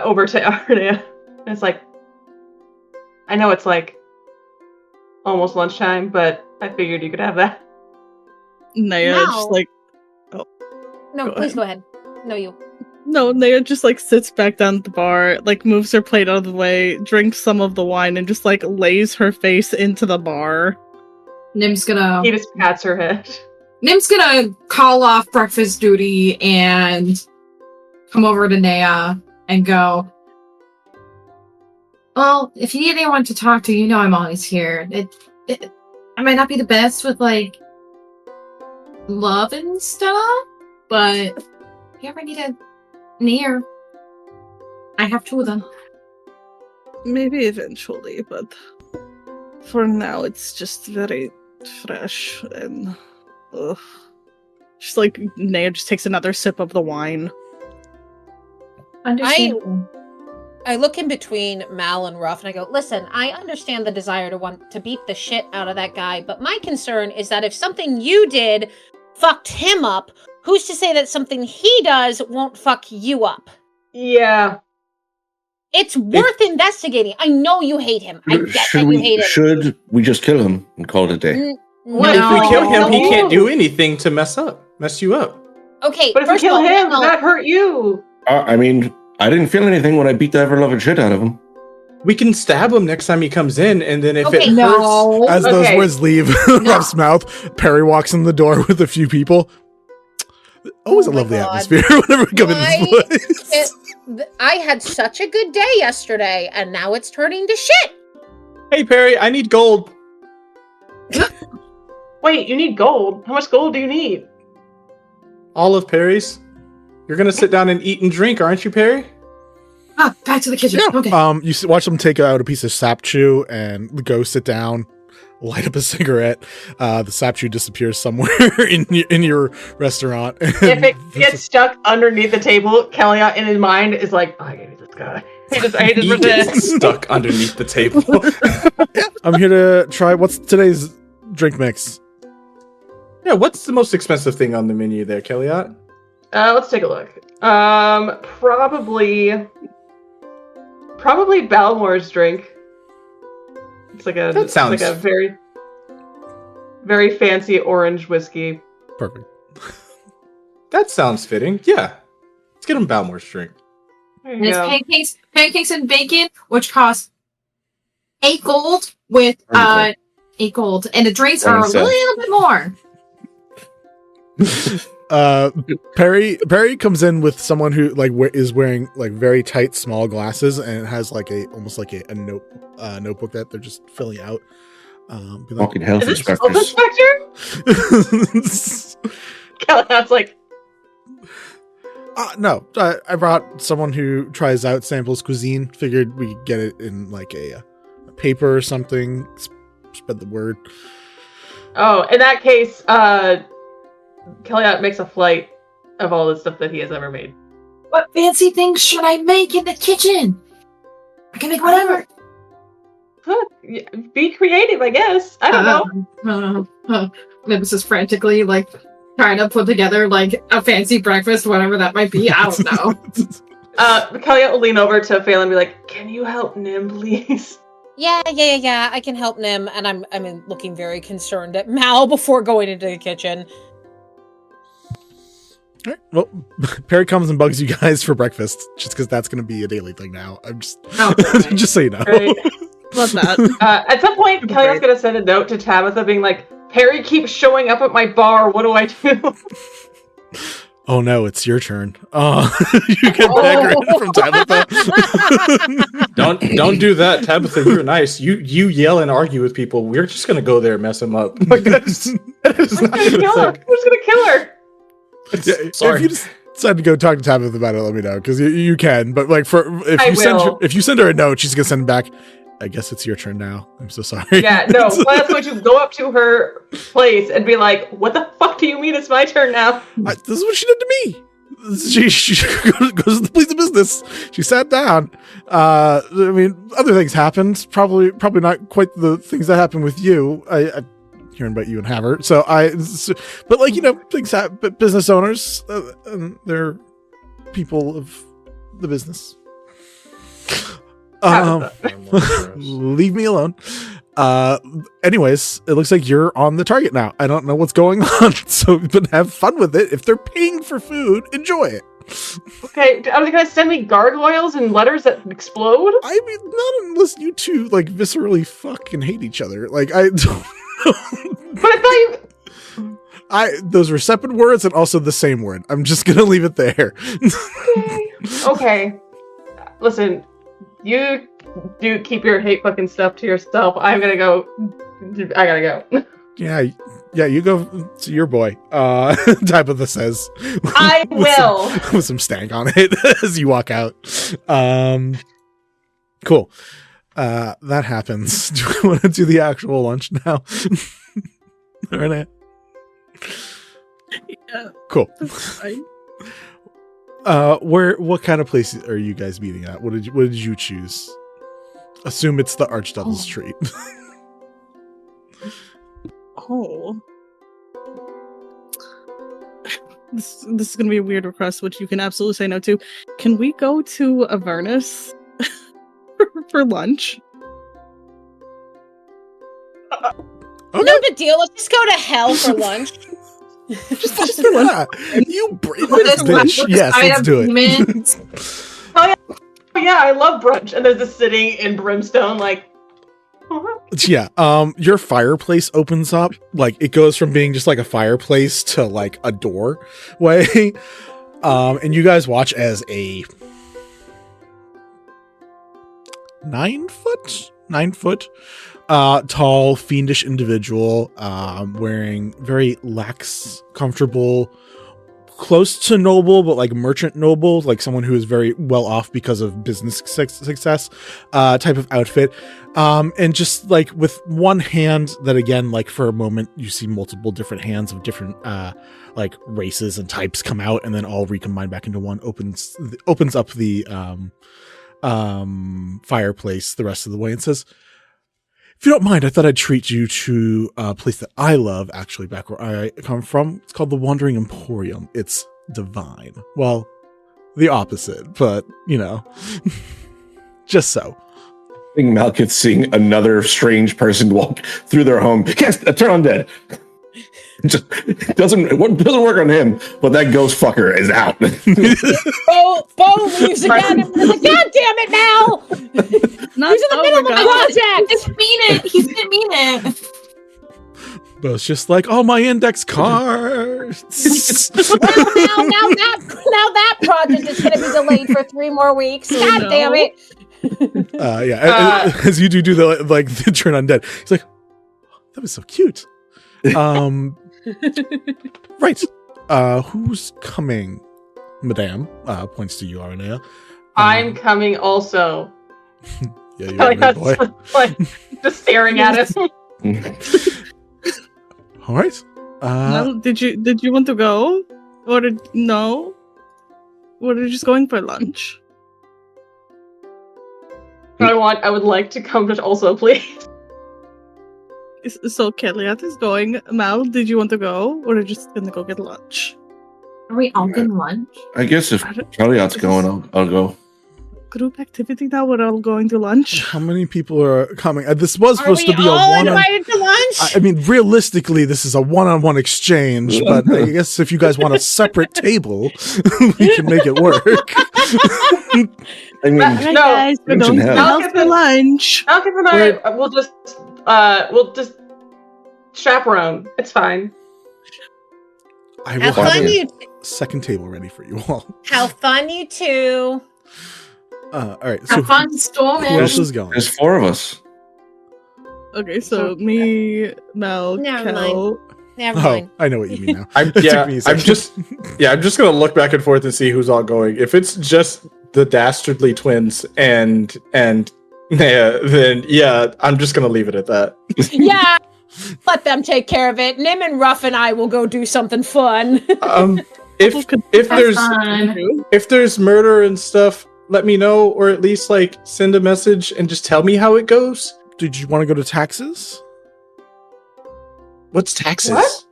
Over to Irona. And it's like, I know it's like almost lunchtime, but I figured you could have that. Naya No. just like No, Go please ahead. go ahead. No, you. Naya just like sits back down at the bar, like moves her plate out of the way, drinks some of the wine, and just like lays her face into the bar. Nim's gonna He just pats her head. call off breakfast duty and come over to Naya and go, well, if you need anyone to talk to, you know I'm always here. I might not be the best with, like, love and stuff, but if you ever need an ear, I have two of them. Maybe eventually, but for now it's just very fresh and ugh. Just like Naya just takes another sip of the wine. Understandable. I look in between Mal and Ruff and I go, listen, I understand the desire to want to beat the shit out of that guy, but my concern is that if something you did fucked him up, who's to say that something he does won't fuck you up? Yeah. It's worth investigating. I know you hate him. I get that Should you hate him. should we just kill him and call it a day? What? If we kill him, he No. can't do anything to mess you up. Okay, But if we first of kill all, him, Mal, does that hurt you? I mean, I didn't feel anything when I beat the ever-loving shit out of him. We can stab him next time he comes in, and then if Okay. it hurts, No. As those Okay. words leave Ruff's mouth, Perry walks in the door with a few people. Always Oh a my lovely God. atmosphere whenever we come in Why this place. I had such a good day yesterday, and now it's turning to shit. hey Perry, I need gold. Wait, you need gold. How much gold do you need? All of Perry's. You're gonna sit down and eat and drink, aren't you, Perry? Ah, back to the kitchen. Yeah. Okay. You watch them take out a piece of sap chew and go sit down, light up a cigarette. The sap chew disappears somewhere in your restaurant. If it gets stuck underneath the table, Kellyot in his mind is like, oh, I hate this guy. I hate this He person. gets stuck underneath the table. I'm here to try. What's today's drink mix? Yeah, what's the most expensive thing on the menu there, Kellyot? Let's take a look. Probably Balmore's drink. It's like That it's sounds- like a very, very fancy orange whiskey. Perfect. That sounds fitting. Yeah. Let's get him Balmore's drink. There And you it's go. pancakes and bacon, which costs 8 gold with Wonderful. 8 gold, and the drinks are a 27. little bit more. Perry comes in with someone who is wearing like very tight small glasses and has like almost like a notebook that they're just filling out. Be like, Fucking health Is it Health inspectors. Inspector? Kellyot's like, no, I brought someone who tries out samples cuisine. Figured we could get it in like a paper or something. Spread the word. oh, in that case, Kellyot makes a flight of all the stuff that he has ever made. What fancy things should I make in the kitchen? I can make whatever. Huh, yeah, be creative, I guess. I don't know. Nimbus is frantically like trying to put together like a fancy breakfast, whatever that might be. I don't know. Kellyot will lean over to Phelan and be like, "Can you help Nim, please?" Yeah. I can help Nim, and I'm looking very concerned at Mal before going into the kitchen. All right. Well, Perry comes and bugs you guys for breakfast, just because that's going to be a daily thing now. I'm just, Oh, okay. just so you know. Right. Love that. At some point, Kellyot's gonna send a note to Tabitha, being like, "Perry keeps showing up at my bar. What do I do?" Oh no, it's your turn. Oh, you get dagger in from Tabitha. Don't do that, Tabitha. You're nice. You yell and argue with people. We're just gonna go there and mess them up. Like that is We're just not gonna even kill her. a thing. We're just gonna kill her. Yeah, Sorry. if you decide to go talk to Tabitha about it, let me know because you can. But like I will. if you send her a note, she's gonna send back. I guess it's your turn now. I'm so sorry. Yeah, no. Planet's going to go up to her place and be like, "What the fuck do you mean it's my turn now?" This is what she did to me. She goes to the place of business. She sat down. I mean, other things happened. Probably not quite the things that happened with you. I hearing about you and Hammer. But like, you know, things happen. But business owners, they're people of the business. Leave me alone. Anyways, it looks like you're on the target now. I don't know what's going on, but have fun with it. If they're paying for food, enjoy it. Okay, are they gonna send me gargoyles and letters that explode? I mean, not unless you two like viscerally fucking hate each other. Like, I don't know. But I thought you. Those were separate words and also the same word. I'm just gonna leave it there. Okay. Listen, you do keep your hate fucking stuff to yourself. I gotta go. Yeah, you go to your boy. Tabitha says. I will. With some stank on it as you walk out. Cool. That happens. Do we want to do the actual lunch now? Renee? Yeah. Cool. That's fine. What kind of place are you guys meeting at? What did you choose? Assume it's the Archdevil's treat. Oh. This is gonna be a weird request, which you can absolutely say no to. Can we go to Avernus for lunch? Okay. No big deal. Let's just go to hell for lunch. just for lunch. Yeah. You bitch. Yes, let's do it. Oh yeah, I love brunch. And there's a sitting in brimstone, like. Yeah, your fireplace opens up. Like, it goes from being just like a fireplace to like a doorway. And you guys watch as a 9 foot tall, fiendish individual, wearing very lax, comfortable, close to noble, but like merchant noble, like someone who is very well off because of business success, type of outfit. And just like with one hand that, again, like for a moment, you see multiple different hands of different, like races and types come out and then all recombine back into one, opens up the, fireplace the rest of the way and says, if you don't mind, I thought I'd treat you to a place that I love, actually, back where I come from. It's called the Wandering Emporium. It's divine. Well, the opposite, but, you know, just so. I think Malkith's seeing another strange person walk through their home. Cast a turn undead. Just doesn't work on him, but that ghost fucker is out. Bo leaves again and we're like, God damn it, Mal! He's in the middle of my project! He didn't mean it. Bo's just like, oh, my index cards. Well, now that project is going to be delayed for 3 more weeks. God damn it! As you do the turn undead, he's like, that was so cute. Right. Who's coming, madame? Points to you, Irona. I'm coming also. Yeah, you're a boy. Like, just staring at him. All right. Well, did you want to go, or no? Or are you just going for lunch? I would like to come, but also, please. So Kellyat is going. Mal, did you want to go, or are you just gonna go get lunch? Are we all getting lunch? I guess if Kellyot's going, I'll go. Group activity now. We're all going to lunch. How many people are coming? This was supposed to be all invited to lunch? I mean, realistically, this is a one-on-one exchange, but I guess if you guys want a separate table, we can make it work. I mean, Right, guys, we're going to the house for lunch. Malkith and I we'll just chaperone. It's fine. I will have a second table ready for you all. How fun, you two. All right. So Have fun storming. who else is going? there's 4 of us. Okay, so me, Mel, Never Kel. Never Oh, mind. I know what you mean now. I'm It took me a second. just gonna look back and forth and see who's all going. If it's just the dastardly twins and yeah, then yeah, I'm just gonna leave it at that. Yeah, let them take care of it. Nim and Ruff and I will go do something fun. if there's murder and stuff, let me know, or at least like send a message and just tell me how it goes. Did you want to go to taxes? What's taxes? What?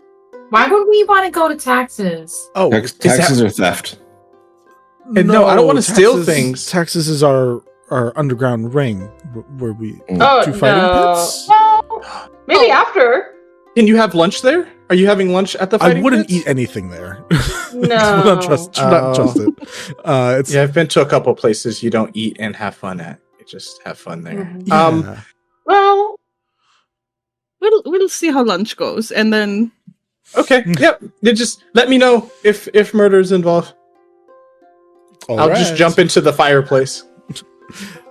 Why would we want to go to taxes? Oh, Taxes or theft? And no, I don't want to steal things. Taxes is our underground ring where we Oh, do fighting pits. Well, maybe after. Can you have lunch there? Are you having lunch at the fighting I wouldn't pits? eat anything there. No. not trust it. It's Yeah, I've been to a couple places you don't eat and have fun at. You just have fun there. yeah. Well, We'll see how lunch goes, and then Okay. Yep. You just let me know if murder's involved. All I'll right. just jump into the fireplace.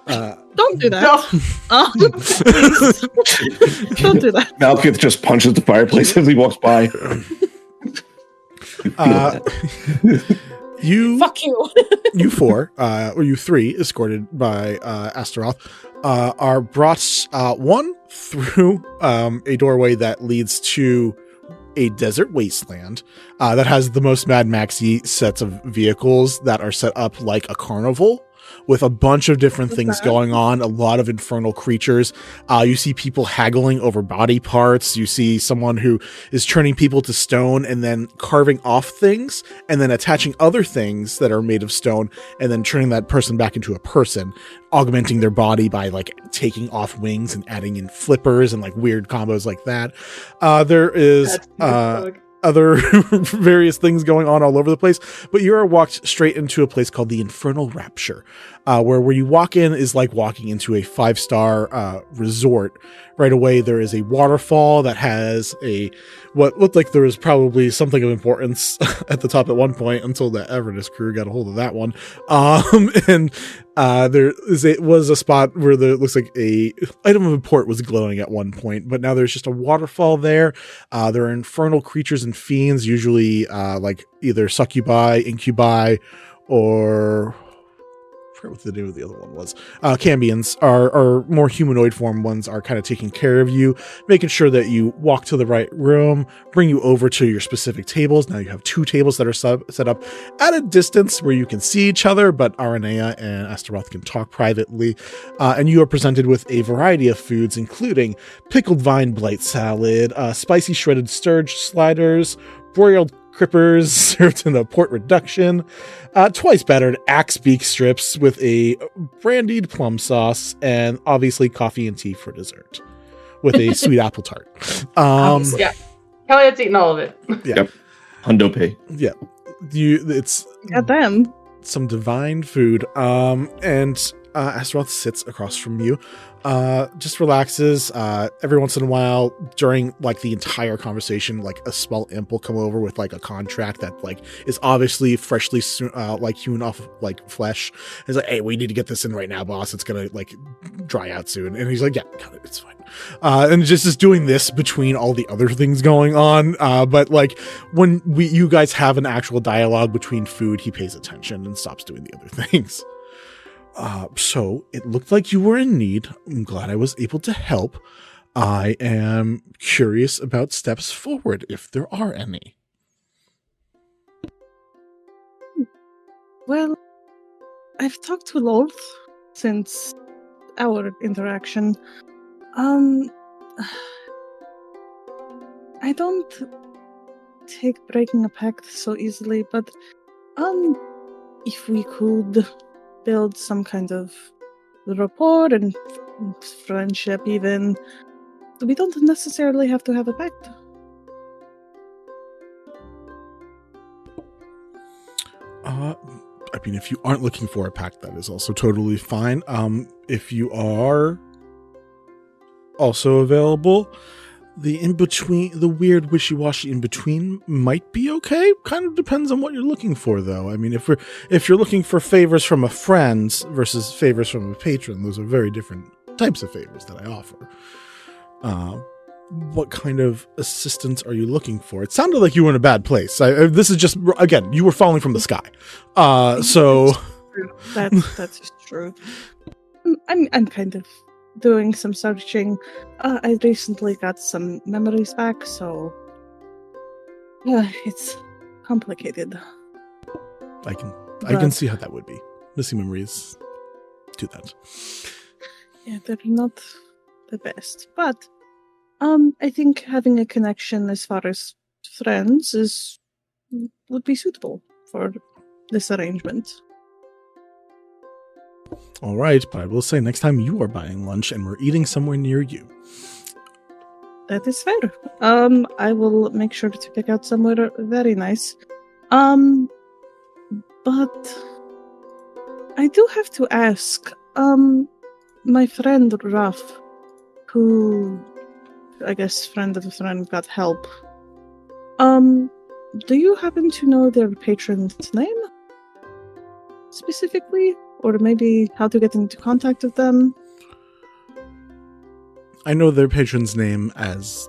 don't do that. no. Don't do that. Malkith just punches the fireplace as he walks by. You Fuck you. you four, or you three, escorted by Astaroth, are brought one through a doorway that leads to a desert wasteland that has the most Mad Maxy sets of vehicles that are set up like a carnival with a bunch of different things going on, a lot of infernal creatures. You see people haggling over body parts. You see someone who is turning people to stone and then carving off things and then attaching other things that are made of stone and then turning that person back into a person, augmenting their body by like taking off wings and adding in flippers and like weird combos like that. There is other various things going on all over the place, but you are walked straight into a place called the Infernal Rapture, where you walk in is like walking into a 5-star resort. Right away, there is a waterfall that has what looked like there was probably something of importance at the top at one point until the Avernus crew got a hold of that one. And there was a spot where there looks like a item of import was glowing at one point, but now there's just a waterfall there. There are infernal creatures and fiends, usually like either succubi, incubi, or I forget what the name of the other one was. Cambions are more humanoid form ones are kind of taking care of you, making sure that you walk to the right room, bring you over to your specific tables. Now you have 2 tables that are set up at a distance where you can see each other, but Aranea and Astaroth can talk privately. And you are presented with a variety of foods, including pickled vine blight salad, spicy shredded sturge sliders, broiled crippers served in a port reduction, twice battered axe beak strips with a brandied plum sauce, and obviously coffee and tea for dessert with a sweet apple tart. Yeah. Kelly's eating all of it. Yeah. Yep. Hundo pay. Yeah. It's Got them. some divine food. And Astaroth sits across from you, just relaxes. Every once in a while during like the entire conversation, like a small imp will come over with like a contract that like is obviously freshly like hewn off like flesh. He's like, hey, we need to get this in right now, boss. It's gonna like dry out soon. And he's like, yeah, got it, it's fine. And just is doing this between all the other things going on. But like when you guys have an actual dialogue between food, he pays attention and stops doing the other things. So it looked like you were in need. I'm glad I was able to help. I am curious about steps forward, if there are any. Well, I've talked to Lolth since our interaction. I don't take breaking a pact so easily, but if we could build some kind of rapport and friendship even, we don't necessarily have to have a pact. I mean, if you aren't looking for a pact, that is also totally fine. If you are also available, the in-between, the weird wishy-washy in-between might be okay. Kind of depends on what you're looking for, though. I mean, if you're looking for favors from a friend versus favors from a patron, those are very different types of favors that I offer. What kind of assistance are you looking for? It sounded like you were in a bad place. This is just, again, you were falling from the sky. So That's true. I'm kind of doing some searching. I recently got some memories back, so it's complicated. I can see how that would be. Missing memories do that. Yeah, they're not the best. But I think having a connection as far as friends would be suitable for this arrangement. All right, but I will say next time you are buying lunch and we're eating somewhere near you. That is fair. I will make sure to pick out somewhere very nice. But I do have to ask, my friend Ruff, who I guess friend of a friend got help. Do you happen to know their patron's name? Specifically? Or maybe how to get into contact with them? I know their patron's name as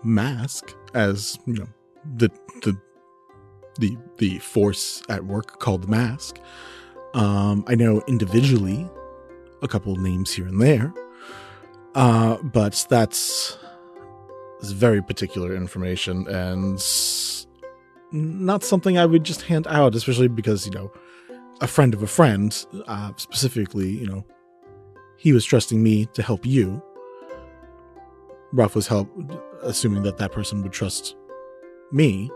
Mask, as the force at work called Mask. I know individually a couple names here and there, but that's very particular information and not something I would just hand out, especially because a friend of a friend, specifically, he was trusting me to help you. Ruff was assuming that person would trust me.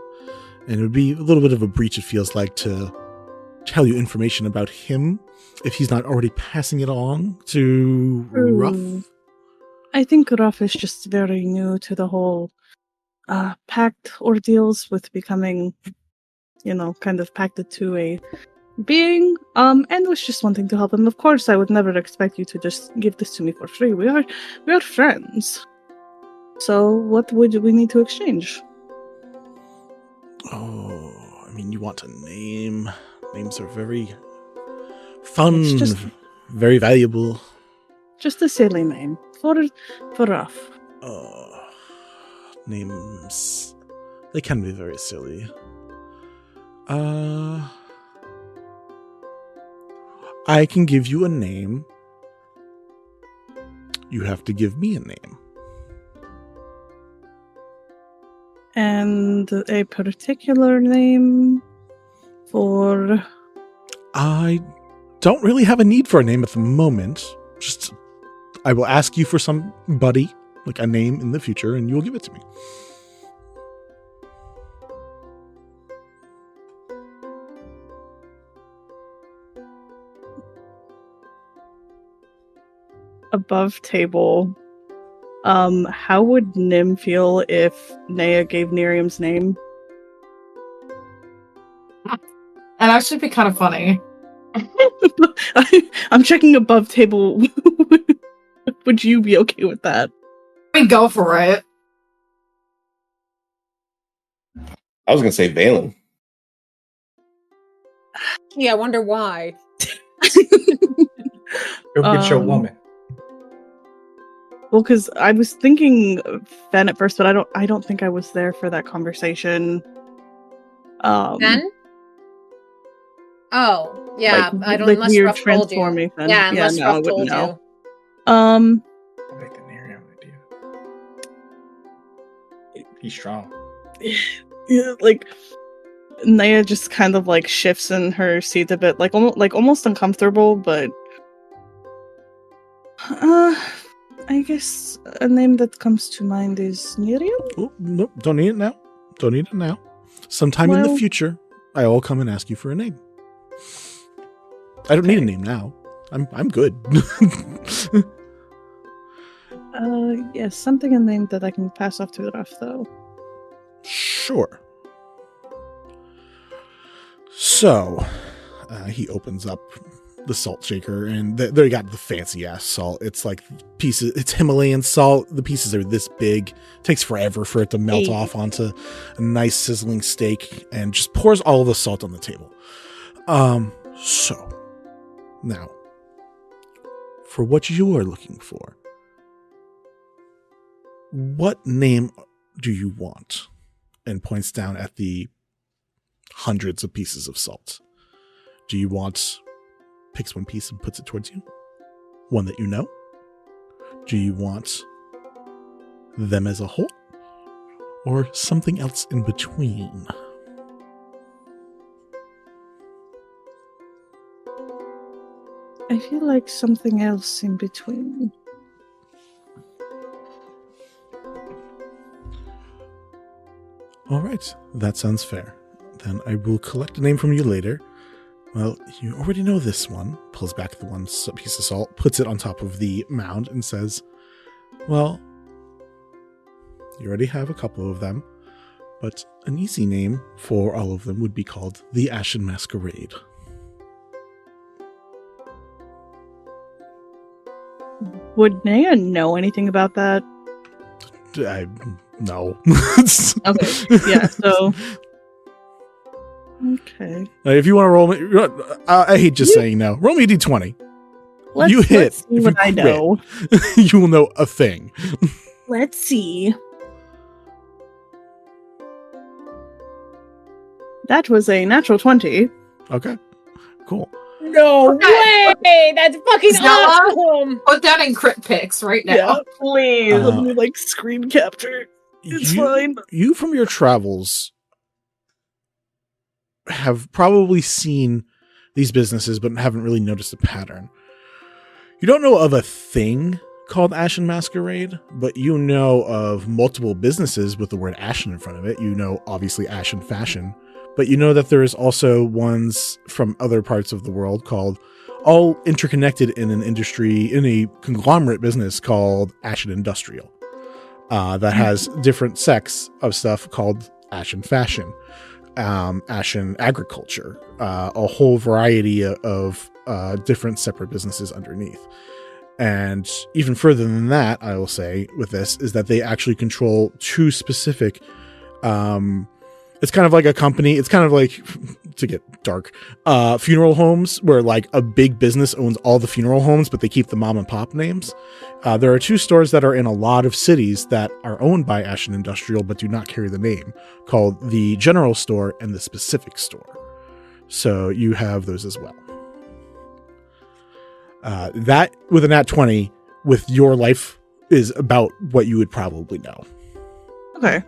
And it would be a little bit of a breach, it feels like, to tell you information about him if he's not already passing it along to Ruff. I think Ruff is just very new to the whole pact ordeals with becoming, kind of pacted to a being, and was just wanting to help him. Of course, I would never expect you to just give this to me for free. We are friends. So what would we need to exchange? Oh, I mean, you want a name. Names are very fun, very valuable. Just a silly name for Ruff. Names, they can be very silly. I can give you a name. You have to give me a name. And a particular name for... I don't really have a need for a name at the moment. Just, I will ask you for somebody, like a name in the future, and you will give it to me. Above table, how would Nim feel if Naya gave Nerium's name? That'd actually be kind of funny. I'm checking above table. Would you be okay with that? I mean, go for it. I was going to say Valen. Yeah, I wonder why. Go get your woman. Well, because I was thinking Fen at first, but I don't think I was there for that conversation. Fen? Oh, yeah. Like, I don't. like Unless weird Ruff told you. transforming Fen. Yeah, unless no, Ruff told you. I like the Nerium idea. He's strong. Yeah, like Naya just kind of like shifts in her seat a bit, like almost uncomfortable, but I guess a name that comes to mind is Nerium. Oh, nope, don't need it now. Don't need it now. Sometime in the future, I will come and ask you for a name. I don't need a name now. I'm good. Yes, something a name that I can pass off to Ruff, though. Sure. So, he opens up the salt shaker, and they got the fancy ass salt. It's like pieces. It's Himalayan salt. The pieces are this big. It takes forever for it to melt off onto a nice sizzling steak, and just pours all the salt on the table. So now, for what you are looking for, what name do you want? And points down at the hundreds of pieces of salt. Do you want, picks one piece and puts it towards you? One that you know? Do you want them as a whole? Or something else in between? I feel like something else in between. All right, that sounds fair. Then I will collect a name from you later. Well, you already know this one. Pulls back the one piece of salt, puts it on top of the mound, and says, well, you already have a couple of them, but an easy name for all of them would be called the Ashen Masquerade. Would Naya know anything about that? No. Okay, yeah, so... Okay. If you want to roll me... I hate just saying no. Roll me a d20. You hit. Let's see what I know. You will know a thing. Let's see. That was a natural 20. Okay. Cool. No way! That's fucking Stella? awesome! Put that in crit picks right now. Yeah. Please. Let me, like, screen capture. It's fine. You, from your travels, have probably seen these businesses, but haven't really noticed a pattern. You don't know of a thing called Ashen Masquerade, but you know of multiple businesses with the word Ashen in front of it. You know, obviously, Ashen Fashion, but you know that there is also ones from other parts of the world called, all interconnected in an industry, in a conglomerate business called Ashen Industrial, that has different sects of stuff called Ashen Fashion, Ashen Agriculture, a whole variety of different separate businesses underneath. And even further than that, I will say with this, is that they actually control two specific, it's kind of like a company, it's kind of like, to get dark, funeral homes, where like a big business owns all the funeral homes, but they keep the mom and pop names. There are two stores that are in a lot of cities that are owned by Ashen Industrial, but do not carry the name, called the General Store and the Specific Store. So you have those as well. That, with a nat 20, with your life, is about what you would probably know. Okay.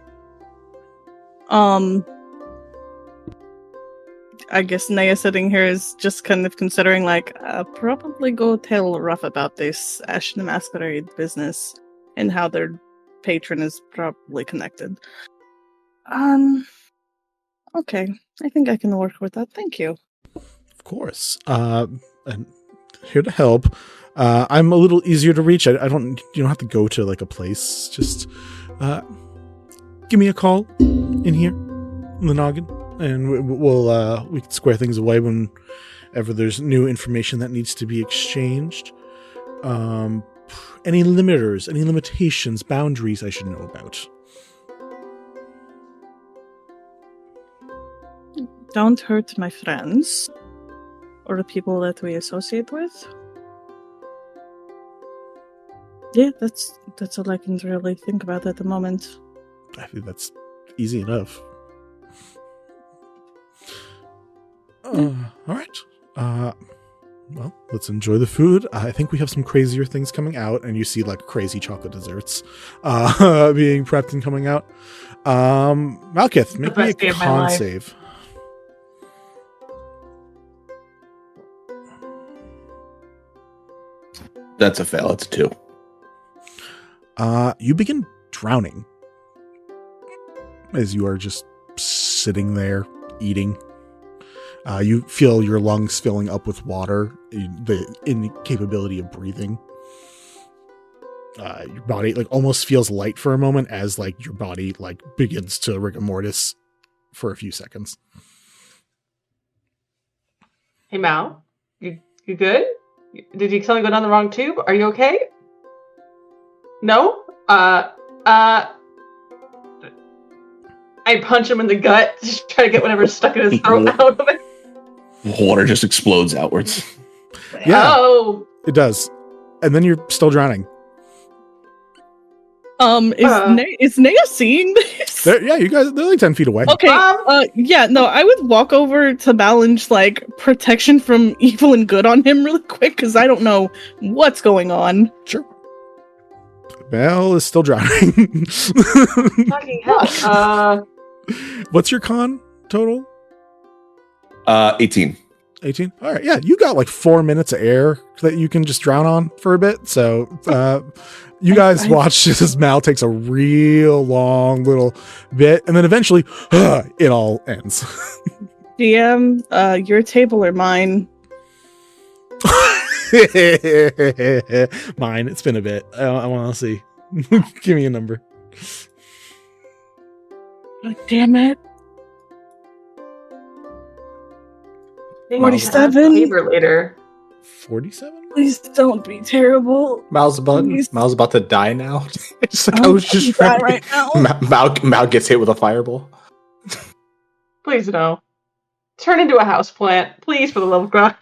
I guess Naya sitting here is just kind of considering, like, probably go tell Ruff about this Ashen Masquerade business and how their patron is probably connected. Okay. I think I can work with that. Thank you. Of course. And here to help. I'm a little easier to reach. You don't have to go to like a place. Just give me a call in here in the noggin, and we can square things away whenever there's new information that needs to be exchanged. Any limiters, any limitations, boundaries I should know about. Don't hurt my friends or the people that we associate with. Yeah, that's all I can really think about at the moment. I think that's easy enough. All right. Well, let's enjoy the food. I think we have some crazier things coming out, and you see like crazy chocolate desserts being prepped and coming out. Malkith, make me a con save. That's a fail. It's a 2. You begin drowning as you are just sitting there eating. You feel your lungs filling up with water, the incapability of breathing. Your body like almost feels light for a moment as like your body like begins to rigor mortis for a few seconds. Hey Mal, you good? Did you suddenly go down the wrong tube? Are you okay? No? I punch him in the gut to try to get whatever's stuck in his throat out of it. Water just explodes outwards. Yeah, Oh. it does. And then you're still drowning. Is Naya seeing this? Yeah, you guys, they're like 10 feet away. Okay, yeah, no, I would walk over to Balance, like, protection from evil and good on him really quick, because I don't know what's going on. Sure. Belle is still drowning. Fucking hell. What's your con total? 18. 18. All right. Yeah. You got like 4 minutes of air that you can just drown on for a bit. So, you guys watch as Mal takes a real long little bit and then eventually it all ends. DM, your table or mine? Mine. It's been a bit. I want to see. Give me a number. Oh, damn it. 47? Labor later. 47? Please don't be terrible. Mal's about to die now. It's like, I was just die right now. Mal gets hit with a fireball. Please no. Turn into a houseplant. Please, for the love of God.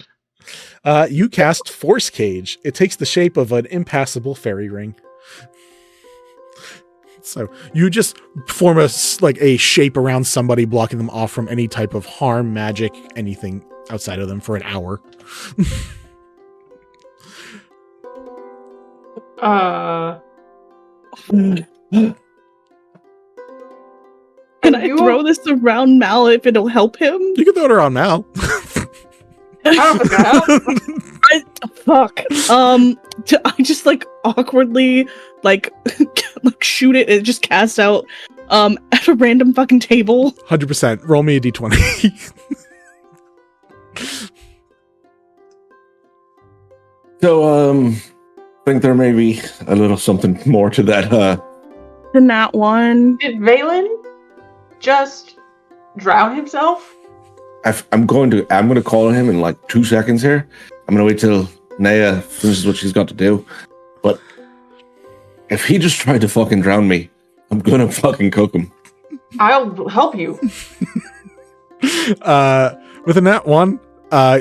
You cast Force Cage. It takes the shape of an impassable fairy ring. So you just form a shape around somebody, blocking them off from any type of harm, magic, anything outside of them for an hour. Can I throw this around Mal if it'll help him? You can throw it around Mal. I don't think that helps. Fuck. I just awkwardly shoot it and just cast out at a random fucking table. 100%. Roll me a d20. So, I think there may be a little something more to that. The nat one. Did Valen just drown himself? I'm going to call him in 2 seconds here. I'm going to wait till Naya finishes what she's got to do. But if he just tried to fucking drown me, I'm going to fucking cook him. I'll help you. With a nat one,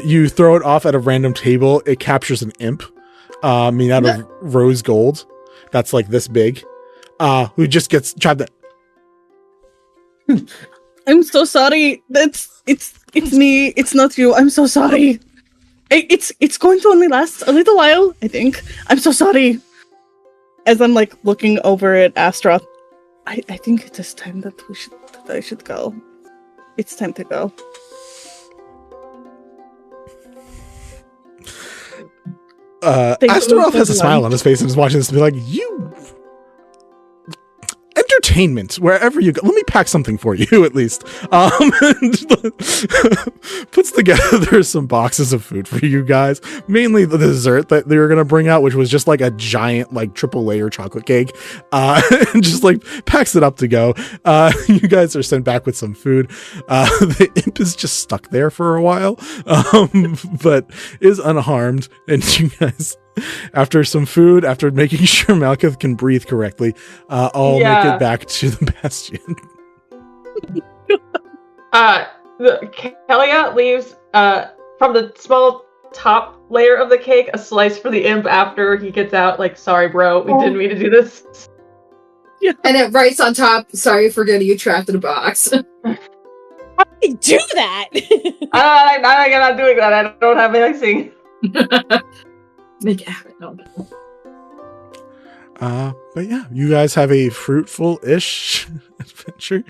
you throw it off at a random table. It captures an imp, made out of rose gold. That's this big, who just gets trapped. I'm so sorry. It's me. It's not you. I'm so sorry. It's going to only last a little while, I think. I'm so sorry. As I'm looking over at Astra, I think it is time that I should go. It's time to go. Astaroth has a smile on his face and is watching this and be like, you entertainment wherever you go. Let me pack something for you at least. Puts together some boxes of food for you guys, mainly the dessert that they were going to bring out, which was just a giant triple layer chocolate cake, and just packs it up to go. You guys are sent back with some food. The imp is just stuck there for a while, but is unharmed, and you guys, after some food, after making sure Malkuth can breathe correctly, all make it back to the bastion. Kelia leaves from the small top layer of the cake a slice for the imp after he gets out. Sorry, bro, we didn't mean to do this. Yeah. And it writes on top, sorry for getting you trapped in a box. How do you do that? I'm not doing that. I don't have icing. Make it happen. No. But yeah, you guys have a fruitful-ish adventure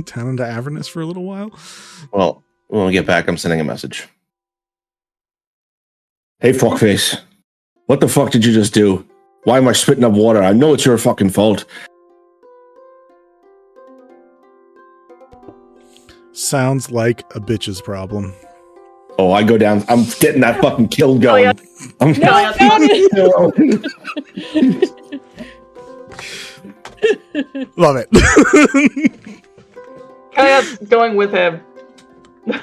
down into Avernus for a little while. Well, when we get back, I'm sending a message. Hey, fuckface. What the fuck did you just do? Why am I spitting up water? I know it's your fucking fault. Sounds like a bitch's problem. Oh, I go down. I'm getting that fucking kill going. I'm Love it. Kalia's going with him.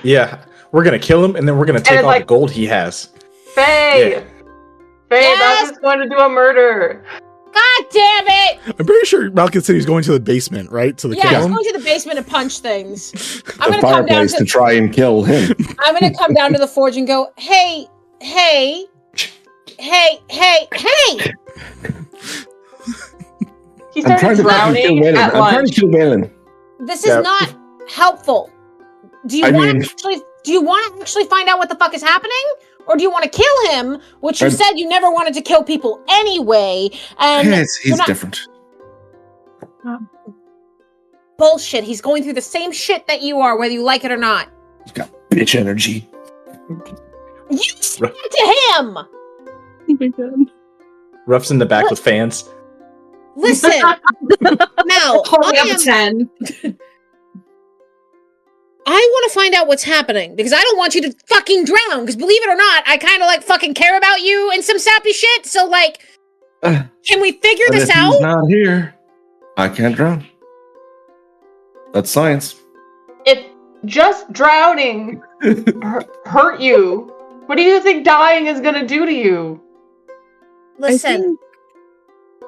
Yeah, we're gonna kill him, and then we're gonna take all the gold he has. Faye! Faye, Malcolm's going to do a murder. God damn it! I'm pretty sure Malcolm said he was going to the basement, right? To the he's going to the basement and punch things. I'm the gonna come down fireplace to try and kill him. I'm gonna come down to the forge and go, hey. He started drowning at lunch. I'm trying to kill Malin. This is not helpful. Do you want to actually find out what the fuck is happening? Or do you want to kill him, which you said you never wanted to kill people anyway? And he's different. Bullshit. He's going through the same shit that you are, whether you like it or not. He's got bitch energy. You said it to him! Oh my god. Ruff's in the back with fans. Listen, now, Holding up a 10. I want to find out what's happening, because I don't want you to fucking drown, because believe it or not, I kind of, like, fucking care about you and some sappy shit, so, like, can we figure But this if out? he's not here, I can't drown. That's science. If just drowning hurt you, what do you think dying is gonna do to you? Listen,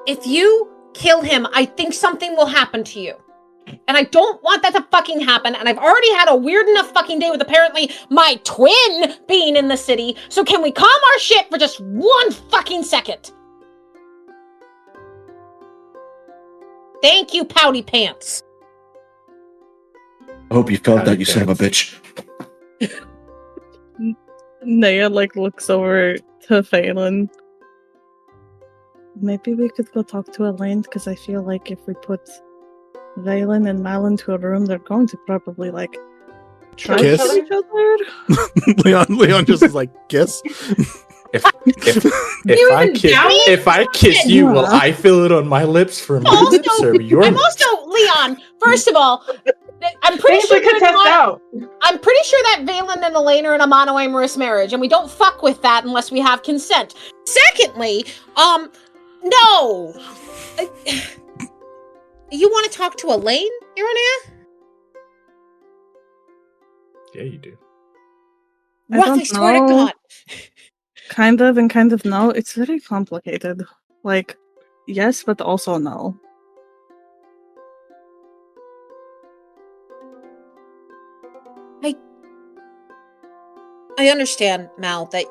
if you kill him, I think something will happen to you. And I don't want that to fucking happen, and I've already had a weird enough fucking day with apparently my twin being in the city, so can we calm our shit for just one fucking second? Thank you, Pouty Pants. I hope you felt that, you son of a bitch. Naya like looks over to Phelan. Maybe we could go talk to Elaine, because I feel like if we put Valen and Mal into a room, they're going to probably like try to Kiss? kill each other. Leon just is like, kiss? If I kiss you, will I feel it on my lips for my Also, lips or your I'm lips? also, Leon, first of all, I'm pretty Things sure we could test out. I'm pretty sure that Valen and Elaine are in a monoamorous marriage, and we don't fuck with that unless we have consent. Secondly, no! You want to talk to Elaine, Irona? Yeah, you do. I What? don't I swear to know. God. Kind of and kind of no. It's very complicated. Like, yes, but also no. I understand, Mal, that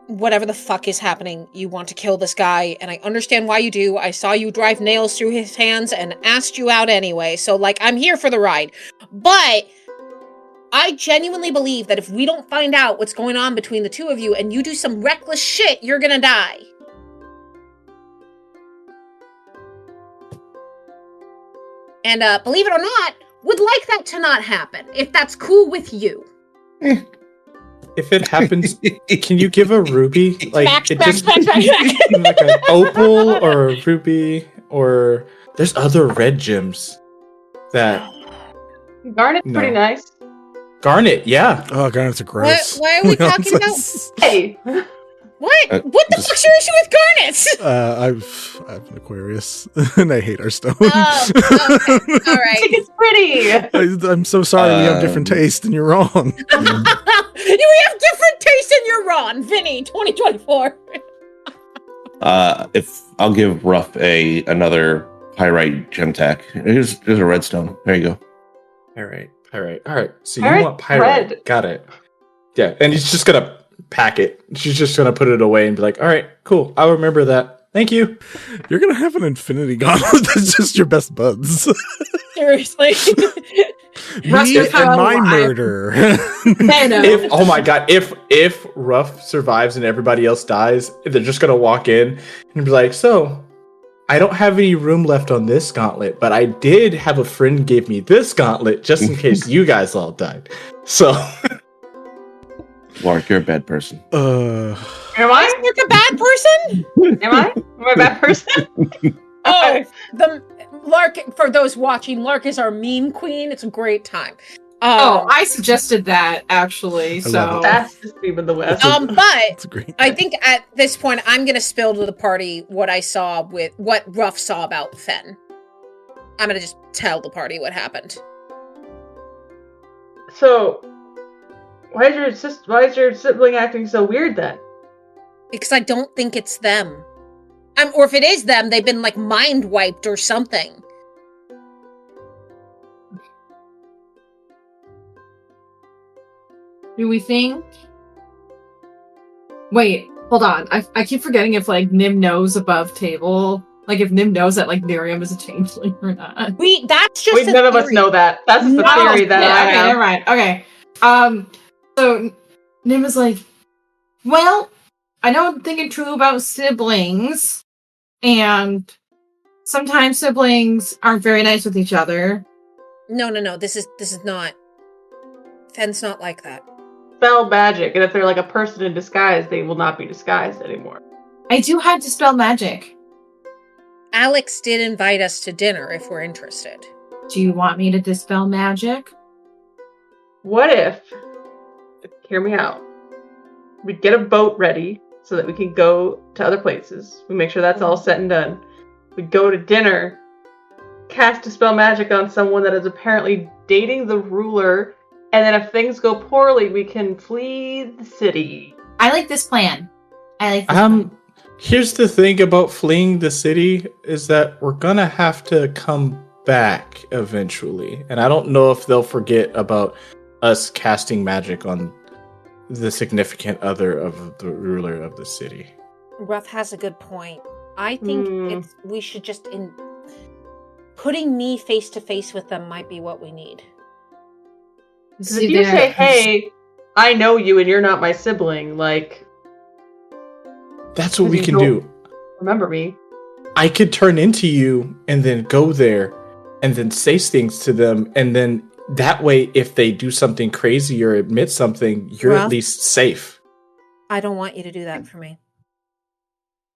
whatever the fuck is happening, you want to kill this guy, and I understand why you do. I saw you drive nails through his hands and asked you out anyway, so, like, I'm here for the ride. But I genuinely believe that if we don't find out what's going on between the two of you and you do some reckless shit, you're gonna die. And, believe it or not, would like that to not happen, if that's cool with you. If it happens, can you give a ruby? Like Back. like an opal or a ruby, or there's other red gems that Garnet's No. pretty nice. garnet. Yeah, Oh, God, it's a gross. Why are we talking about- Hey, What? What the just- fuck's your issue with garnets? I have an Aquarius, and I hate our stone. Oh, okay. All I right. think it's pretty. I'm so sorry we have different taste, and you're wrong. We have different tastes and you're wrong, Vinny, 2024. If I'll give Ruff another pyrite gem tack. Here's a redstone. There you go. all right. So you Pyrite want pyrite? red. Got it. Yeah, and he's just gonna pack it. She's just gonna put it away and be like, "All right, cool. I'll remember that. Thank you." You're gonna have an infinity gauntlet that's just your best buds. Seriously. Russ Me is and how my I- murder. I know. Oh my god, if Ruff survives and everybody else dies, they're just gonna walk in and be like, "So, I don't have any room left on this gauntlet, but I did have a friend give me this gauntlet just in case you guys all died." So, Lark, you're a bad person. Am Is I? Mark a bad person? Am I? Am I a bad person? Oh, the Lark, for those watching, Lark is our meme queen. It's a great time. Oh, I suggested that actually. love So it. That's the Steve of the West. but It's great. I think at this point, I'm going to spill to the party what I saw with what Ruff saw about Fen. I'm going to just tell the party what happened. So, why is your sibling acting so weird then? Because I don't think it's them. Or if it is them, they've been like mind wiped or something. do we think? Wait, hold on. I keep forgetting if like Nim knows above table. Like if Nim knows that like Miriam is a changeling or not. That's just Wait, a none of us theory. know that. That's the No, theory that yeah, I okay, have. never mind. Okay. So Nim is like, well, I know I'm thinking true about siblings, and sometimes siblings aren't very nice with each other. No. This is not. Fen's not like that. dispel magic, and if they're like a person in disguise, they will not be disguised anymore. I do have dispel magic. Alex did invite us to dinner if we're interested. Do you want me to dispel magic? What if, hear me out, we get a boat ready so that we can go to other places. We make sure that's all set and done. We go to dinner, cast dispel magic on someone that is apparently dating the ruler, and then if things go poorly, we can flee the city. I like this plan. Plan. Here's the thing about fleeing the city is that we're gonna have to come back eventually. And I don't know if they'll forget about us casting magic on the significant other of the ruler of the city. Ruff has a good point. I think we should just putting me face to face with them might be what we need. Because if you say, hey, I know you and you're not my sibling, like... That's what we can do. Remember me. I could turn into you and then go there and then say things to them, and then that way, if they do something crazy or admit something, you're at least safe. I don't want you to do that for me.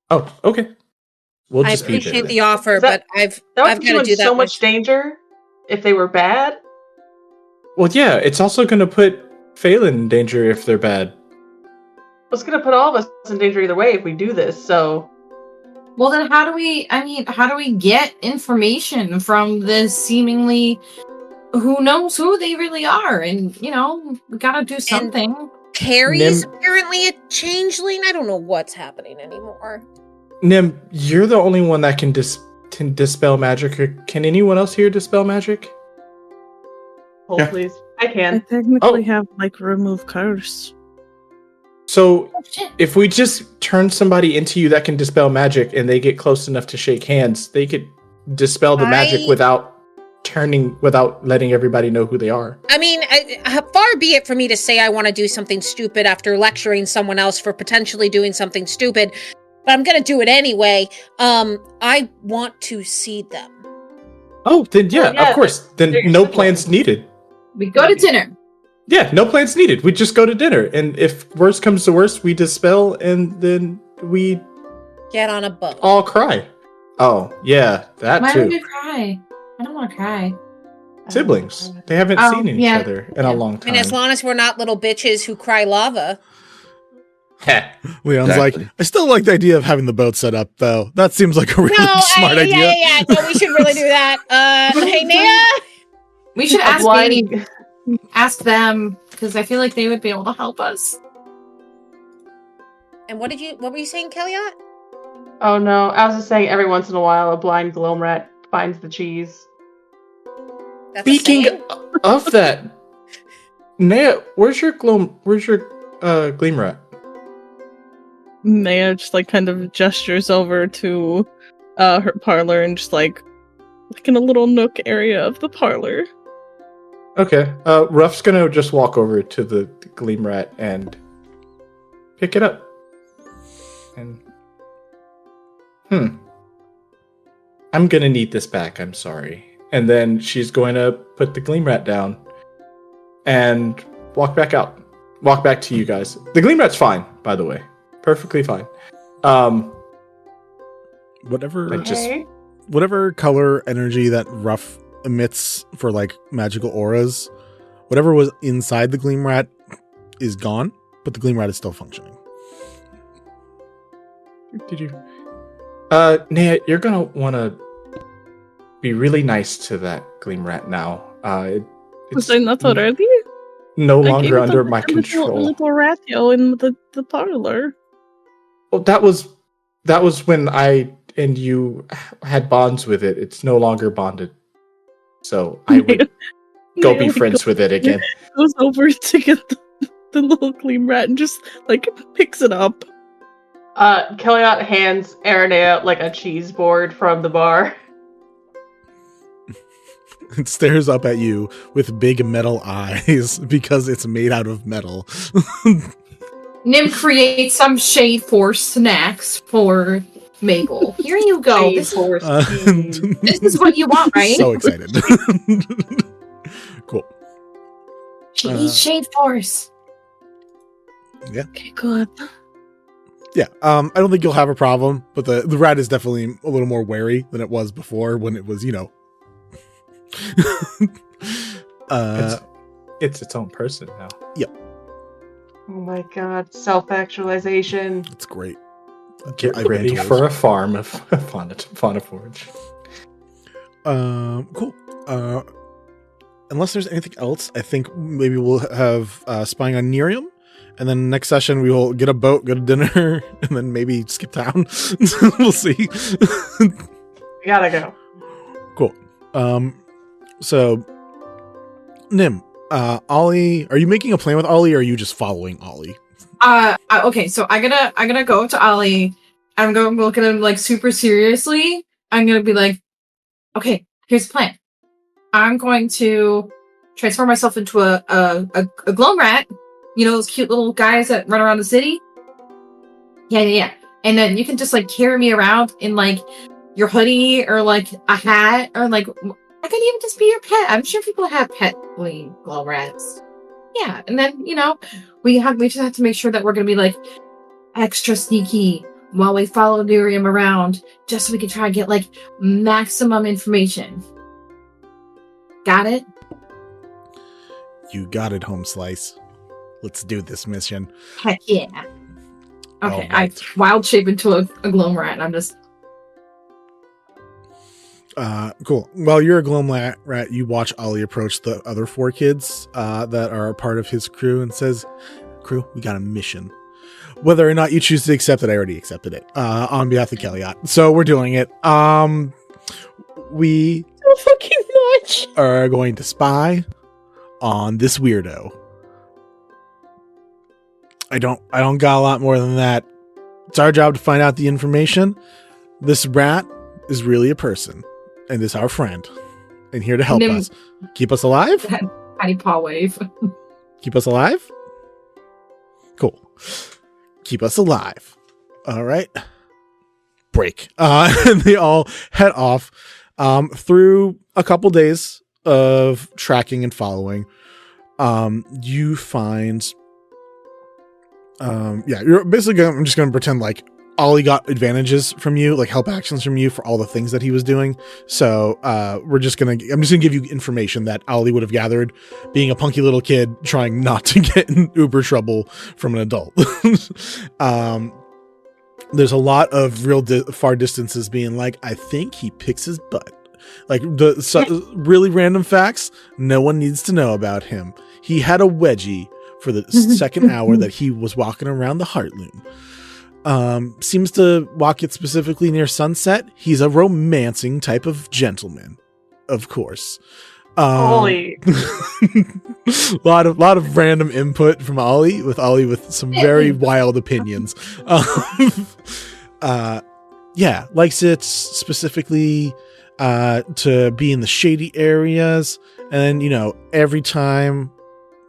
Oh, okay. I appreciate the offer, but I've got to do that. So much danger if they were bad. Well, yeah, it's also going to put Phelan in danger if they're bad. It's going to put all of us in danger either way if we do this, so... Well, then how do we get information from this seemingly... Who knows who they really are? And, we gotta do something. And Carrie's apparently a changeling? I don't know what's happening anymore. Nim, you're the only one that can dispel magic. Can anyone else here dispel magic? Hold, please. I can. I technically have, remove curse. So, if we just turn somebody into you that can dispel magic and they get close enough to shake hands, they could dispel the magic without letting everybody know who they are. I mean, far be it for me to say I want to do something stupid after lecturing someone else for potentially doing something stupid, but I'm going to do it anyway. I want to see them. Oh, then yeah, of course. Then no plans needed. We go to dinner. Yeah, no plans needed. We just go to dinner. And if worst comes to worst, we dispel and then we... Get on a boat. All cry. Oh, yeah, that Why too. Why would you cry? I don't want to cry. Siblings. They haven't seen each other in a long time. And as long as we're not little bitches who cry lava. Leon's like, I still like the idea of having the boat set up, though. That seems like a really smart idea. Yeah. No, we should really do that. Hey, Naya? We should ask them, because I feel like they would be able to help us. And what were you saying, Kellyot? Oh no, I was just saying every once in a while a blind gloam rat finds the cheese. Speaking of that, Naya, where's your gleam rat? Naya just kind of gestures over to her parlor and just like in a little nook area of the parlor. Okay. Ruff's gonna just walk over to the gleam rat and pick it up. And I'm gonna need this back, I'm sorry. And then she's going to put the gleam rat down and walk back out. Walk back to you guys. The gleam rat's fine, by the way. Perfectly fine. Whatever color energy that Ruff emits for magical auras, whatever was inside the gleam rat is gone, but the gleam rat is still functioning. Did you? Naya, you're gonna want to be really nice to that gleam rat now. Was I not already? No longer under my control. Little ratio in the parlor. Well, that was when I and you had bonds with it. It's no longer bonded. So I would go be friends with it again. Goes over to get the little gleam rat and just picks it up. Kellyot hands Irona a cheese board from the bar. It stares up at you with big metal eyes because it's made out of metal. Nim creates some Shade Force snacks for Mabel. Here you go. This is what you want, right? So excited. Cool. She eats Shade Force. Okay, good. Yeah, I don't think you'll have a problem, but the rat is definitely a little more wary than it was before when it was, It's its own person now. Oh my god, self-actualization. It's great. Get I've been ready told. for a farm of Fauna Forge. Cool. Unless there's anything else, I think maybe we'll have spying on Nerium, and then next session we will get a boat, go to dinner, and then maybe skip town. We'll see. We gotta go. Cool. So Nim, Ollie, are you making a plan with Ollie, or are you just following Ollie? Okay, so I'm gonna go to Ollie. I'm gonna look at him like super seriously. I'm gonna be like, okay, here's the plan. I'm going to transform myself into a glow rat. You know those cute little guys that run around the city? Yeah. And then you can just like carry me around in like your hoodie or like a hat or like I could even just be your pet. I'm sure people have pet glow rats. Yeah, and then we just have to make sure that we're gonna be like extra sneaky while we follow Nerium around, just so we can try and get like maximum information. Got it? You got it, Home Slice. Let's do this mission. Heck yeah. Okay, Alright. I wild shape into a glow rat, and I'm just Cool. While you're a gloom rat, you watch Ollie approach the other 4 kids that are part of his crew and says, "Crew, we got a mission. Whether or not you choose to accept it, I already accepted it on behalf of Kellyot. So we're doing it. We So fucking much. are going to spy on this weirdo. I don't got a lot more than that. It's our job to find out the information. This rat is really a person and is our friend and here to help us. Keep us alive? tiny paw wave. Keep us alive? Cool. Keep us alive. All right. Break. And they all head off through a couple days of tracking and following. You find... you're basically I'm just going to pretend like Ollie got advantages from you, like help actions from you for all the things that he was doing. So I'm just gonna give you information that Ollie would have gathered being a punky little kid trying not to get in uber trouble from an adult. There's a lot of real far distances being like, I think he picks his butt. Like really random facts no one needs to know about him. He had a wedgie for the second hour that he was walking around the Heartloom. Seems to walk it specifically near sunset. He's a romancing type of gentleman, of course. Ollie. lot of random input from Ollie with some very wild opinions. Likes it specifically to be in the shady areas, and every time,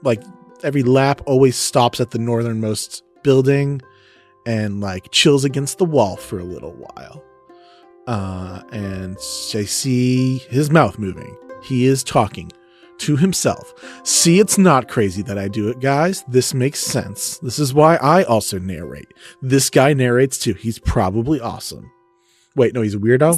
like every lap, always stops at the northernmost building and like chills against the wall for a little while. And I see his mouth moving. He is talking to himself. See, it's not crazy that I do it, guys. This makes sense. This is why I also narrate. This guy narrates too. He's probably awesome. Wait, no, he's a weirdo?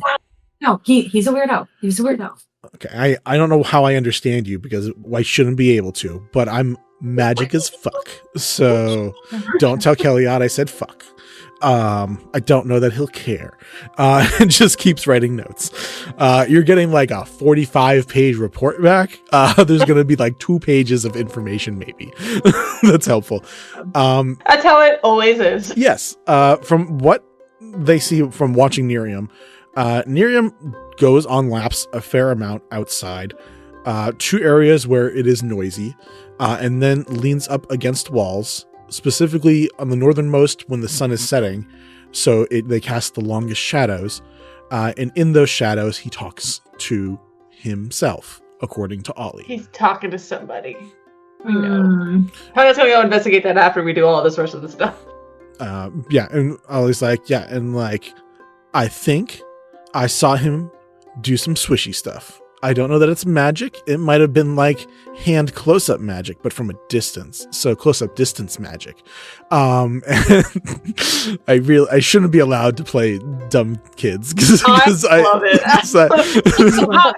No, he's a weirdo. He's a weirdo. Okay, I don't know how I understand you because I shouldn't be able to, but I'm magic as fuck. So don't tell Kellyot I said fuck. I don't know that he'll care. And just keeps writing notes. You're getting like a 45-page report back. There's going to be like 2 pages of information maybe. That's helpful. That's how it always is. Yes. From what they see from watching Nerium, Nerium goes on laps a fair amount outside, 2 areas where it is noisy, and then leans up against walls, specifically on the northernmost when the sun is setting, so they cast the longest shadows, and in those shadows he talks to himself, according to Ollie. He's talking to somebody. We know. How gonna go investigate that after we do all this rest of the stuff? And Ollie's like, and like, I think I saw him do some swishy stuff. I don't know that it's magic. It might have been like hand close-up magic, but from a distance. So close-up distance magic. And I shouldn't be allowed to play dumb kids because I love it.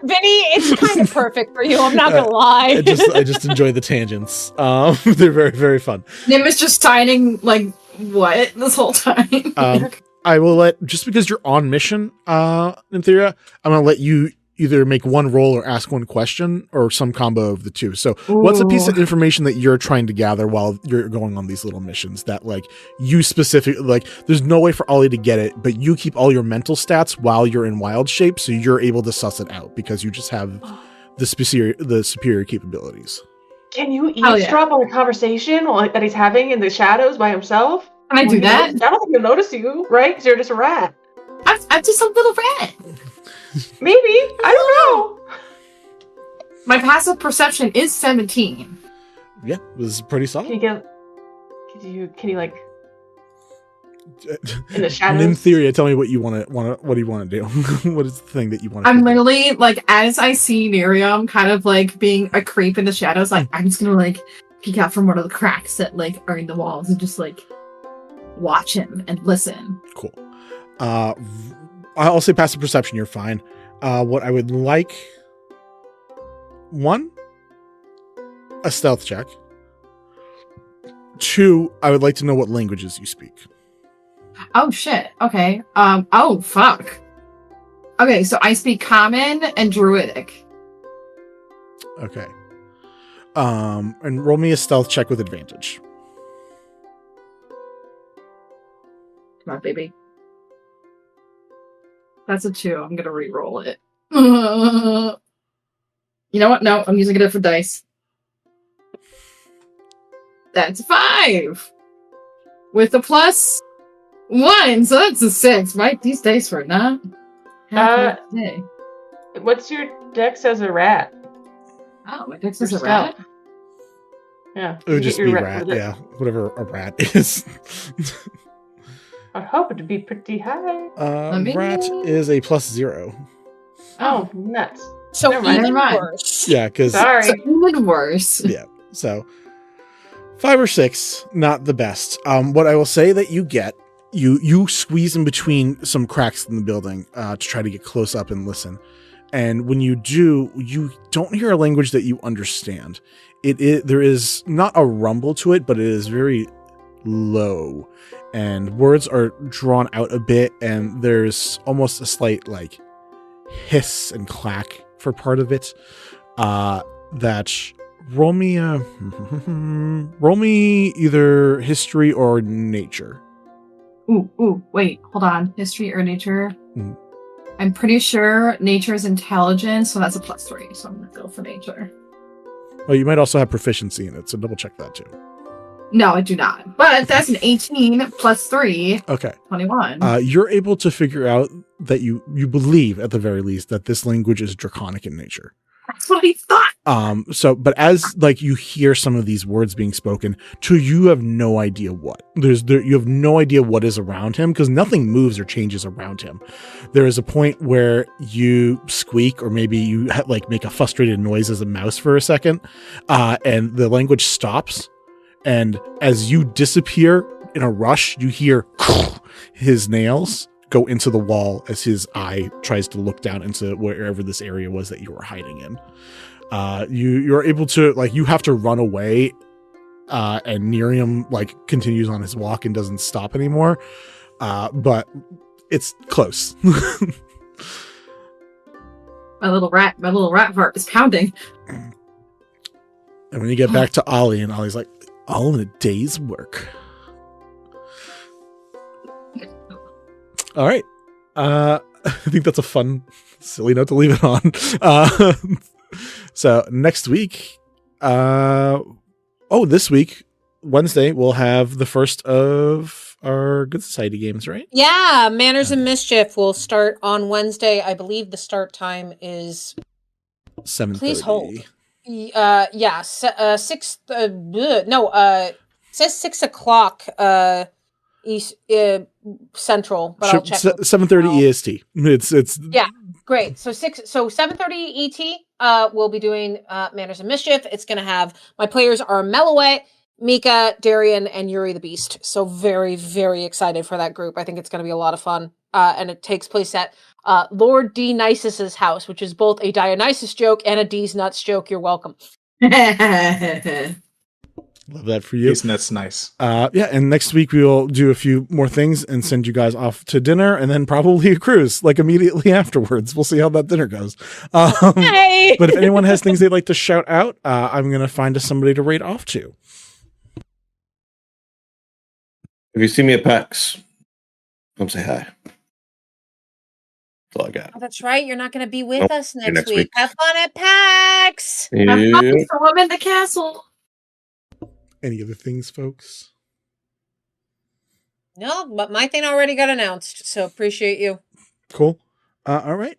Vinny, it's kind of perfect for you. I'm not gonna lie. I just enjoy the tangents. They're very, very fun. Nim is just signing like what this whole time. I will let, just because you're on mission, Nymptheria, I'm gonna let you either make one roll or ask one question or some combo of the two. So what's a piece of information that you're trying to gather while you're going on these little missions that like you specifically, like there's no way for Ollie to get it, but you keep all your mental stats while you're in wild shape. So you're able to suss it out because you just have the superior capabilities. Can you eavesdrop on a conversation that he's having in the shadows by himself? Can I do that? I don't think he'll notice you, right? Because you're just a rat. I'm just a little rat. Maybe. I don't know. My passive perception is 17. Yeah, this is pretty solid. Can you like in the shadows? Nymptheria, tell me what you want to. What do you want to do? What is the thing that you want to? I'm literally like, as I see Miriam kind of like being a creep in the shadows, like I'm just gonna like peek out from one of the cracks that like are in the walls and just like watch him and listen. Cool. I'll say passive perception. You're fine. What I would like, one, a stealth check. Two, I would like to know what languages you speak. Oh shit. Okay. Oh fuck. Okay, so I speak Common and Druidic. Okay. And roll me a stealth check with advantage. Come on, baby. That's a 2. I'm gonna re-roll it. You know what? No, I'm using it for dice. That's a 5! With a +1, so that's a 6. Right? These dice were not half day. What's your dex as a rat? Oh, my dex is a rat? Yeah. It would just be rat, yeah. Whatever a rat is. I hope it to be pretty high. Rat is a +0. Oh, nuts. So Never mind. worse. Yeah, because Sorry. So even worse. yeah. So 5 or 6, not the best. What I will say that you get, you squeeze in between some cracks in the building to try to get close up and listen. And when you do, you don't hear a language that you understand. There is not a rumble to it, but it is very low. And words are drawn out a bit, and there's almost a slight like hiss and clack for part of it. That roll me either history or nature. Ooh, wait, hold on. History or nature? Mm. I'm pretty sure nature is intelligence, so that's a +3, so I'm gonna go for nature. Well, you might also have proficiency in it, so double check that too. No, I do not. But that's an 18 +3. Okay. 21. You're able to figure out that you believe, at the very least, that this language is draconic in nature. That's what I thought. But as like you hear some of these words being spoken, you have no idea what. You have no idea what is around him because nothing moves or changes around him. There is a point where you squeak, or maybe you like make a frustrated noise as a mouse for a second, and the language stops. And as you disappear in a rush, you hear his nails go into the wall as his eye tries to look down into wherever this area was that you were hiding in. You're able to, like, you have to run away, and Miriam like continues on his walk and doesn't stop anymore. But it's close. My little rat heart is pounding. And when you get back to Ollie, and Ollie's like, all in a day's work. All right. I think that's a fun, silly note to leave it on. So next week, this week, Wednesday, we'll have the first of our Good Society games, right? Yeah, Manners and Mischief will start on Wednesday. I believe the start time is 7:30. Please hold. 6. It says 6 o'clock East Central, but I'll check. 7:30 EST. It's yeah. Great. So 7:30 ET. We'll be doing Manners of Mischief. It's going to have my players are Mellowet, Mika, Darian, and Yuri the Beast. So very, very excited for that group. I think it's going to be a lot of fun. And it takes place at Lord Dionysus's house, which is both a Dionysus joke and a D's nuts joke. You're welcome. Love that for you. That's nice. Yeah, and next week we'll do a few more things and send you guys off to dinner and then probably a cruise, like immediately afterwards. We'll see how that dinner goes. Hey! But if anyone has things they'd like to shout out, I'm going to find us somebody to raid off to. If you see me at PAX, come say hi. That's all I got. Oh, that's right. You're not going to be with us next next week. week. Have fun at PAX. I'm Yeah. in the castle. Any other things, folks? No, but my thing already got announced. So appreciate you. Cool. All right.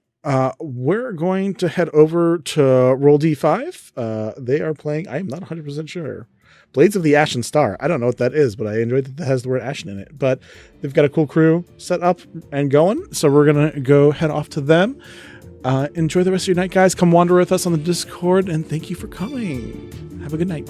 We're going to head over to Roll D5. They are playing, I am not 100% sure, Blades of the Ashen Star. I don't know what that is, but I enjoyed that it has the word Ashen in it. But they've got a cool crew set up and going. So we're going to go head off to them. Enjoy the rest of your night, guys. Come wander with us on the Discord. And thank you for coming. Have a good night.